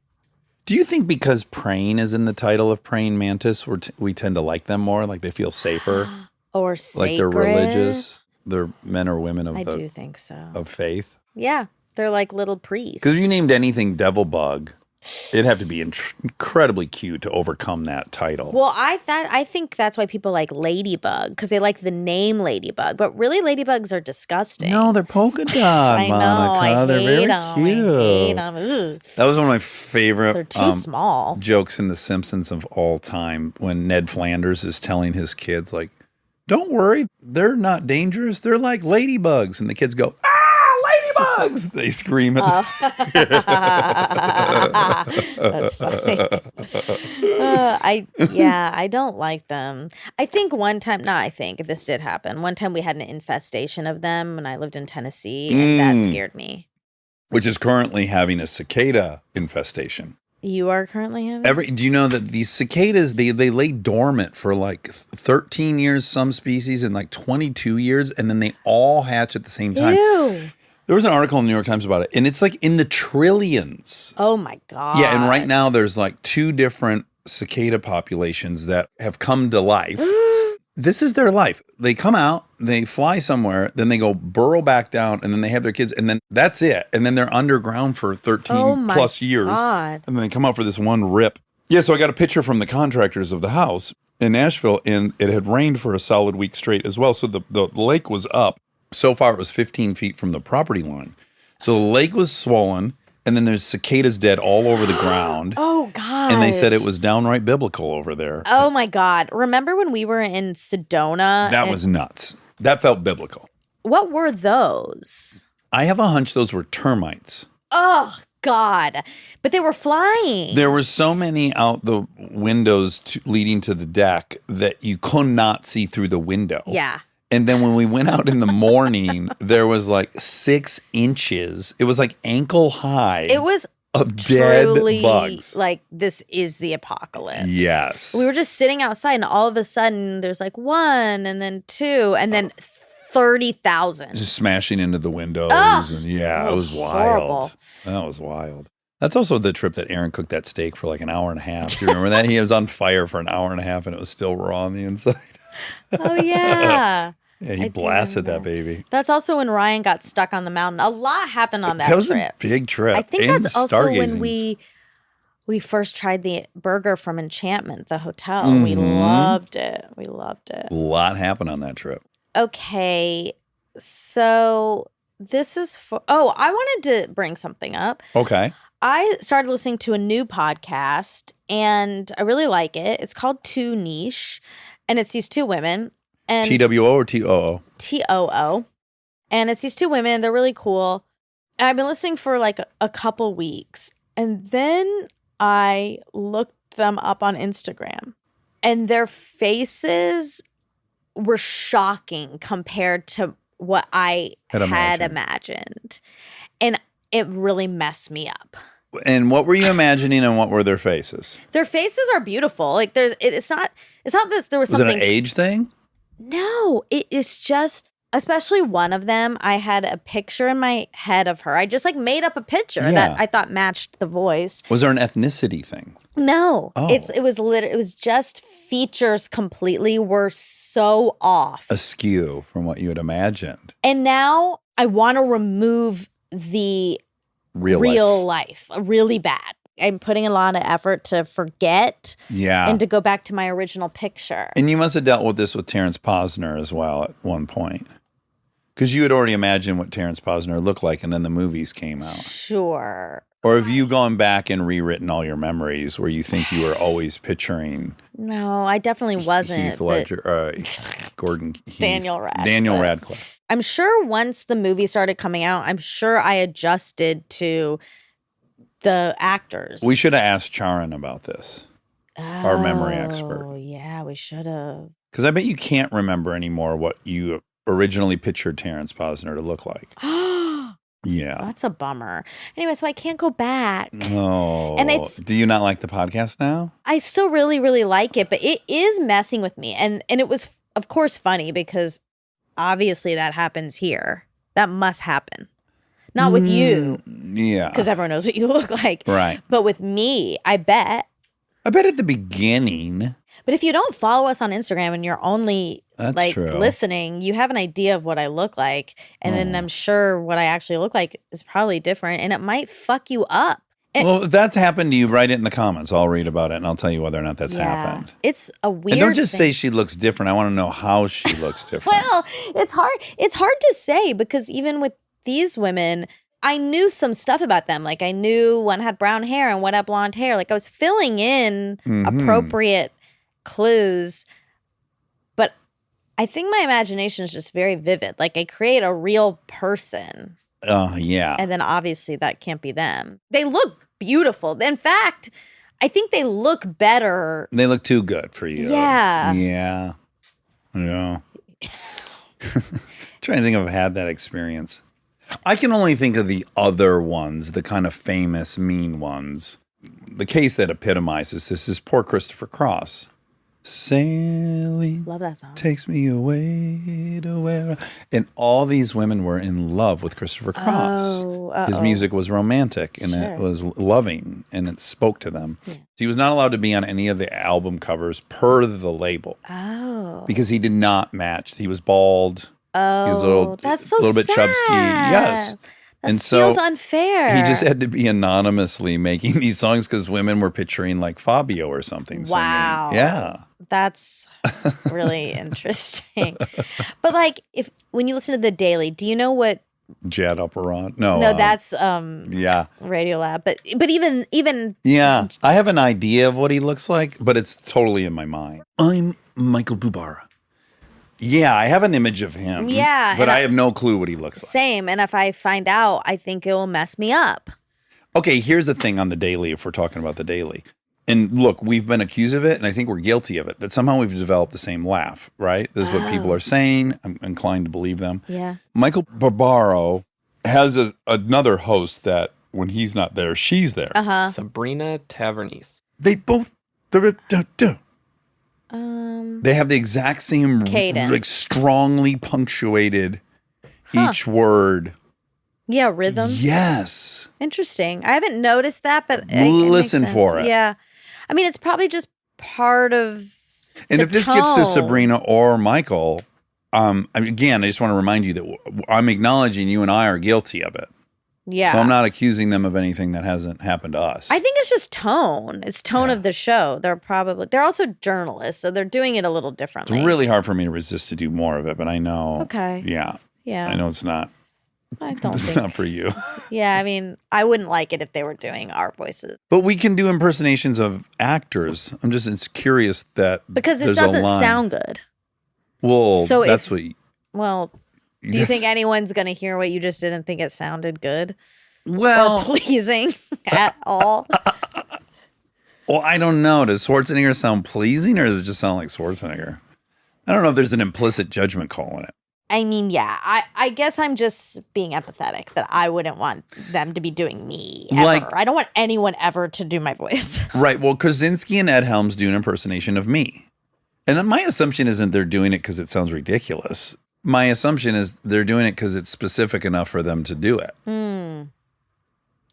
Do you think because praying is in the title of praying mantis, we tend to like them more? Like they feel safer? Or sacred? Like they're religious? They're men or women of I do think so. Of faith? Yeah. They're like little priests. Because if you named anything devil bug, it'd have to be incredibly cute to overcome that title. Well, I think that's why people like Ladybug, because they like the name Ladybug. But really, ladybugs are disgusting. No, they're polka dot, I know. Monica. They're very cute. I hate them. Ugh. That was one of my favorite They're too small. jokes in The Simpsons of all time when Ned Flanders is telling his kids, like, don't worry, they're not dangerous. They're like ladybugs. And the kids go, ladybugs! They scream at That's funny. I don't like them. I think if this did happen, one time we had an infestation of them when I lived in Tennessee, and that scared me. Which is currently having a cicada infestation. You are currently having? Do you know that these cicadas, they lay dormant for like 13 years, some species, and like 22 years, and then they all hatch at the same time. Ew. There was an article in the New York Times about it, and it's like in the trillions. Oh my God. Yeah, and right now there's like 2 different cicada populations that have come to life. This is their life. They come out, they fly somewhere, then they go burrow back down, and then they have their kids, and then that's it. And then they're underground for 13 plus years. God. And then they come out for this one rip. Yeah, so I got a picture from the contractors of the house in Nashville, and it had rained for a solid week straight as well. So the lake was up. So far, it was 15 feet from the property line. So the lake was swollen, and then there's cicadas dead all over the ground. Oh, God. And they said it was downright biblical over there. Oh, my God. Remember when we were in Sedona? That was nuts. That felt biblical. What were those? I have a hunch those were termites. Oh, God. But they were flying. There were so many out the windows leading to the deck that you could not see through the window. Yeah. And then when we went out in the morning, there was like 6 inches. It was like ankle high. It was of dead truly bugs. Like, this is the apocalypse. Yes. We were just sitting outside, and all of a sudden, there's like 1, and then 2, and then 30,000. Just smashing into the windows. Ugh. And yeah, it was wild. Horrible. That was wild. That's also the trip that Aaron cooked that steak for like an hour and a half. Do you remember that? He was on fire for an hour and a half, and it was still raw on the inside. Oh, yeah. Yeah, he I do blasted that remember. baby. That's also when Ryan got stuck on the mountain. A lot happened on that That was trip. a big trip. I think And that's also when stargazing. we first tried the burger from Enchantment, the hotel. We loved it. We loved it. A lot happened on that trip. Okay, so this is for. Oh, I wanted to bring something up. Okay. I started listening to a new podcast, and I really like it. It's called Too Niche, and it's these 2 women. And TWO or TOO? TOO. And it's these 2 women. They're really cool. And I've been listening for like a couple weeks. And then I looked them up on Instagram. And their faces were shocking compared to what I had imagined. And it really messed me up. And what were you imagining and what were their faces? Their faces are beautiful. Like it's not this there was Was something it an age thing? No, it is just especially one of them. I had a picture in my head of her. I just like made up a picture Yeah. that I thought matched the voice. Was there an ethnicity thing? No, Oh. it was just features completely were so off. Askew from what you had imagined. And now I want to remove the Real life. life really bad. I'm putting a lot of effort to forget Yeah. and to go back to my original picture. And you must have dealt with this with Terrence Posner as well at one point. Because you had already imagined what Terrence Posner looked like, and then the movies came out. Sure. Or have you gone back and rewritten all your memories where you think you were always picturing No, I definitely wasn't. Heath but Ledger, Gordon Heath, Daniel Radcliffe. Daniel Radcliffe. I'm sure once the movie started coming out, I'm sure I adjusted to the actors. We should have asked Charan about this, our memory expert. Oh, yeah, we should have. Because I bet you can't remember anymore what you originally pictured Terrence Posner to look like. Yeah. That's a bummer. Anyway, so I can't go back. Oh. And it's- Do you not like the podcast now? I still really, really like it, but it is messing with me. And it was, of course, funny because obviously that happens here. That must happen. Not with you, Yeah. because everyone knows what you look like. Right. But with me, I bet. I bet at the beginning. But if you don't follow us on Instagram and you're only That's like true. listening, you have an idea of what I look like. And then I'm sure what I actually look like is probably different and it might fuck you up. And- Well, if that's happened to you, write it in the comments. I'll read about it and I'll tell you whether or not that's happened. It's a weird And don't just thing. say she looks different. I want to know how she looks different. Well, it's hard to say because even with these women, I knew some stuff about them. Like I knew one had brown hair and one had blonde hair. Like I was filling in appropriate clues. But I think my imagination is just very vivid. Like I create a real person. Yeah. And then obviously that can't be them. They look beautiful. In fact, I think they look better. They look too good for you. Yeah. Yeah. Yeah. Trying to think if I've had that experience. I can only think of the other ones, the kind of famous, mean ones. The case that epitomizes this is poor Christopher Cross. Sailing Love that song. takes me away to where... And all these women were in love with Christopher Cross. His music was romantic and it was loving and it spoke to them. Yeah. He was not allowed to be on any of the album covers per the label. Oh. Because he did not match. He was bald. Oh, He was a little, that's so little bit sad. chubsky. Yes. That And feels so unfair. He just had to be anonymously making these songs because women were picturing like Fabio or something. singing. Wow. Yeah. That's really interesting. But like when you listen to The Daily, do you know what Jad Upperon. No. No, that's Yeah. Radiolab. But even Yeah. I have an idea of what he looks like, but it's totally in my mind. I'm Michael Bubara. Yeah, I have an image of him. Yeah, But and I have no clue what he looks like. same. And if I find out, I think it will mess me up. Okay, here's the thing on The Daily, if we're talking about The Daily. And look, we've been accused of it, and I think we're guilty of it, that somehow we've developed the same laugh, right? This is what people are saying. I'm inclined to believe them. Yeah. Michael Barbaro has another host that when he's not there, she's there. Uh-huh. Sabrina Tavernese. They both... They have the exact same Cadence. like strongly punctuated each word. Yeah, rhythm. Yes. Interesting. I haven't noticed that, but it Listen makes for sense. it. Yeah. I mean, it's probably just part of And the if this gets to tone. Sabrina or Michael, again, I just want to remind you that I'm acknowledging you and I are guilty of it. Yeah. So I'm not accusing them of anything that hasn't happened to us. I think it's just tone. It's tone of the show. They're also journalists, so they're doing it a little differently. It's really hard for me to resist to do more of it, but I know. Okay. Yeah. Yeah. I know it's not. I don't It's think. not for you. Yeah, I mean, I wouldn't like it if they were doing our voices But we can do impersonations of actors. I'm just it's curious that because it there's a doesn't line. sound good. Well, So that's if- what. You, Well, do you think anyone's going to hear what you just did and think it sounded good well, or pleasing at all? well, I don't know. Does Schwarzenegger sound pleasing, or does it just sound like Schwarzenegger? I don't know if there's an implicit judgment call in it. I mean, yeah, I guess I'm just being empathetic that I wouldn't want them to be doing me ever. Like- I don't want anyone ever to do my voice. Right. Well, Krasinski and Ed Helms do an impersonation of me. And my assumption isn't they're doing it because it sounds ridiculous. My assumption is they're doing it because it's specific enough for them to do it.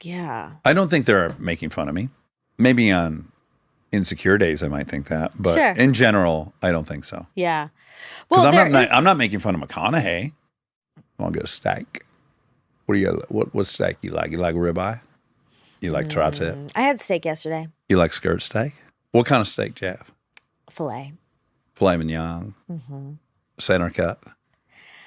Yeah. I don't think they're making fun of me. Maybe on insecure days I might think that. But Sure. in general, I don't think so. Yeah. Because Well, I'm not making fun of McConaughey. I want to get a steak. What steak you like? You like ribeye? You like tri-tip? I had steak yesterday. You like skirt steak? What kind of steak do you have? Filet. Filet mignon? Center cut?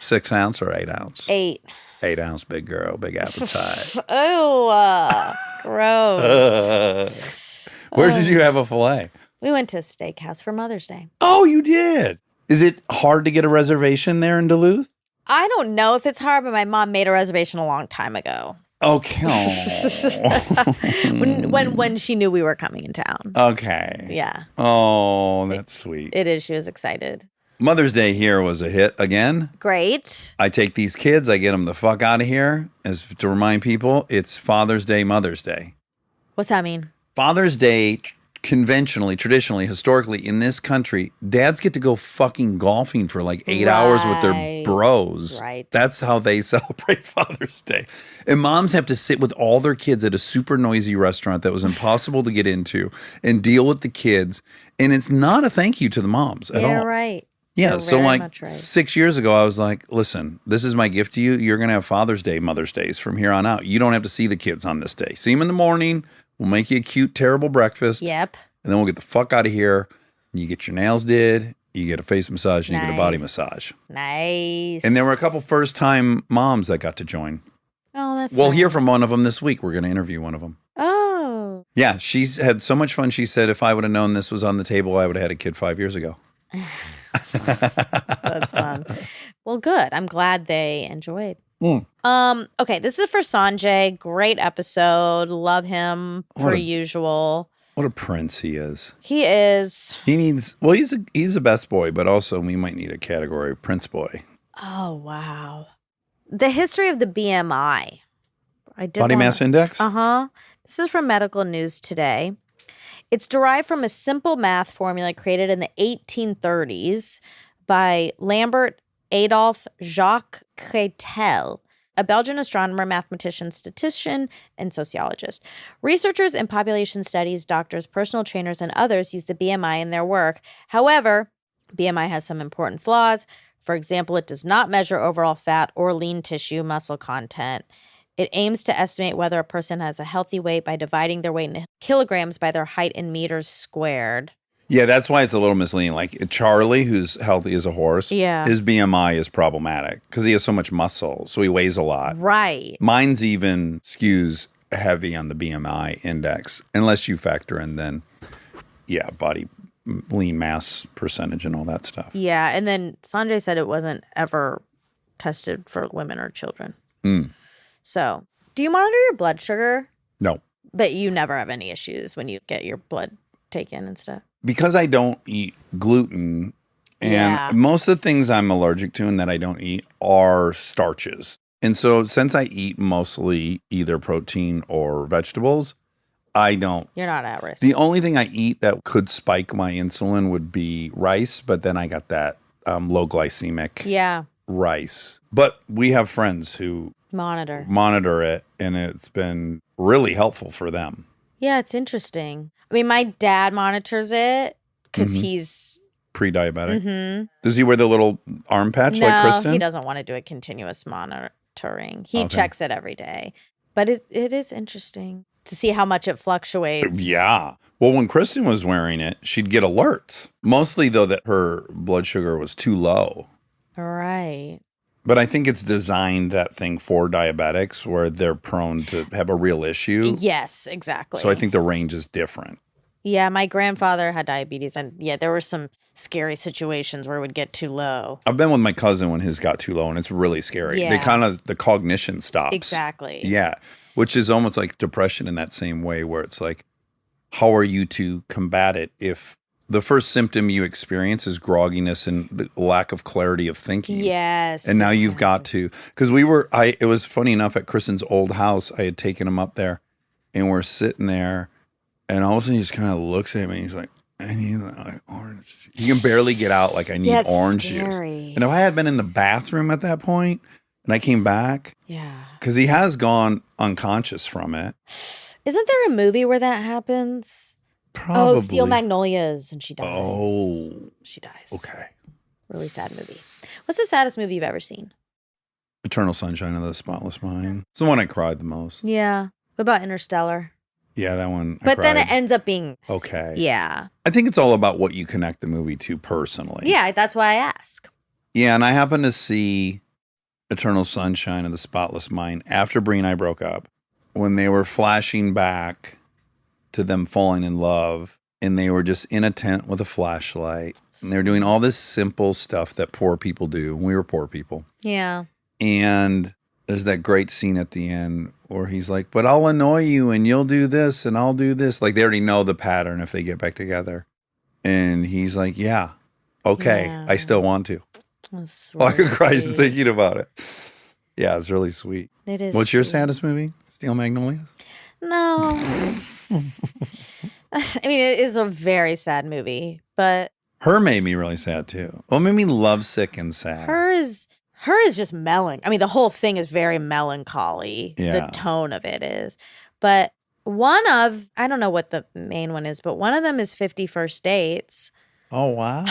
6 ounce or 8 ounce? 8. 8 ounce, big girl, big appetite. Oh, gross. Where did you have a filet? We went to a steakhouse for Mother's Day. Oh, you did. Is it hard to get a reservation there in Duluth? I don't know if it's hard, but my mom made a reservation a long time ago. Okay. when she knew we were coming in town. Okay. Yeah, Oh, that's sweet. it is. She was excited. Mother's Day here was a hit again. Great. I take these kids, I get them the fuck out of here. As to remind people, it's Father's Day, Mother's Day. What's that mean? Father's Day, conventionally, traditionally, historically, in this country, dads get to go fucking golfing for like 8 hours with their Right. bros. Right. That's how they celebrate Father's Day. And moms have to sit with all their kids at a super noisy restaurant that was impossible to get into and deal with the kids. And it's not a thank you to the moms at all. You're right. Yeah, You're so very like much right. 6 years ago, I was like, listen, this is my gift to you. You're going to have Father's Day, Mother's Days from here on out. You don't have to see the kids on this day. See them in the morning. We'll make you a cute, terrible breakfast. Yep. And then we'll get the fuck out of here. You get your nails did, you get a face massage, and you get a body Nice. massage. Nice. And there were a couple first-time moms that got to join. Oh, that's We'll hear nice. from one of them this week. We're going to interview one of them. Oh. Yeah, she's had so much fun. She said, if I would have known this was on the table, I would have had a kid 5 years ago. That's fun. Well, good. I'm glad they enjoyed. Okay, this is for Sanjay. Great episode. Love him per usual. What a prince he is. He is. He needs, well, he's a best boy, but also we might need a category of prince boy. Oh, wow. The history of the BMI. I did Body mass index? Uh-huh. This is from Medical News Today. It's derived from a simple math formula created in the 1830s by Lambert Adolphe Jacques Crétel, a Belgian astronomer, mathematician, statistician, and sociologist. Researchers in population studies, doctors, personal trainers, and others use the BMI in their work. However, BMI has some important flaws. For example, it does not measure overall fat or lean tissue muscle content. It aims to estimate whether a person has a healthy weight by dividing their weight in kilograms by their height in meters squared. Yeah, that's why it's a little misleading. Like Charlie, who's healthy as a horse, Yeah. his BMI is problematic because he has so much muscle, so he weighs a lot. Right. Mine's even skews heavy on the BMI index, unless you factor in then, body lean mass percentage and all that stuff. Yeah. And then Sanjay said it wasn't ever tested for women or children. So, do you monitor your blood sugar? No, But you never have any issues when you get your blood taken and stuff. because I don't eat gluten, and Yeah. most of the things I'm allergic to and that I don't eat are starches. And so since I eat mostly either protein or vegetables, I don't. You're not at risk. The only thing I eat that could spike my insulin would be rice, but then I got that low glycemic Yeah. rice. But we have friends who Monitor. monitor it, and it's been really helpful for them. Yeah, it's interesting. I mean, my dad monitors it because he's Pre-diabetic. Does he wear the little arm patch like no, Kristen? he doesn't want to do a continuous monitoring. He Okay. checks it every day. But it is interesting to see how much it fluctuates. Yeah. Well, when Kristen was wearing it, she'd get alerts. Mostly, though, that her blood sugar was too low. Right. But I think it's designed, that thing, for diabetics where they're prone to have a real issue. Yes, exactly. So I think the range is different. Yeah, my grandfather had diabetes, and yeah, there were some scary situations where it would get too low. I've been with my cousin when his got too low, and it's really scary. Yeah. They kind of, the cognition stops. Exactly. Yeah. Which is almost like depression in that same way, where it's like, how are you to combat it if the first symptom you experience is grogginess and the lack of clarity of thinking. Yes. And now you've got to, because it was funny enough at Kristen's old house, I had taken him up there and we're sitting there and all of a sudden he just kind of looks at me and he's like, I need like orange juice. He can barely get out like I need orange juice. And if I had been in the bathroom at that point and I came back, because he has gone unconscious from it. Isn't there a movie where that happens? Probably. Oh, Steel Magnolias, and she dies. Oh. She dies. Okay. Really sad movie. What's the saddest movie you've ever seen? Eternal Sunshine of the Spotless Mind. It's the one I cried the most. Yeah. What about Interstellar? Yeah, that one. But then it ends up being okay. Yeah. I think it's all about what you connect the movie to personally. Yeah, that's why I ask. Yeah, and I happened to see Eternal Sunshine of the Spotless Mind after Brie and I broke up, when they were flashing back to them falling in love, and they were just in a tent with a flashlight, and they were doing all this simple stuff that poor people do. We were poor people. Yeah. And there's that great scene at the end where he's like, but I'll annoy you and you'll do this and I'll do this. Like they already know the pattern if they get back together. And he's like, yeah, okay, Yeah. I still want to. That's I could really cry just sweet. thinking about it. Yeah, it's really sweet. It is. What's your sweet. saddest movie? Steel Magnolias? No. I mean, it is a very sad movie, but Her made me really sad too. Well, it made me lovesick and sad. her is just melancholy. I mean, the whole thing is very melancholy. Yeah. The tone of it is. But I don't know what the main one is, but one of them is 50 First Dates. Oh, wow.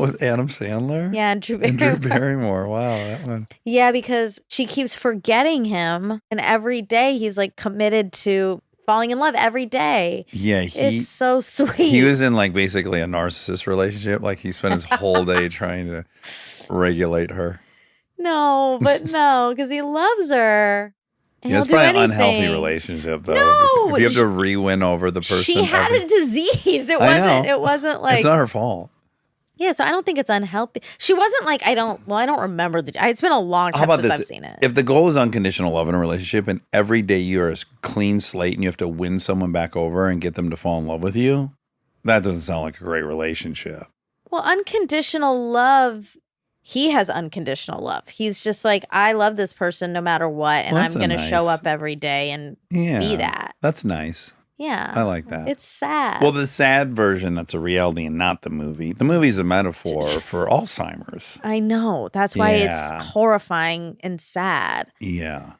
With Adam Sandler? Yeah, and Drew And Barrymore. Drew Barrymore. Wow, that one. Yeah, because she keeps forgetting him, and every day he's like committed to falling in love every day. Yeah, It's so sweet. he was in like basically a narcissist relationship. Like he spent his whole day trying to regulate her. No, because he loves her. And Yeah, it's he'll do probably an unhealthy anything. relationship though. No, if you have to re-win over the person. She had a disease. I know. It wasn't like It's not her fault. Yeah, so I don't think it's unhealthy. She wasn't like I don't remember it's been a long How time about since this? I've seen it. If the goal is unconditional love in a relationship and every day you're a clean slate and you have to win someone back over and get them to fall in love with you, that doesn't sound like a great relationship. Well, unconditional love, he has unconditional love. He's just like, I love this person no matter what, and Well, I'm that's going to nice. show up every day and Yeah. be that. That's nice. Yeah. I like that. It's sad. Well, the sad version, that's a reality and not the movie. The movie's a metaphor for Alzheimer's. I know. That's why Yeah. it's horrifying and sad, Yeah.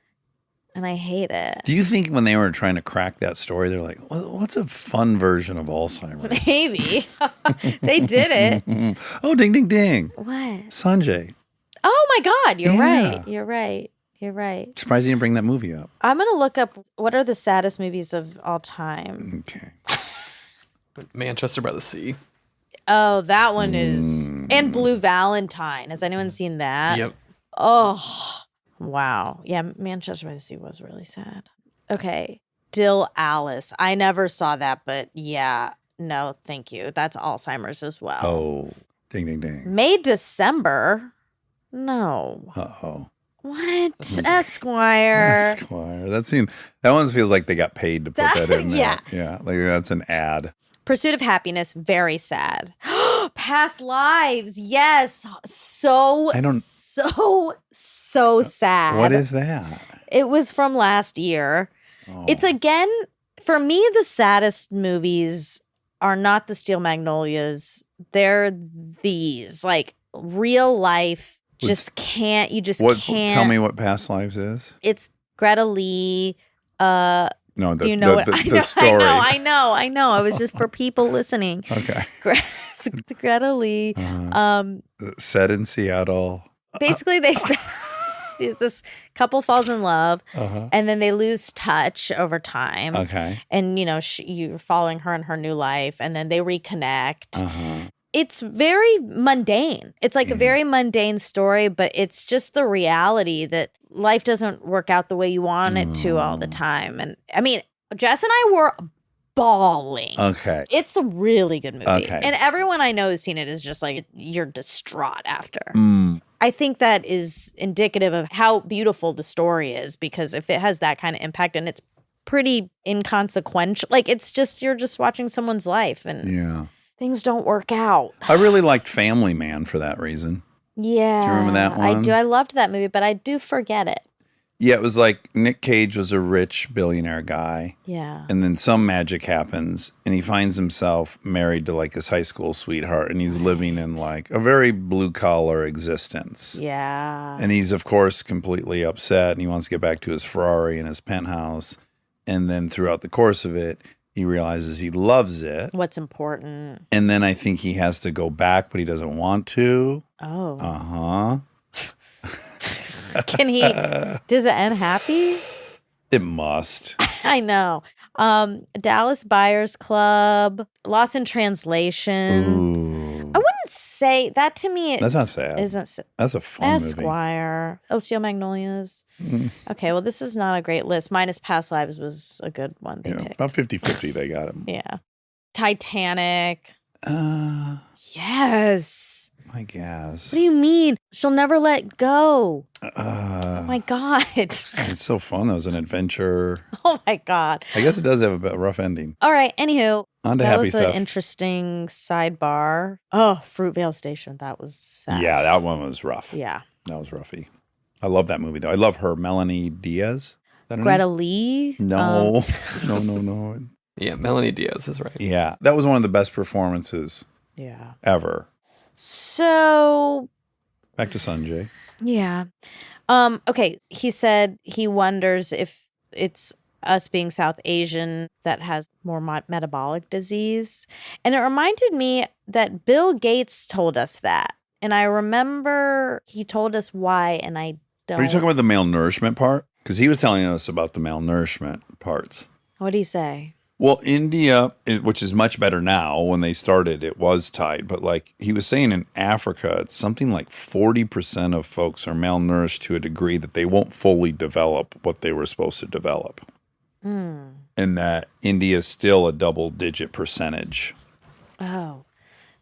and I hate it. Do you think when they were trying to crack that story, they're like, what's a fun version of Alzheimer's? Maybe. They did it. Oh, ding, ding, ding. What? Sanjay. Oh my God. You're Yeah. right. You're right. You're right. Surprised you didn't bring that movie up. I'm going to look up what are the saddest movies of all time. Okay. Manchester by the Sea. Oh, that one is. And Blue Valentine. Has anyone seen that? Yep. Oh, wow. Yeah, Manchester by the Sea was really sad. Okay. Dill Alice. I never saw that, but yeah. No, thank you. That's Alzheimer's as well. Oh, ding, ding, ding. May December? No. Uh-oh. What? Esquire. Esquire. That one feels like they got paid to put that in there. Yeah. Yeah. Like that's an ad. Pursuit of Happiness, very sad. Past Lives, yes. So sad. What is that? It was from last year. Oh. It's again, for me, the saddest movies are not the Steel Magnolias. They're these, like real life. You just can't. Tell me what Past Lives is. It's Greta Lee. No, Do you know what? the story. I know. I was just for people listening. Okay. It's Greta Lee. Set in Seattle. Basically, this couple falls in love, Uh-huh. and then they lose touch over time. Okay. And you're following her in her new life, and then they reconnect. Uh-huh. It's very mundane. It's like a very mundane story, but it's just the reality that life doesn't work out the way you want it to all the time. And I mean, Jess and I were bawling. Okay. It's a really good movie. Okay. And everyone I know who's seen it is just like, you're distraught after. Mm. I think that is indicative of how beautiful the story is, because if it has that kind of impact and it's pretty inconsequential, like it's just, you're just watching someone's life and Yeah. things don't work out. I really liked Family Man for that reason. Yeah. Do you remember that I one? do. I loved that movie, but I do forget it. Yeah, it was like Nick Cage was a rich billionaire guy. Yeah. And then some magic happens and he finds himself married to like his high school sweetheart and he's living in like a very blue collar existence. Yeah. And he's, of course, completely upset and he wants to get back to his Ferrari and his penthouse. And then throughout the course of it, he realizes he loves it. What's important? And then I think he has to go back, but he doesn't want to. Oh. Uh-huh. Can he? Does it end happy? It must. I know. Dallas Buyers Club, Lost in Translation. Ooh. I wouldn't say that to me. That's not sad. Isn't That's a fun movie. Esquire, Steel Magnolias. Okay, well, this is not a great list. Minus Past Lives was a good one they Yeah, picked. about 50-50 they got him. Yeah. Titanic. I Yes. guess. What do you mean? She'll never let go. Oh my God. It's so fun. That was an adventure. Oh my God. I guess it does have a bit rough ending. All right. Anywho, On to that happy was stuff. an interesting sidebar. Oh, Fruitvale Station. That was sad. Yeah, that one was rough. Yeah. That was roughy. I love that movie, though. I love her. Melanie Diaz. Is that her Greta name? Lee. No. No. Yeah, Melanie Diaz is right. Yeah, that was one of the best performances Yeah. ever. So, Back to Sanjay. yeah. Okay. He said he wonders if it's us being South Asian that has more metabolic disease. And it reminded me that Bill Gates told us that. And I remember he told us why, and I don't. Are you talking about the malnourishment part? Because he was telling us about the malnourishment parts. What did he say? Well, India, which is much better now, when they started, it was tied. But like he was saying in Africa, it's something like 40% of folks are malnourished to a degree that they won't fully develop what they were supposed to develop. And that India is still a double-digit percentage. Oh,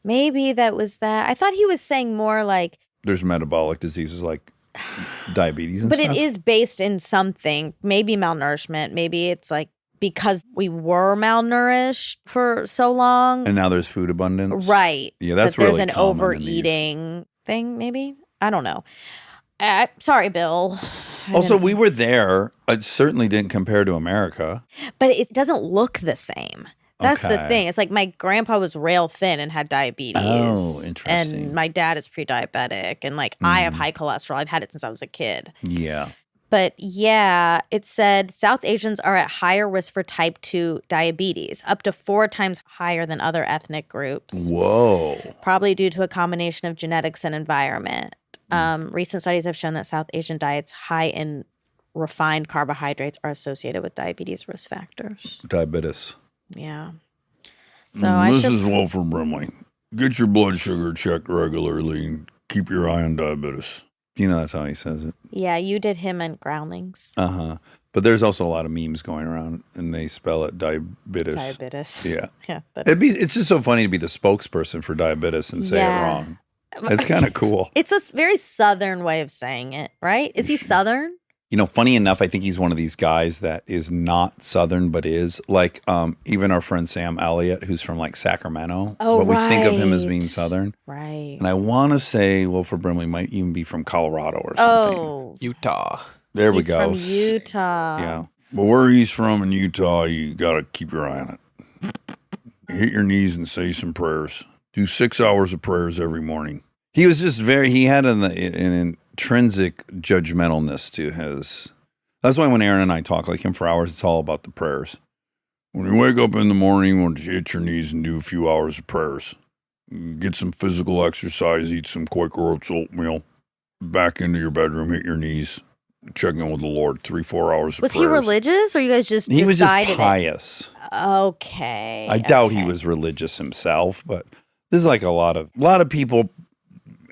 maybe that was that. I thought he was saying more like, There's metabolic diseases like diabetes and but stuff. it is based in something, maybe malnourishment. Maybe it's like because we were malnourished for so long. And now there's food abundance. Right. Yeah, that's that there's really an common in these. overeating thing, maybe? I don't know. Sorry, Bill. Also, we were there. It certainly didn't compare to America. But it doesn't look the same. That's the Okay. thing. It's like my grandpa was rail thin and had diabetes. Oh, interesting. And my dad is pre-diabetic. And like I have high cholesterol. I've had it since I was a kid. Yeah. But yeah, it said South Asians are at higher risk for type 2 diabetes, up to 4 times higher than other ethnic groups. Whoa. Probably due to a combination of genetics and environment. Recent studies have shown that South Asian diets high in refined carbohydrates are associated with diabetes risk factors. Diabetes. Yeah. So I this should. is Wilford Brimley. Get your blood sugar checked regularly and keep your eye on diabetes. You know that's how he says it. Yeah, you did him and Groundlings. Uh-huh. But there's also a lot of memes going around, and they spell it diabetes. Diabetes. Yeah. Yeah. It's just so funny to be the spokesperson for diabetes and say Yeah. it wrong. It's kind of cool. It's a very Southern way of saying it, right? Is he Southern? You know, funny enough, I think he's one of these guys that is not Southern, but is like even our friend Sam Elliott, who's from like Sacramento. Oh, but we think of him as being right. Southern. Right. And I want to say Wilford Brimley might even be from Colorado or something. Oh, Utah. There he's we go. from Utah. Yeah. But where he's from in Utah, you got to keep your eye on it. Hit your knees and say some prayers. Do 6 hours of prayers every morning. He was just he had an intrinsic judgmentalness to his. That's why when Aaron and I talk like him for hours, it's all about the prayers. When you wake up in the morning, you want to hit your knees and do a few hours of prayers. Get some physical exercise, eat some Quaker Oats oatmeal. Back into your bedroom, hit your knees. Check in with the Lord. 3-4 hours of Was prayers. he religious, or you guys just He was just decided pious. it? Okay. I doubt he okay. was religious himself, but this is like a lot of people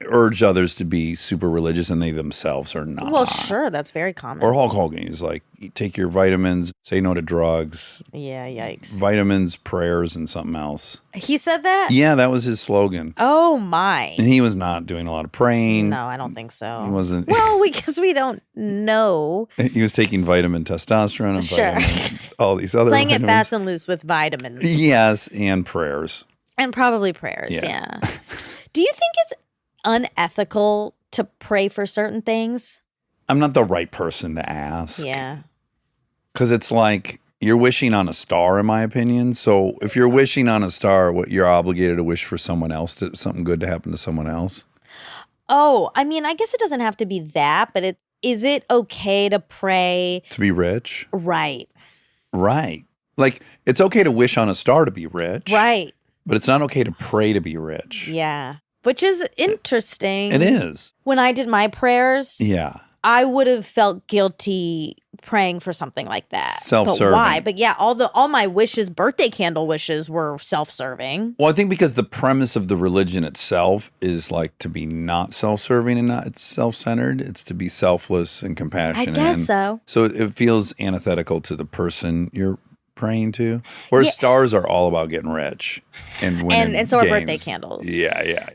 urge others to be super religious and they themselves are not. Well, sure, that's very common. Or Hulk Hogan is like, take your vitamins, say no to drugs, Yeah, yikes. vitamins, prayers, and something else. He said that? Yeah, that was his slogan. Oh, my. And he was not doing a lot of praying. No, I don't think so. He wasn't. Well, because we don't know. He was taking vitamin testosterone and Sure. vitamin, all these other Playing it vitamins. fast and loose with vitamins. Yes, and prayers. And probably prayers, yeah. Do you think it's unethical to pray for certain things? I'm not the right person to ask. Yeah. Because it's like you're wishing on a star, in my opinion. So if you're wishing on a star, what you're obligated to wish for someone else, something good to happen to someone else. Oh, I mean, I guess it doesn't have to be that, but is it okay to pray? To be rich? Right. Right. Like, it's okay to wish on a star to be rich. Right. But it's not okay to pray to be rich. Yeah. Which is interesting. It is. When I did my prayers, Yeah. I would have felt guilty praying for something like that. Self-serving. But why? But yeah, all my wishes, birthday candle wishes, were self-serving. Well, I think because the premise of the religion itself is like to be not self-serving and not self-centered. It's to be selfless and compassionate. I guess and so. So it feels antithetical to the person you're praying to. Whereas stars are all about getting rich and winning and so are games. birthday candles. Yeah, yeah.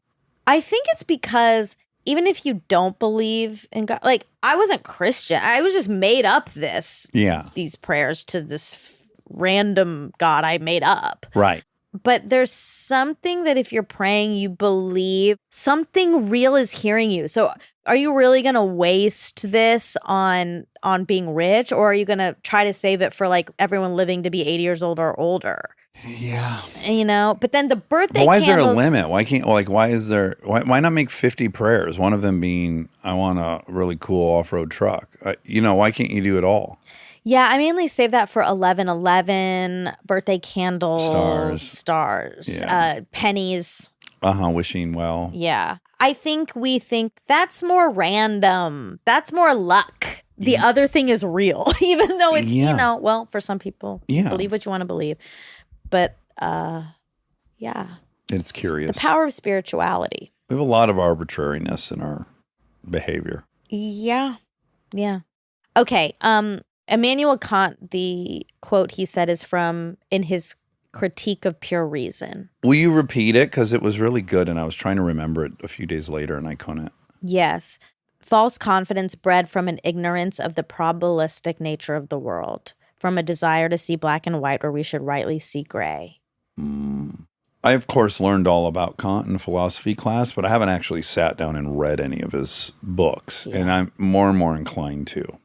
I think it's because even if you don't believe in God, like I wasn't Christian. I was just made up these prayers to this random God I made up. Right. But there's something that if you're praying, you believe something real is hearing you. So are you really going to waste this on being rich, or are you going to try to save it for like everyone living to be 80 years old or older? Yeah. You know, but then the birthday But why is there a candles- limit? Why can't why not make 50 prayers? One of them being I want a really cool off-road truck. Why can't you do it all? Yeah, I mainly save that for 11/11, birthday candles, stars, Yeah. pennies. Wishing well. Yeah. I think we think that's more random. That's more luck. The other thing is real, even though it's, well, for some people, believe what you want to believe. But, yeah. It's curious. The power of spirituality. We have a lot of arbitrariness in our behavior. Yeah. Yeah. Okay. Immanuel Kant, the quote he said is from in his Critique of Pure Reason. Will you repeat it? Because it was really good, and I was trying to remember it a few days later, and I couldn't. Yes. False confidence bred from an ignorance of the probabilistic nature of the world, from a desire to see black and white where we should rightly see gray. I, of course, learned all about Kant in philosophy class, but I haven't actually sat down and read any of his books, and I'm more and more inclined to.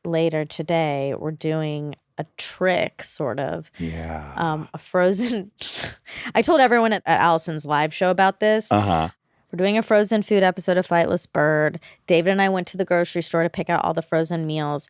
Later today, we're doing a trick, sort of. Yeah. A frozen. I told everyone at Allison's live show about this. Uh-huh. We're doing a frozen food episode of Flightless Bird. David and I went to the grocery store to pick out all the frozen meals.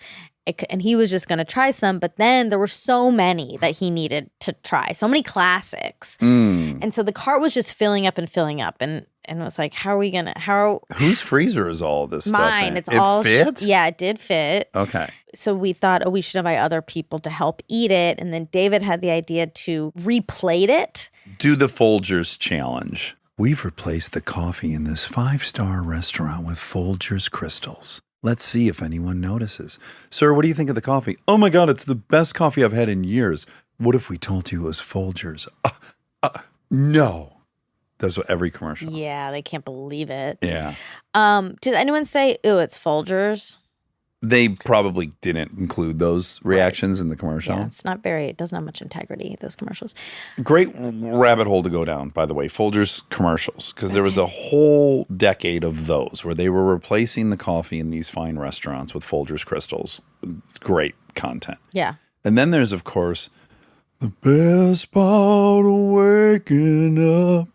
And he was just going to try some, but then there were so many that he needed to try. So many classics. And so the cart was just filling up. And it was like, how are we going to, Whose freezer is all this stuff mine, in? it's all. Fit? Yeah, it did fit. Okay. So we thought, we should invite other people to help eat it. And then David had the idea to replate it. Do the Folgers challenge. We've replaced the coffee in this 5-star restaurant with Folgers crystals. Let's see if anyone notices. Sir, what do you think of the coffee? Oh my God, it's the best coffee I've had in years. What if we told you it was Folgers? No. That's what every commercial. Yeah, they can't believe it. Yeah. Did anyone say, ooh, it's Folgers? They probably didn't include those reactions in the commercial. Yeah, it doesn't have much integrity, those commercials. Great rabbit hole to go down, by the way, Folgers commercials, because there was a whole decade of those where they were replacing the coffee in these fine restaurants with Folgers crystals. Great content. Yeah. And then there's, of course, the best part of waking up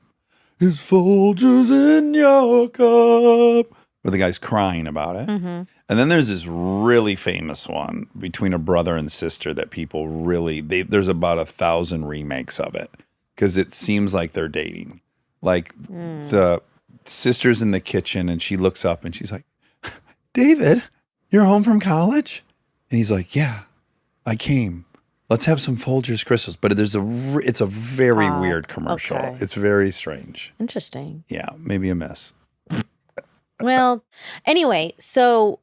is Folgers in your cup, where the guy's crying about it. Mm-hmm. And then there's this really famous one between a brother and sister that people really, there's about 1,000 remakes of it because it seems like they're dating. Like the sister's in the kitchen and she looks up and she's like, David, you're home from college? And he's like, yeah, I came. Let's have some Folgers crystals. But it's a very weird commercial. Okay. It's very strange. Interesting. Yeah, maybe a miss. Well, anyway, so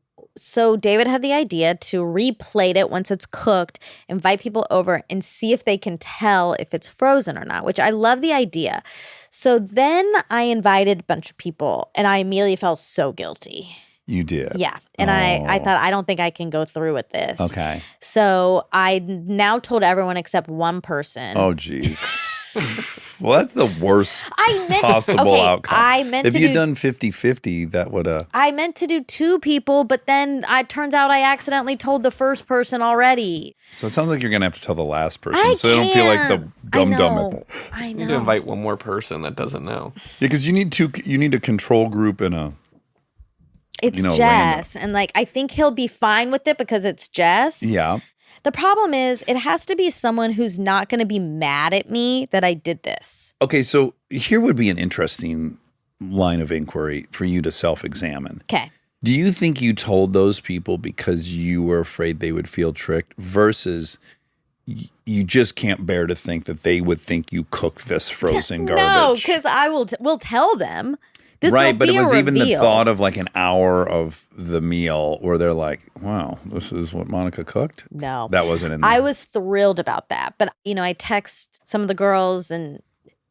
David had the idea to replate it once it's cooked, invite people over and see if they can tell if it's frozen or not, which I love the idea. So then I invited a bunch of people and I immediately felt so guilty. You did? Yeah. And I thought, I don't think I can go through with this. Okay. So I now told everyone except one person. Oh, geez. Well, that's the worst possible outcome. I meant if to you'd do, done 50-50, that would I meant to do 2 people, but then it turns out I accidentally told the first person already. So it sounds like you're gonna have to tell the last person, I so they don't feel like the can't. dum-dum at the. I You know. need to invite one more person that doesn't know. Yeah, because you need a control group and a. It's random. Jess, and like I think he'll be fine with it because it's Jess. Yeah. The problem is it has to be someone who's not going to be mad at me that I did this. Okay, so here would be an interesting line of inquiry for you to self-examine. Okay. Do you think you told those people because you were afraid they would feel tricked versus you just can't bear to think that they would think you cooked this frozen garbage? No, because I will tell them. Right, but it was even the reveal. thought of like an hour of the meal where they're like, wow, this is what Monica cooked? No. That wasn't in there. I was thrilled about that. But, I text some of the girls and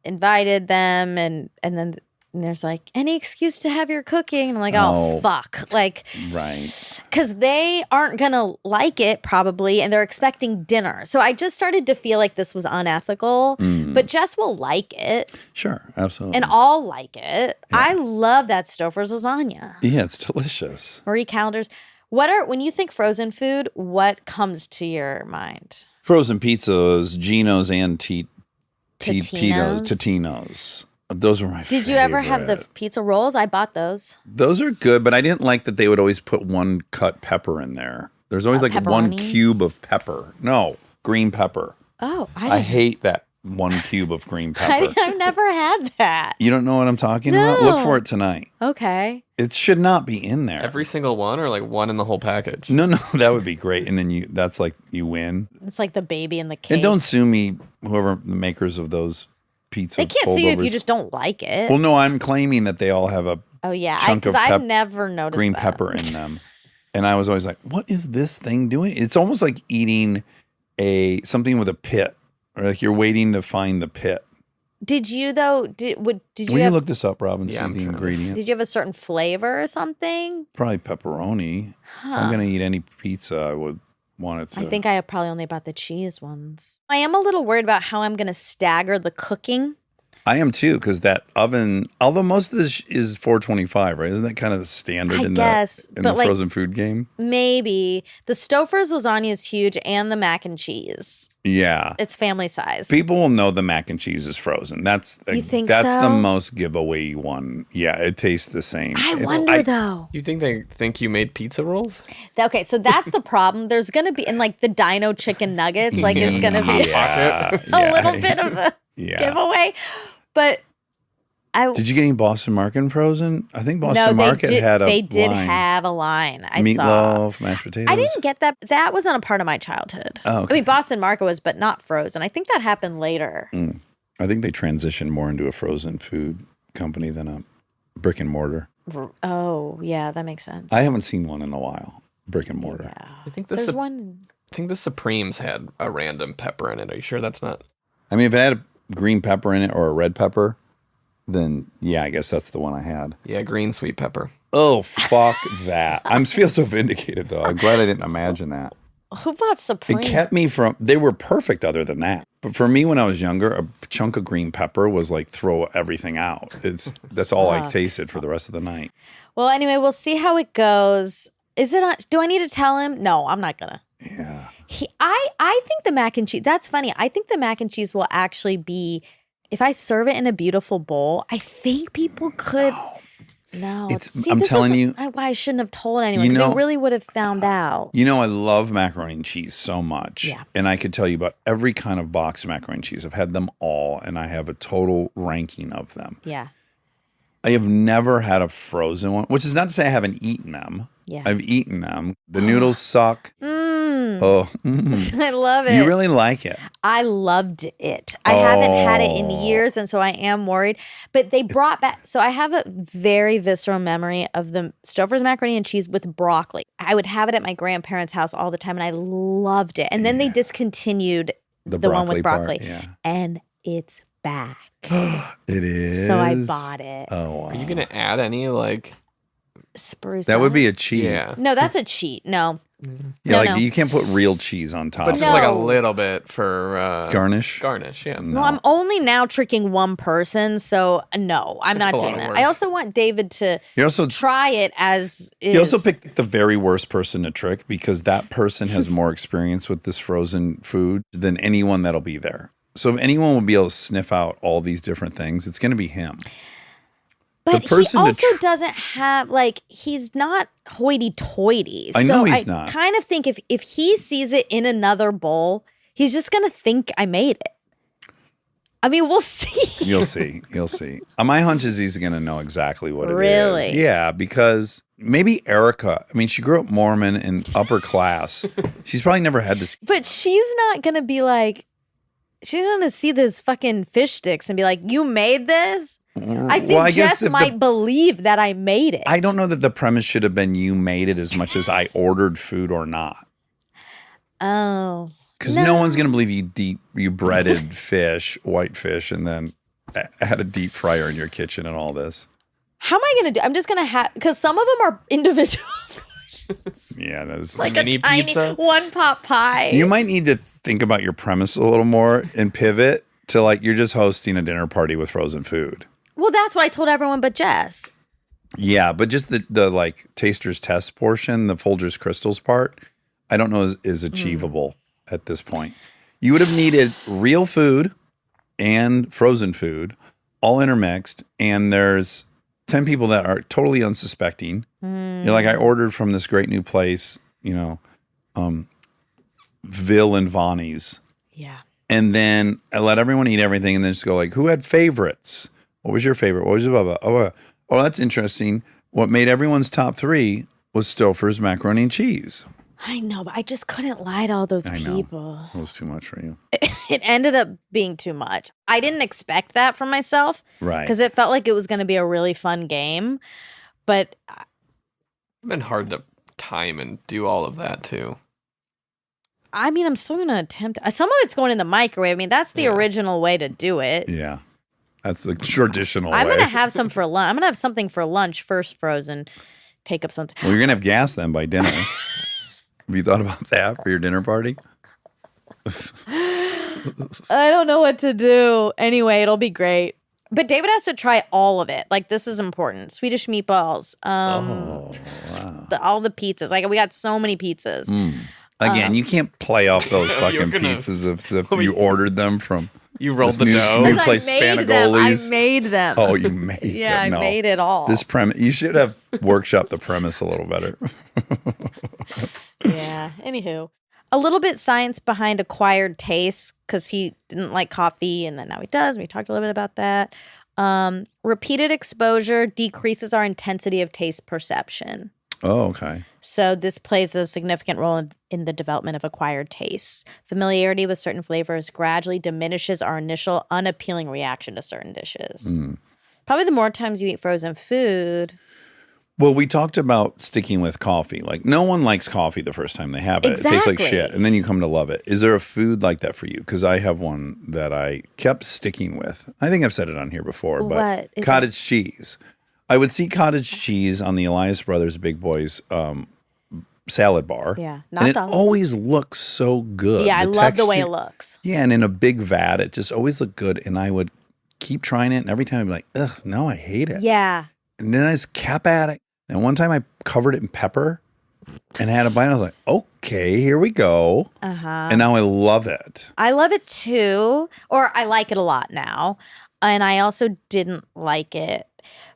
invited them and then there's like, any excuse to have your cooking? And I'm like, oh, fuck. Like, right. Because they aren't going to like it probably and they're expecting dinner. So I just started to feel like this was unethical. But Jess will like it. Sure, absolutely. And I'll like it. Yeah. I love that Stouffer's lasagna. Yeah, it's delicious. Marie Callender's. When you think frozen food, what comes to your mind? Frozen pizzas, Geno's and Totino's? Totino's. Those were my favorite. Did you ever have the pizza rolls? I bought those. Those are good, but I didn't like that they would always put one cut pepper in there. There's always like pepperoni? one cube of pepper. No, green pepper. Oh, I hate that one cube of green pepper. I've never had that. You don't know what I'm talking about? Look for it tonight. Okay. It should not be in there. Every single one or like one in the whole package? No, that would be great. And then that's like you win. It's like the baby and the cake. And don't sue me, whoever the makers of those pizza. They can't sue you if foldovers. you just don't like it. Well, no, I'm claiming that they all have a chunk of I've never noticed green that. pepper in them. And I was always like, what is this thing doing? It's almost like eating something with a pit. Or like you're waiting to find the pit. Did you though? Did Will you you look this up, Robin? Yeah, See I'm the trying to- ingredient. Did you have a certain flavor or something? Probably pepperoni. If I'm gonna eat any pizza, I would want it to. I think I probably only bought the cheese ones. I am a little worried about how I'm going to stagger the cooking. I am too, because that oven, although most of this is 425, right? Isn't that kind of the standard in the frozen food game? Maybe. The Stouffer's lasagna is huge and the mac and cheese. Yeah. It's family size. People will know the mac and cheese is frozen. You think that's so? the most giveaway one. Yeah, it tastes the same. I wonder though. You think they think you made pizza rolls? Okay, so that's the problem. There's going to be, in like the Dino chicken nuggets, like it's going to be a little bit of a giveaway. But did you get any Boston Market frozen? I think Boston Market had a They did line. have a line. I Meatloaf, saw. mashed potatoes. I didn't get that. That wasn't a part of my childhood. Oh, okay. I mean, Boston Market was, but not frozen. I think that happened later. I think they transitioned more into a frozen food company than a brick and mortar. Oh, yeah, that makes sense. I haven't seen one in a while. Brick and mortar. Yeah. I think There's one. I think the Supremes had a random pepper in it. Are you sure that's not? I mean, if it had a green pepper in it or a red pepper, then yeah, I guess that's the one I had. Yeah, green sweet pepper. Oh, fuck that. I feel so vindicated, though. I'm glad I didn't imagine that. Who bought Supreme? It kept me from, they were perfect other than that. But for me, when I was younger, a chunk of green pepper was like throw everything out. That's all I tasted for the rest of the night. Well, anyway, we'll see how it goes. Is it on, do I need to tell him? No, I'm not gonna. Yeah. I think the mac and cheese, that's funny. I think the mac and cheese will actually be, if I serve it in a beautiful bowl, I think people could. No, I'm telling you, why I shouldn't have told anyone, because they really would have found out. You know, I love macaroni and cheese so much. Yeah. And I could tell you about every kind of box macaroni and cheese. I've had them all, and I have a total ranking of them. Yeah. I have never had a frozen one, which is not to say I haven't eaten them. Yeah. I've eaten them. The noodles suck. Oh, I love it. You really like it. I loved it. I haven't had it in years, and so I am worried. But they brought back, so I have a very visceral memory of the Stouffer's macaroni and cheese with broccoli. I would have it at my grandparents' house all the time, and I loved it. And then they discontinued the one with broccoli. Part, yeah. And it's back. It is. So I bought it. Oh, wow. Are you gonna add any like Spruce. That would on be it? a cheat. Yeah. No, that's a cheat. No. Yeah, No, like no. you can't put real cheese on top. But of just like a No. little bit for garnish. Garnish, yeah. Well, I'm only now tricking one person, so no, I'm That's not a lot doing of that. work. I also want David to You also try it as is. You also picked the very worst person to trick because that person has more experience with this frozen food than anyone that'll be there. So if anyone will be able to sniff out all these different things, it's going to be him. But the he person to also tr- doesn't have he's not hoity-toity. I know he's not. I kind of think if he sees it in another bowl, he's just gonna think I made it. I mean, we'll see. You'll see. You'll see. My hunch is he's going to know exactly what it is. Really? Yeah, because maybe Erica, I mean, she grew up Mormon and upper class. She's probably never had this. But she's not gonna be like, she's gonna see this fucking fish sticks and be like, "You made this." I think Well, I guess Jess if might believe that I made it. I don't know that the premise should have been you made it as much as I ordered food or not. Oh. Because no one's going to believe you breaded fish, white fish, and then had a deep fryer in your kitchen and all this. How am I going to do? I'm just going to have, because some of them are individual portions. Yeah, that's Like Mini a tiny pizza? one pot pie. You might need to think about your premise a little more and pivot to like you're just hosting a dinner party with frozen food. Well, that's what I told everyone but Jess. Yeah, but just the like taster's test portion, the Folgers Crystals part, I don't know is achievable at this point. You would have needed real food and frozen food all intermixed, and there's 10 people that are totally unsuspecting. You're like, I ordered from this great new place, Ville and Vonnie's. Yeah. And then I let everyone eat everything and then just go like, who had favorites? What was your favorite? What was your blah, blah? Oh, that's interesting. What made everyone's top 3 was Stouffer's macaroni and cheese. I know, but I just couldn't lie to all those I know. people. It was too much for you. It ended up being too much. I didn't expect that from myself. Right. Because it felt like it was going to be a really fun game. But It's been hard to time and do all of that too. I mean, I'm still going to attempt. Some of it's going in the microwave. I mean, that's the original way to do it. Yeah. That's the traditional I'm way. going to have some for lunch. I'm going to have something for lunch first frozen. Take up something. Well, you're going to have gas then by dinner. Have you thought about that for your dinner party? I don't know what to do. Anyway, it'll be great. But David has to try all of it. Like, this is important. Swedish meatballs. Wow. All the pizzas. Like, we got so many pizzas. Again, you can't play off those fucking You're gonna- pizzas as if you ordered them from You rolled this the dough. new I place, made them. I Spanagoli's. made them. Oh, you made Yeah, them. I made it all. This premise, you should have workshopped the premise a little better. Yeah. Anywho, a little bit science behind acquired tastes because he didn't like coffee and then now he does. We talked a little bit about that. Repeated exposure decreases our intensity of taste perception. Oh, okay. So this plays a significant role in the development of acquired tastes. Familiarity with certain flavors gradually diminishes our initial unappealing reaction to certain dishes. Probably the more times you eat frozen food. Well, we talked about sticking with coffee. Like, no one likes coffee the first time they have it. It tastes like Exactly. shit. And then you come to love it. Is there a food like that for you? Because I have one that I kept sticking with. I think I've said it on here before, but What is cottage cheese. I would see cottage cheese on the Elias Brothers Big Boys salad bar. Yeah, and it $9. always looks so good. Yeah, I love the way it texture- looks. Yeah, and in a big vat, it just always looked good. And I would keep trying it. And every time I'd be like, ugh, no, I hate it. Yeah. And then I just kept at it. And one time I covered it in pepper and had a bite. And I was like, okay, here we go. And now I love it. I love it too, or I like it a lot now. And I also didn't like it.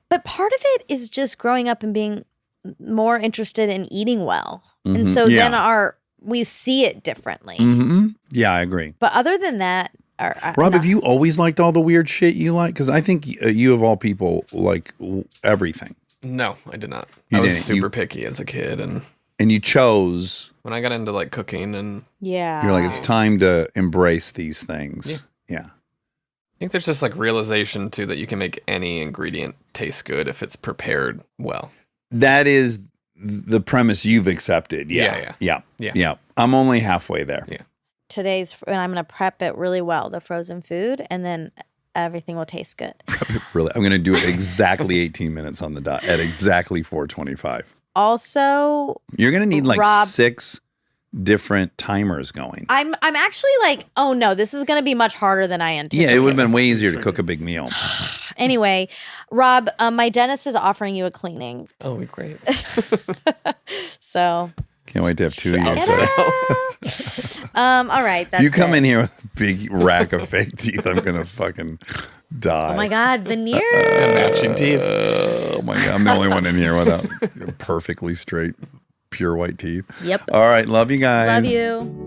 But part of it is just growing up and being more interested in eating well. And so Yeah. then we see it differently. Yeah, I agree. But other than that, Rob, have you always liked all the weird shit you like? Because I think you, of all people, like everything. No, I did not. You I was didn't. super picky as a kid, and And you chose, when I got into like cooking, and Yeah. you're like, it's time to embrace these things. Yeah. I think there's this like realization too that you can make any ingredient taste good if it's prepared well. That is the premise you've accepted. Yeah. Yeah. I'm only halfway there. Yeah. And I'm going to prep it really well, the frozen food. And then everything will taste good. Really, I'm going to do it exactly 18 minutes on the dot at exactly 4:25. Also, You're going to need like Rob- 6 different timers going. I'm actually like, oh no, this is going to be much harder than I anticipated. Yeah, it would have been way easier to cook a big meal. Anyway, Rob, my dentist is offering you a cleaning. Oh, great. So, Can't wait to have 2 years. all right. That's If you come it. in here with a big rack of fake teeth, I'm going to fucking die. Oh my God, veneer. Matching teeth. Oh my God, I'm the only one in here without perfectly straight, pure white teeth. Yep. All right, love you guys. Love you.